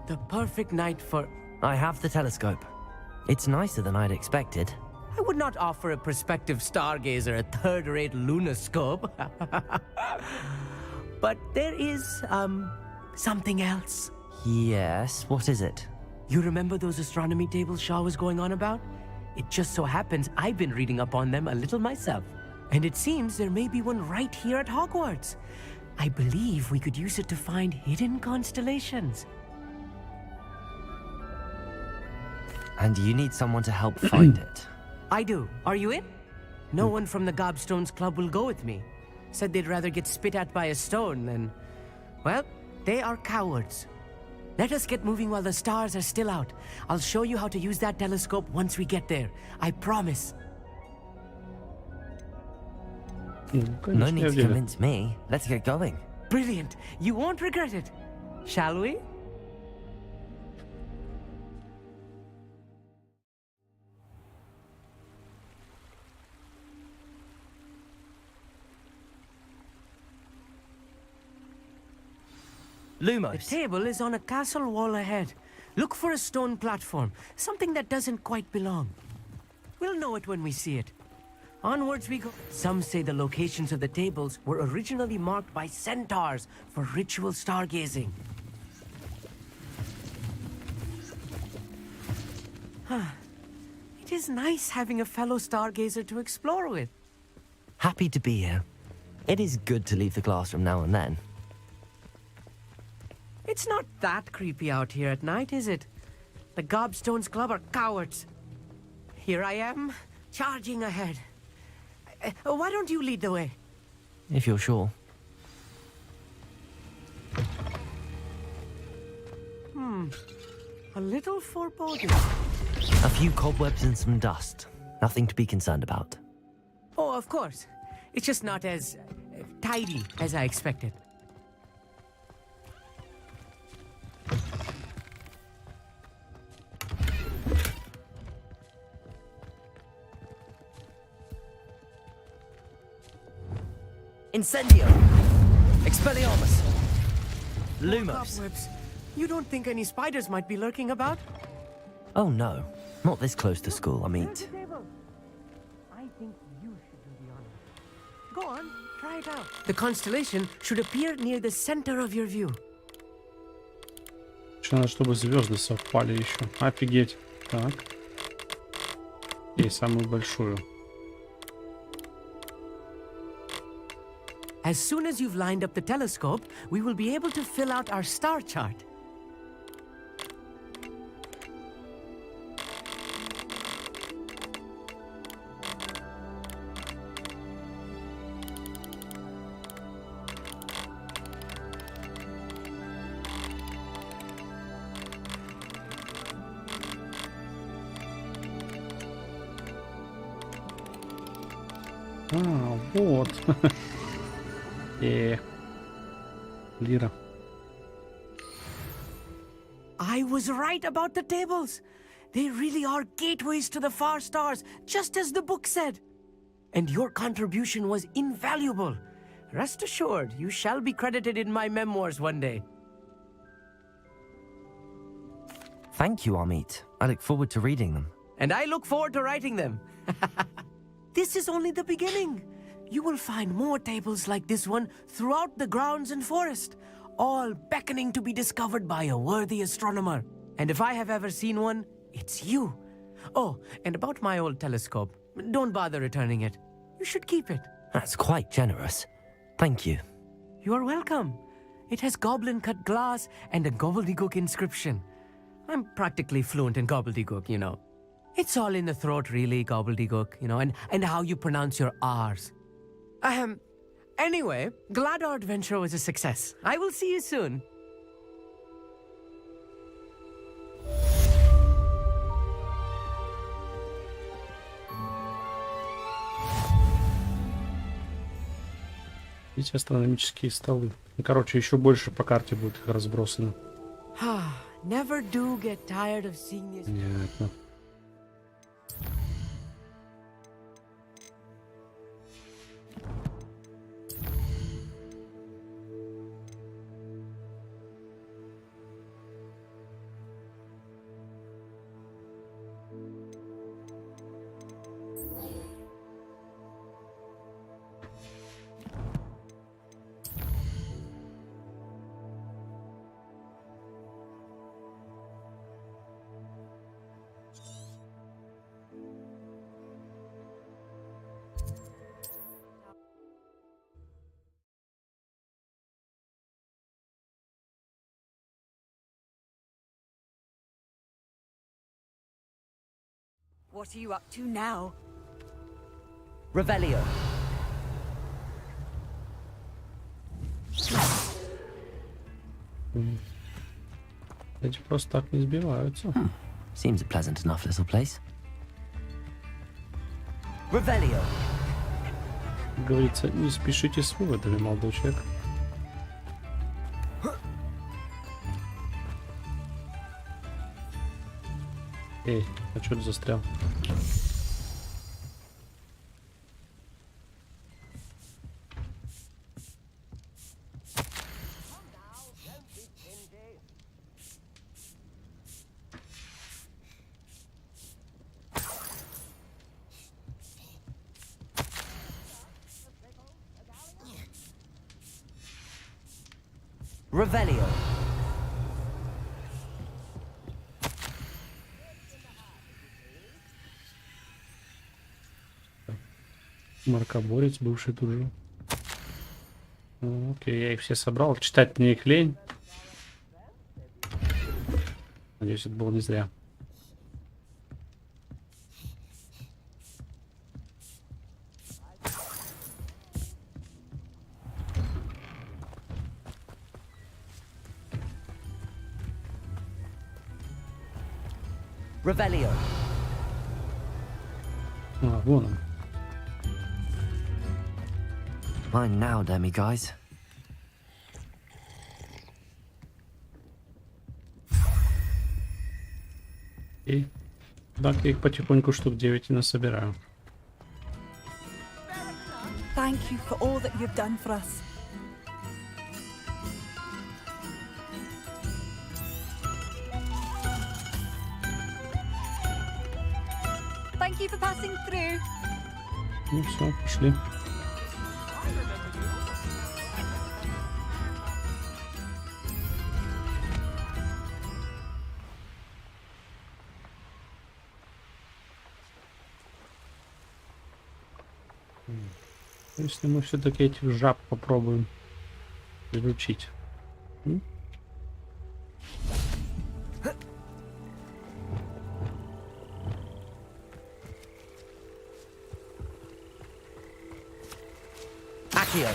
Speaker 22: The perfect night for...
Speaker 2: I have the telescope. It's nicer than I'd expected.
Speaker 22: I would not offer a prospective stargazer a third-rate lunoscope. But there is, something else.
Speaker 2: Yes, what is it?
Speaker 22: You remember those astronomy tables Shah was going on about? It just so happens I've been reading up on them a little myself. And it seems there may be one right here at Hogwarts. I believe we could use it to find hidden constellations.
Speaker 2: And you need someone to help find it.
Speaker 22: I do. Are you in? No one from the Gobstones Club will go with me. Said they'd rather get spit at by a stone than... Well, they are cowards. Let us get moving while the stars are still out. I'll show you how to use that telescope once we get there. I promise.
Speaker 2: No need to convince me. Let's get going.
Speaker 22: Brilliant. You won't regret it. Shall we?
Speaker 2: Lumos.
Speaker 22: The table is on a castle wall ahead. Look for a stone platform, something that doesn't quite belong. We'll know it when we see it. Onwards we go. Some say the locations of the tables were originally marked by centaurs for ritual stargazing. It is nice having a fellow stargazer to explore with.
Speaker 2: Happy to be here. It is good to leave the classroom now and then.
Speaker 22: It's not that creepy out here at night, is it? The Gobstones Club are cowards. Here I am, charging ahead. Why don't you lead the way?
Speaker 2: If you're sure.
Speaker 22: A little foreboding.
Speaker 2: A few cobwebs and some dust. Nothing to be concerned about.
Speaker 22: Oh, of course. It's just not as tidy as I expected.
Speaker 2: Incendio! Expelliarmus! Lumos!
Speaker 22: Cobwebs. You don't think any spiders might be lurking about?
Speaker 2: Oh no, not this close to school, I mean.
Speaker 22: I think you should do the honor. Go on, try it out. The constellation should appear near the center of your view.
Speaker 1: Еще надо, чтобы звезды совпали еще. Офигеть. Так. И самую большую.
Speaker 22: As soon as you've lined up the telescope, we will be able to fill out our star chart.
Speaker 1: Вот. Лира.
Speaker 22: I was right about the tables. They really are gateways to the far stars, just as the book said. And your contribution was invaluable. Rest assured, you shall be credited in my memoirs one day.
Speaker 2: Thank you, Amit. I look forward to reading them.
Speaker 22: And I look forward to writing them. This is only the beginning. You will find more tables like this one throughout the grounds and forest, all beckoning to be discovered by a worthy astronomer. And if I have ever seen one, it's you. Oh, and about my old telescope, don't bother returning it. You should keep it.
Speaker 2: That's quite generous. Thank you.
Speaker 22: You're welcome. It has goblin-cut glass and a gobbledygook inscription. I'm practically fluent in gobbledygook, you know. It's all in the throat, really, gobbledygook, you know, and how you pronounce your R's. Anyway, glad our adventure was a success. I will see you soon.
Speaker 1: Эти астрономические столы. Ну, короче, еще больше по карте будет их разбросано.
Speaker 22: Never do get tired of seeing this.
Speaker 1: Понятно.
Speaker 8: What are you up to now?
Speaker 22: Revelio.
Speaker 1: Эти просто так не сбиваются.
Speaker 2: Seems a pleasant enough little place.
Speaker 22: Revelio.
Speaker 1: Как говорится, не спешите с выводами, молодой человек. Эй, а что ты застрял?
Speaker 22: Revelio.
Speaker 1: Маркоборец бывший тут же. Окей, я их все собрал. Читать мне их лень. Надеюсь, это было не зря.
Speaker 22: Revelio.
Speaker 1: А, вон он.
Speaker 2: Mine now, demi guys.
Speaker 1: И так я их потихоньку штук 9 и насобираю.
Speaker 8: Thank you for all that you've done for us. Thank you for passing through.
Speaker 1: Ну все, пошли. Если мы все-таки этих жаб попробуем изучить.
Speaker 22: Accio.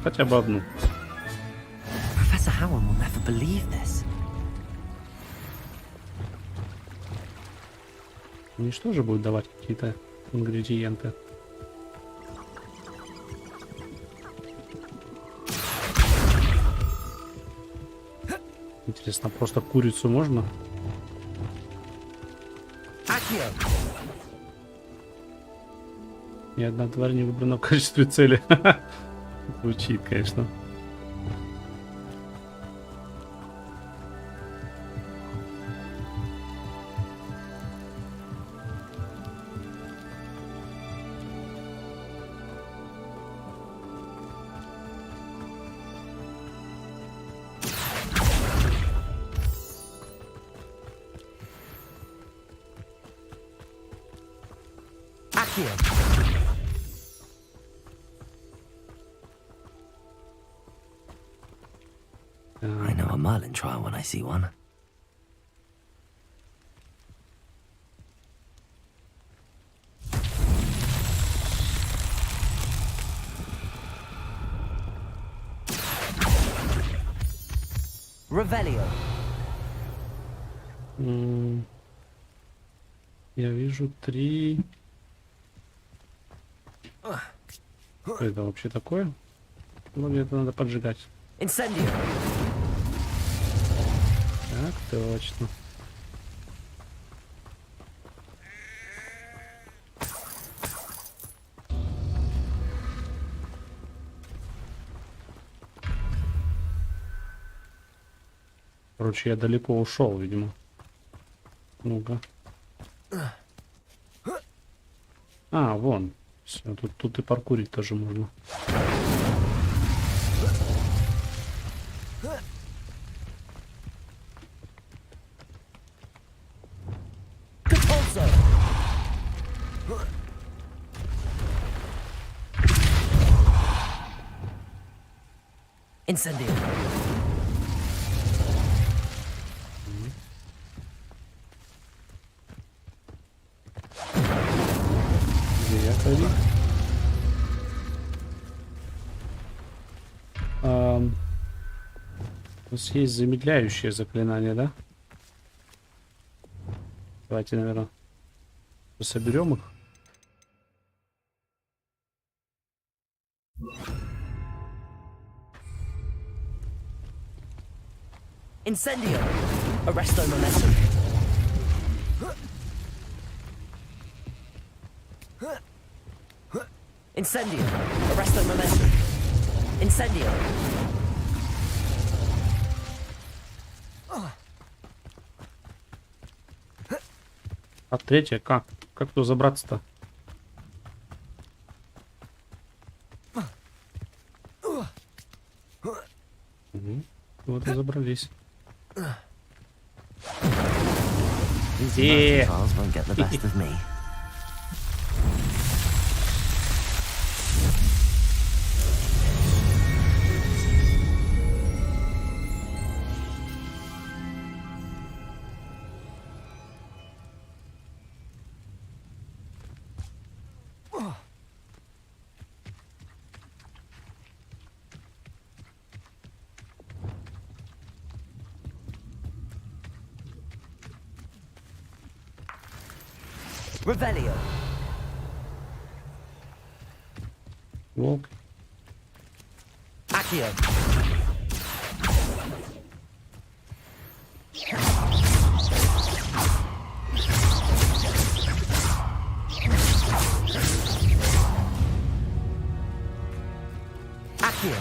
Speaker 1: Хотя бы одну.
Speaker 2: Professor Howard will never believe this.
Speaker 1: Они что же будут давать какие-то ингредиенты? Интересно, просто курицу можно? Ни одна тварь не выбрана в качестве цели. Звучит, конечно.
Speaker 2: I know a Merlin trial when I see one.
Speaker 22: Revelio.
Speaker 1: Я вижу 3. Что это вообще такое? Вроде это надо поджигать.
Speaker 22: Incendio.
Speaker 1: Так, точно. Короче, я далеко ушел, видимо. Ну-ка. А, вон. Все, тут и паркурить тоже можно.
Speaker 22: Incendio.
Speaker 1: У нас есть замедляющее заклинание, да? Давайте, наверное, соберем их.
Speaker 22: Incendio. Arresto momentum. Incendio. Arresto momentum. Incendio.
Speaker 1: А третья как? Как туда забраться-то? Вот и забрались.
Speaker 2: These trials won't get the best of me.
Speaker 22: Revelio.
Speaker 1: Walk.
Speaker 22: Accio. Accio.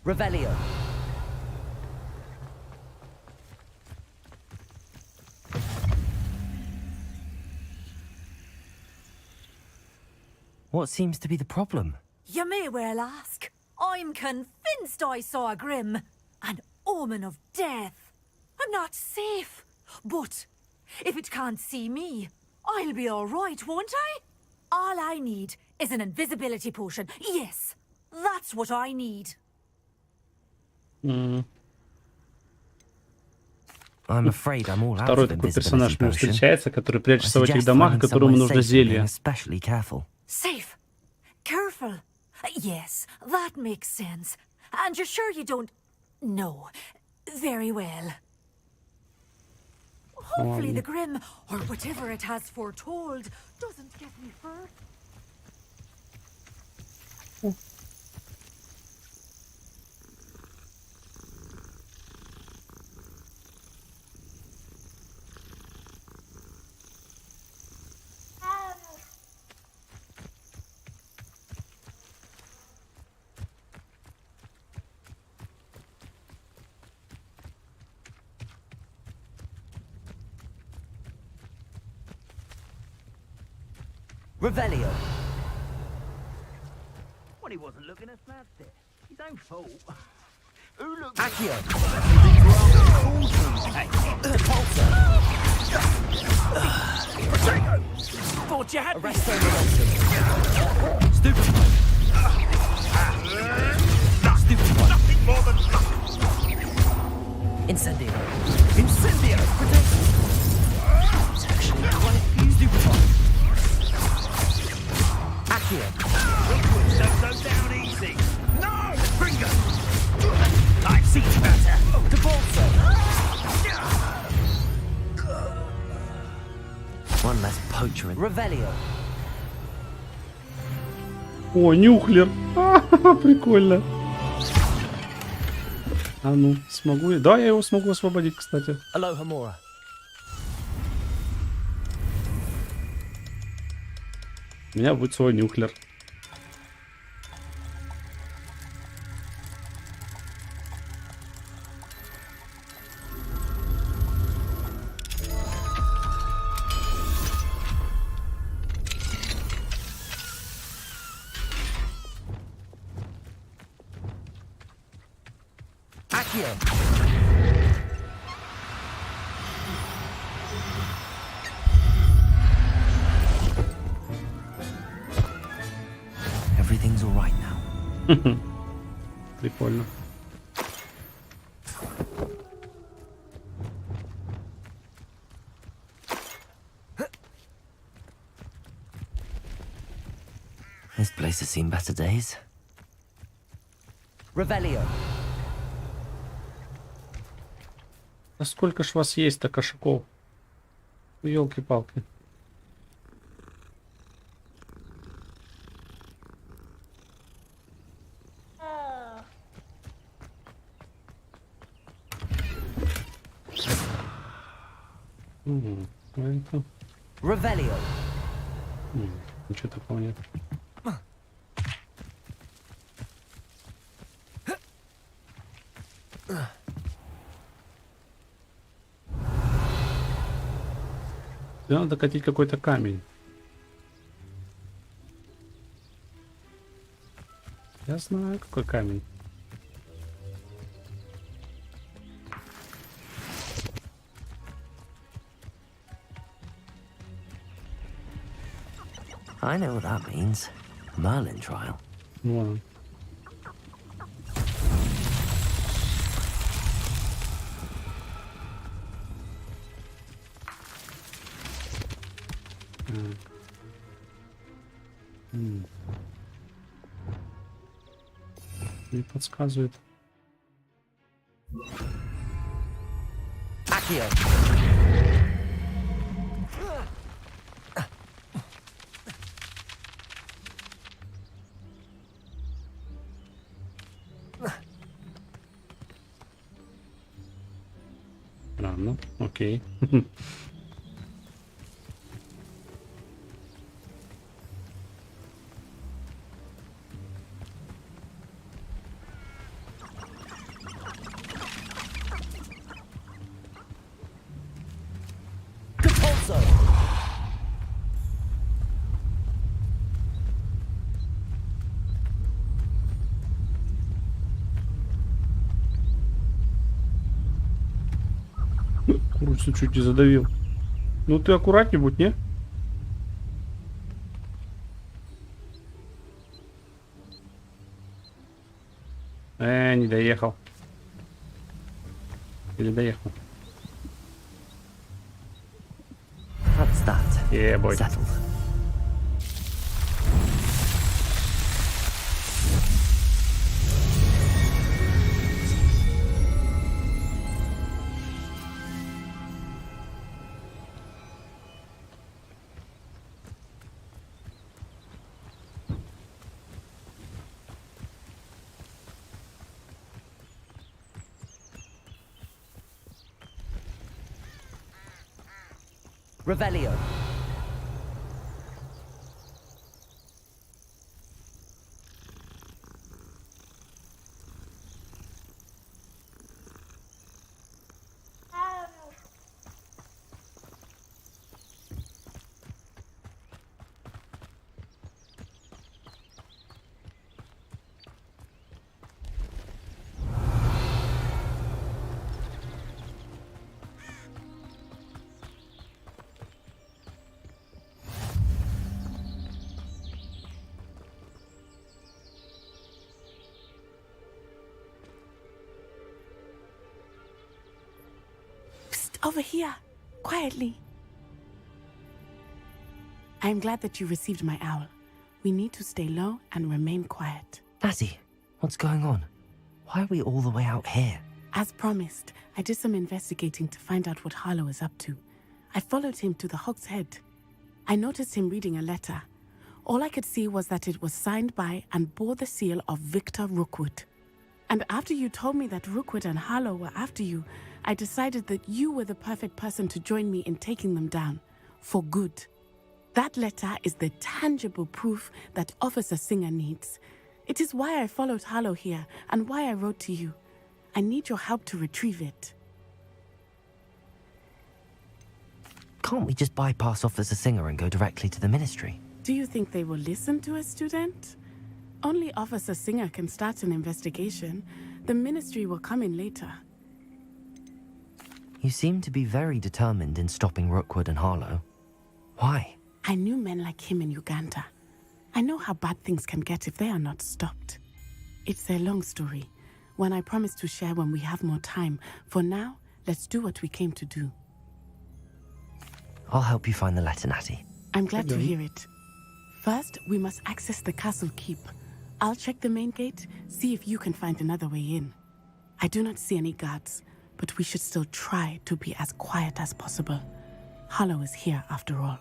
Speaker 22: Revelio.
Speaker 2: What seems to be the problem?
Speaker 8: You may well ask. I'm convinced I saw a grim, an omen of death. I'm not safe, but if it can't see me, I'll be all right, won't I? All I need
Speaker 11: is an invisibility potion. Yes, that's what I need.
Speaker 2: I'm afraid I'm all out
Speaker 1: Второй
Speaker 2: of
Speaker 1: такой
Speaker 2: invisibility
Speaker 1: персонаж мне
Speaker 2: potion.
Speaker 1: встречается, который
Speaker 2: I
Speaker 1: прячется в этих
Speaker 2: suggest
Speaker 1: домах,
Speaker 2: finding
Speaker 1: которому
Speaker 2: somewhere
Speaker 1: нужно
Speaker 2: safe and being
Speaker 1: зелье.
Speaker 2: especially careful.
Speaker 11: Safe. Careful. Yes, that makes sense. And you're sure you don't... No. Very well. Hopefully the Grim, or whatever it has foretold, doesn't get me hurt.
Speaker 2: Revelio.
Speaker 5: Well, he wasn't looking at that there. His own fault. Who looked
Speaker 2: Accio.
Speaker 5: Thought you had me.
Speaker 2: Stupid.
Speaker 5: Nothing more than
Speaker 2: Incendio.
Speaker 5: Incendio. Protection. Stupefy.
Speaker 2: Accio.
Speaker 5: Don't go down easy. No! Bringer! I see better.
Speaker 2: Devolso. One less poacher in Revelio.
Speaker 1: О, нюхлер. Прикольно. А ну, смогу я? Да, я его смогу освободить, кстати.
Speaker 2: Aloha Mora.
Speaker 1: У меня будет свой нюхлер.
Speaker 2: Accio. Everything's all right now.
Speaker 1: Прикольно.
Speaker 2: This place has seen better days. Revelio.
Speaker 1: А сколько ж вас есть-то кошаков? Ёлки-палки. Это...
Speaker 2: Revelio.
Speaker 1: Ничего такого нет. Надо катить какой-то камень. Я знаю, какой камень.
Speaker 2: I know what that means. Merlin trial.
Speaker 1: Вон. Не подсказывает.
Speaker 2: Accio.
Speaker 1: Странно. Окей. Курицу чуть не задавил. Ну ты аккуратней будь, не? Не доехал. Или доехал?
Speaker 2: That's that.
Speaker 1: Boy.
Speaker 2: Settled. Revelio.
Speaker 16: Over here, quietly. I'm glad that you received my owl. We need to stay low and remain quiet.
Speaker 2: Natty, what's going on? Why are we all the way out here?
Speaker 16: As promised, I did some investigating to find out what Harlow is up to. I followed him to the Hog's Head. I noticed him reading a letter. All I could see was that it was signed by and bore the seal of Victor Rookwood. And after you told me that Rookwood and Harlow were after you, I decided that you were the perfect person to join me in taking them down, for good. That letter is the tangible proof that Officer Singer needs. It is why I followed Harlow here and why I wrote to you. I need your help to retrieve it.
Speaker 2: Can't we just bypass Officer Singer and go directly to the ministry?
Speaker 16: Do you think they will listen to a student? Only Officer Singer can start an investigation. The ministry will come in later.
Speaker 2: You seem to be very determined in stopping Rookwood and Harlow. Why?
Speaker 16: I knew men like him in Uganda. I know how bad things can get if they are not stopped. It's a long story, one I promise to share when we have more time. For now, let's do what we came to do.
Speaker 2: I'll help you find the letter, Natty.
Speaker 16: I'm glad to hear it. First, we must access the castle keep. I'll check the main gate, see if you can find another way in. I do not see any guards, but we should still try to be as quiet as possible. Harlow is here after all.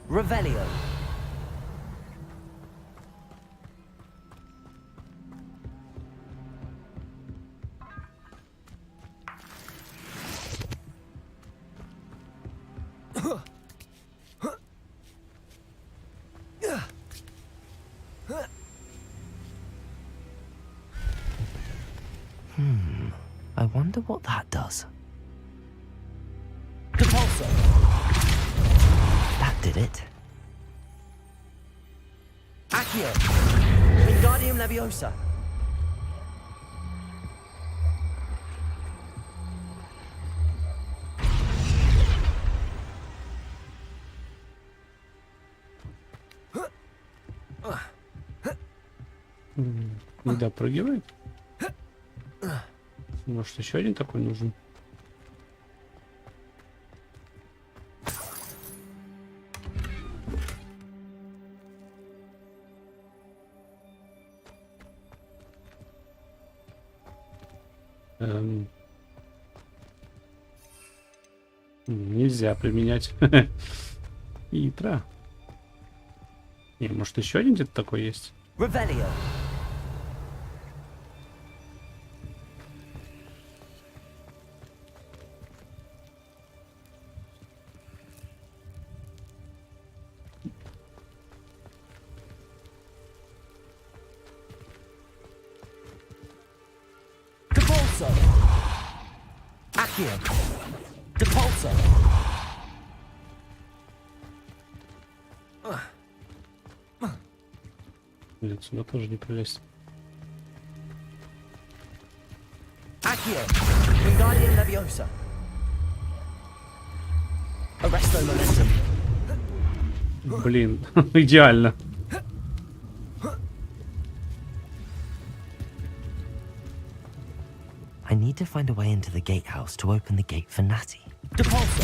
Speaker 2: Revelio. I wonder what that does.
Speaker 12: Depulso.
Speaker 2: That did it.
Speaker 12: Accio. Wingardium Leviosa.
Speaker 1: Не допрыгивает? Может, еще один такой нужен? Нельзя применять. Итра. Не, может, еще один где-то такой есть?
Speaker 2: Revelio.
Speaker 12: Depulso. Accio. Depulso.
Speaker 1: Блин, сюда тоже не пролезть.
Speaker 12: Accio. Wingardium Leviosa.
Speaker 1: Блин, идеально.
Speaker 2: I need to find a way into the gatehouse to open the gate for Natty.
Speaker 22: Depulso.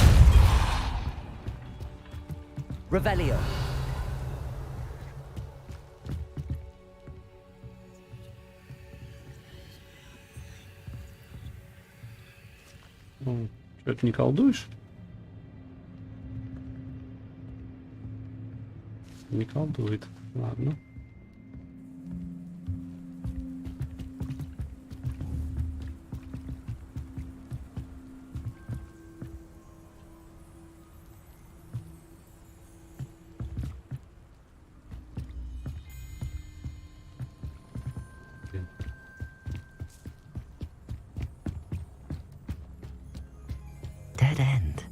Speaker 22: Revelio.
Speaker 1: Что, это не колдуешь? Не колдует. Ладно.
Speaker 2: Dead end.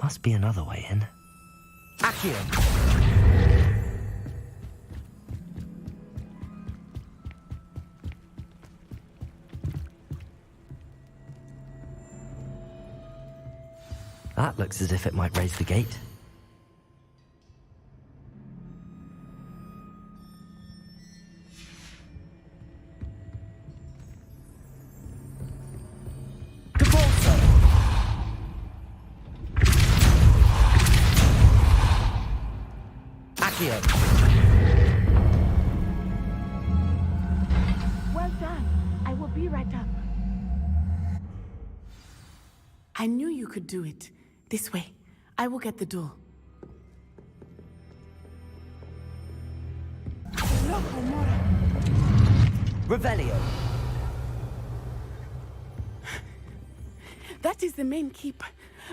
Speaker 2: Must be another way in.
Speaker 22: Accio.
Speaker 2: That looks as if it might raise the gate.
Speaker 16: Well done. I will be right up. I knew you could do it. This way. I will get the door.
Speaker 22: Revelio.
Speaker 16: That is the main keep.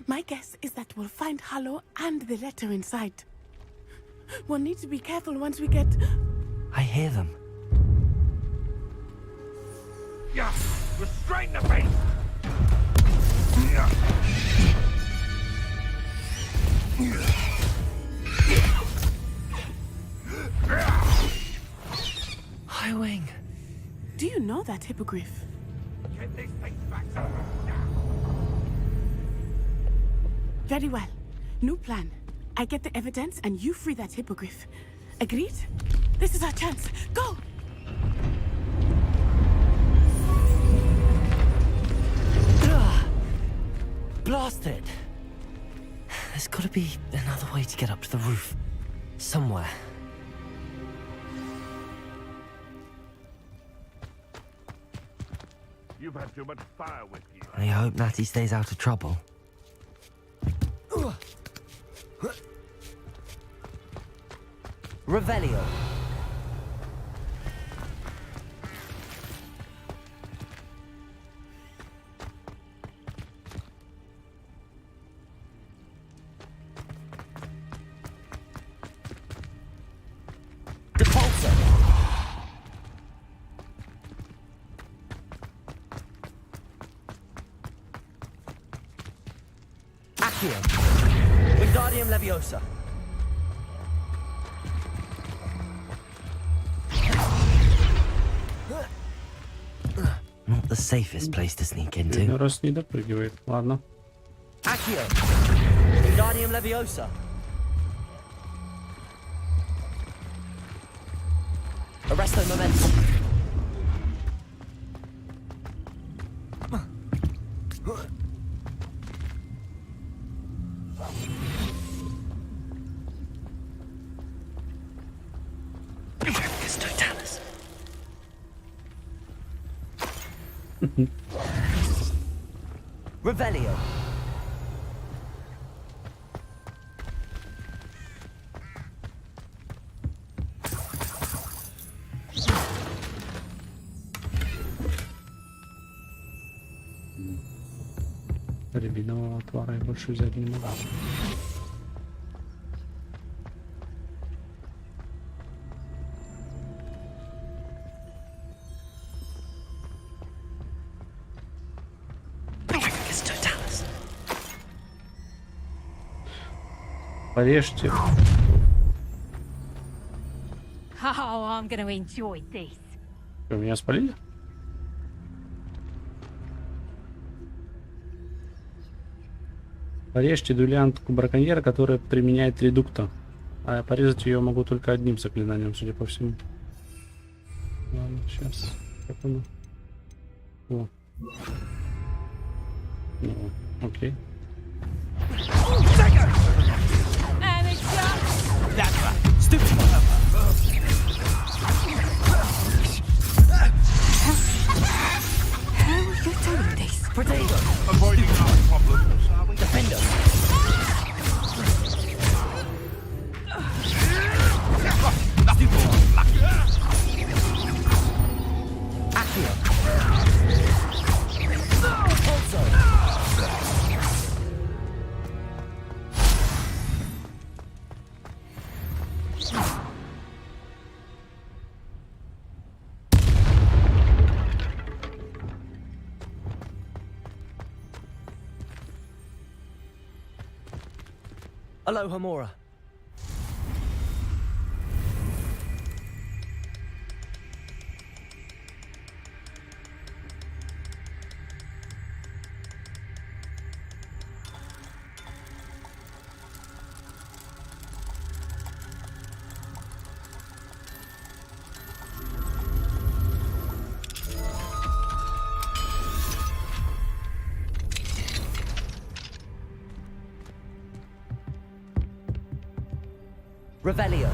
Speaker 16: My guess is that we'll find Halo and the letter inside. We'll need to be careful once we get...
Speaker 2: I hear them.
Speaker 6: Yeah, restrain the beast!
Speaker 2: High wing.
Speaker 16: Do you know that hippogriff?
Speaker 6: Get this thing back to
Speaker 16: Very well. New plan. I get the evidence and you free that hippogriff. Agreed? This is our chance. Go!
Speaker 2: Blasted! There's gotta be another way to get up to the roof. Somewhere.
Speaker 6: You've had too much fire with you.
Speaker 2: I hope Natty stays out of trouble. Revelio.
Speaker 22: Depulso. Accio. Wingardium Leviosa.
Speaker 2: Not the safest place to sneak into.
Speaker 1: Раз не допрыгивает. Ладно.
Speaker 22: Accio. Wingardium Leviosa. Arresto Momentum. Revelio.
Speaker 1: Рябинового отвара я больше взять не могу. Порежьте.
Speaker 4: Oh, I'm going to enjoy this.
Speaker 1: Вы меня спалили? Порежьте дуэлянтку-браконьера, которая применяет редукта. А порезать ее могу только одним заклинанием, судя по всему. Ладно, сейчас. Как оно? О. Ну, окей.
Speaker 5: Avoiding our problems, are we?
Speaker 22: Defender. Alohomora. Revelio.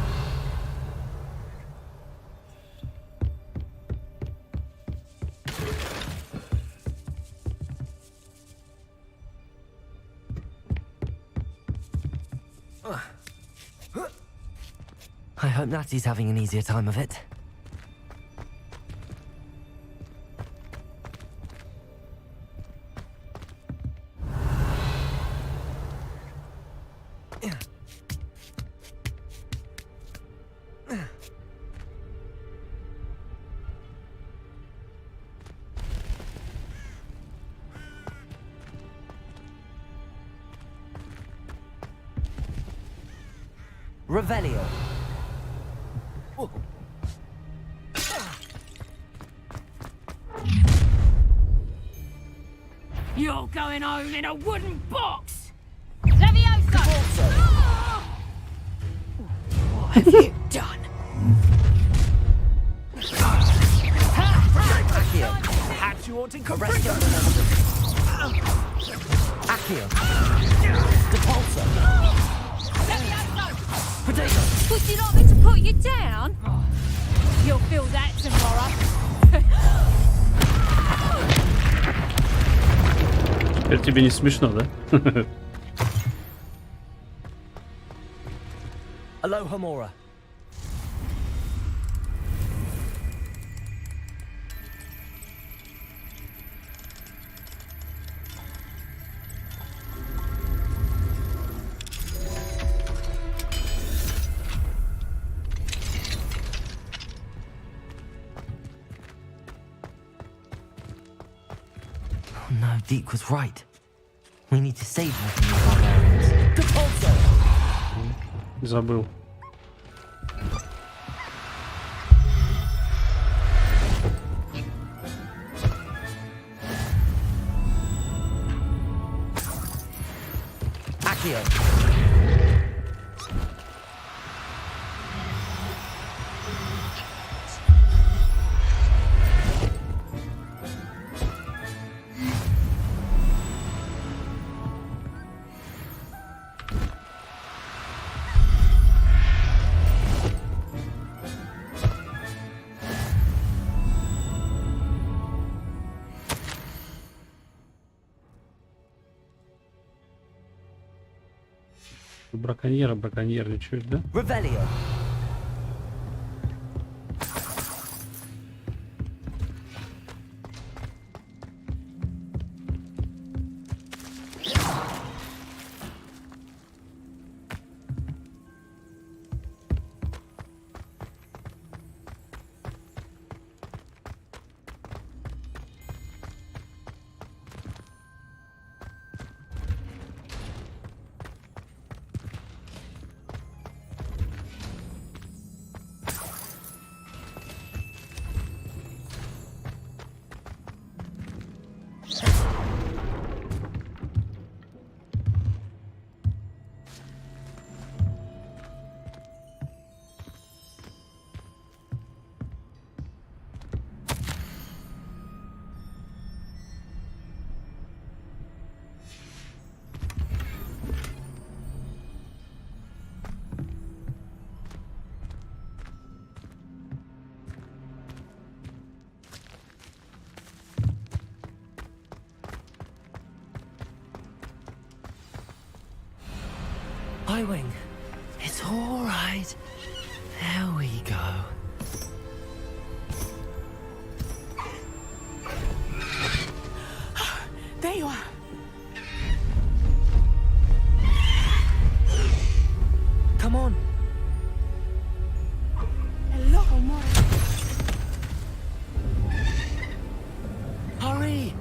Speaker 22: I hope Natty's having an easier time of it. Revelio.
Speaker 4: You're going home in a wooden box! Leviosa! Oh! What have you done?
Speaker 22: Accio.
Speaker 5: Perhaps you ought to
Speaker 22: Correct. Accio. Depulso. Potato.
Speaker 4: Would you like me to put you down? You'll feel that tomorrow.
Speaker 1: Теперь тебе не смешно, да?
Speaker 22: Alohomora.
Speaker 2: No, Deke was right. We need to save them from these barbarians.
Speaker 22: Depulso.
Speaker 1: Забыл.
Speaker 22: Accio.
Speaker 1: Браконьера браконьерничают, да?
Speaker 22: Revelio.
Speaker 2: Highwing. It's all right. There we go.
Speaker 16: There you are.
Speaker 2: Come on.
Speaker 16: Hello, more.
Speaker 2: Hurry.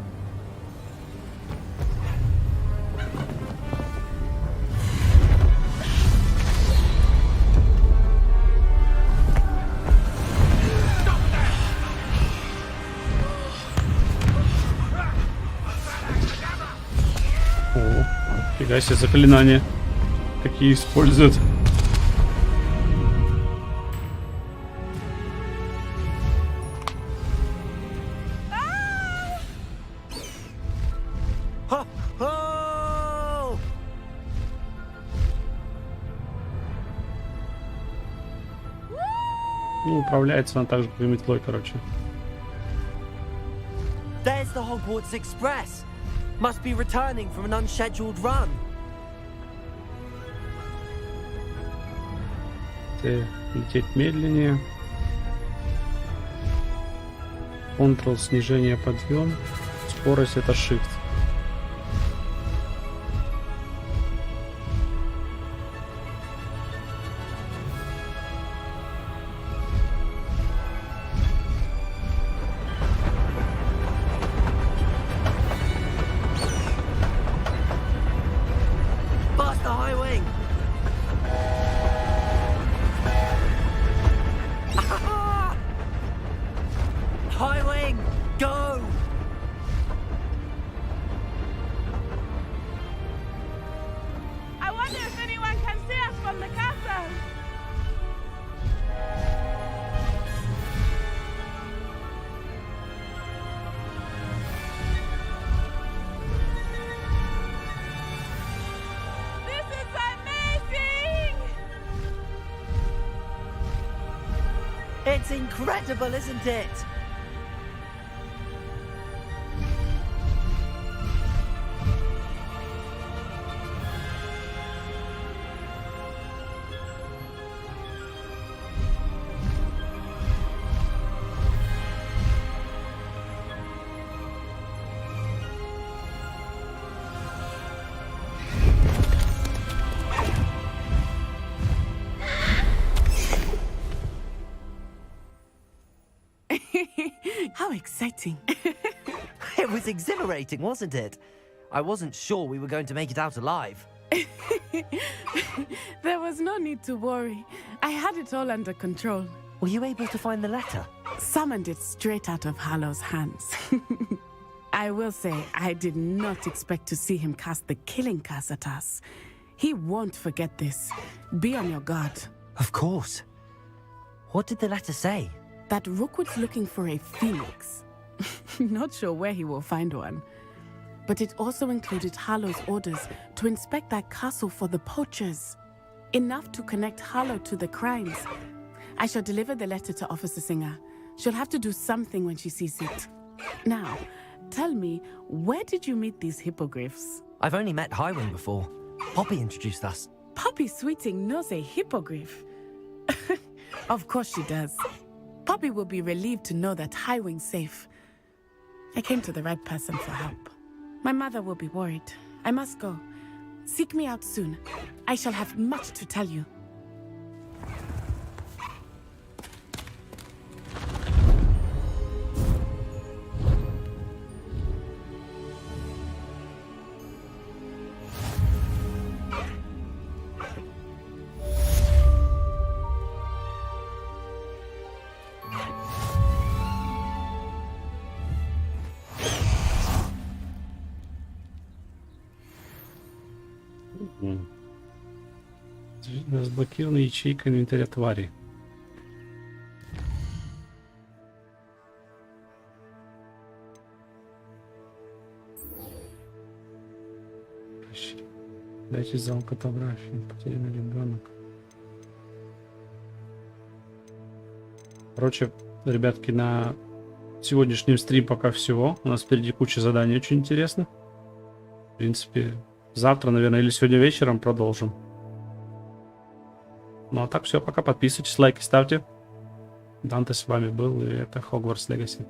Speaker 1: О, фига себе заклинания. Какие используют. Ну, управляется она так же, как и метлой, короче.
Speaker 2: There's the Hogwarts Express. Must be returning from an unscheduled run.
Speaker 1: Лететь медленнее. Ctrl снижение подъем. Скорость это Shift.
Speaker 2: It's incredible, isn't it?
Speaker 16: How exciting.
Speaker 2: It was exhilarating, wasn't it? I wasn't sure we were going to make it out alive.
Speaker 16: There was no need to worry. I had it all under control.
Speaker 2: Were you able to find the letter?
Speaker 16: Summoned it straight out of Harlow's hands. I will say, I did not expect to see him cast the killing curse at us. He won't forget this. Be on your guard.
Speaker 2: Of course. What did the letter say?
Speaker 16: That Rookwood's looking for a phoenix. Not sure where he will find one. But it also included Harlow's orders to inspect that castle for the poachers. Enough to connect Harlow to the crimes. I shall deliver the letter to Officer Singer. She'll have to do something when she sees it. Now, tell me, where did you meet these hippogriffs?
Speaker 2: I've only met Highwing before. Poppy introduced us.
Speaker 16: Poppy Sweeting knows a hippogriff. Of course she does. Poppy will be relieved to know that Highwing's safe. I came to the right person for help. My mother will be worried. I must go. Seek me out soon. I shall have much to tell you.
Speaker 1: Разблокирована ячейка инвентаря твари. Дайте зал фотографии. Потерянный ребенок. Короче, ребятки, на сегодняшнем стриме пока всего. У нас впереди куча заданий очень интересно. В принципе, завтра, наверное, или сегодня вечером продолжим. Ну а так все, пока. Подписывайтесь, лайки ставьте. Данте с вами был, и это Хогвартс Легаси.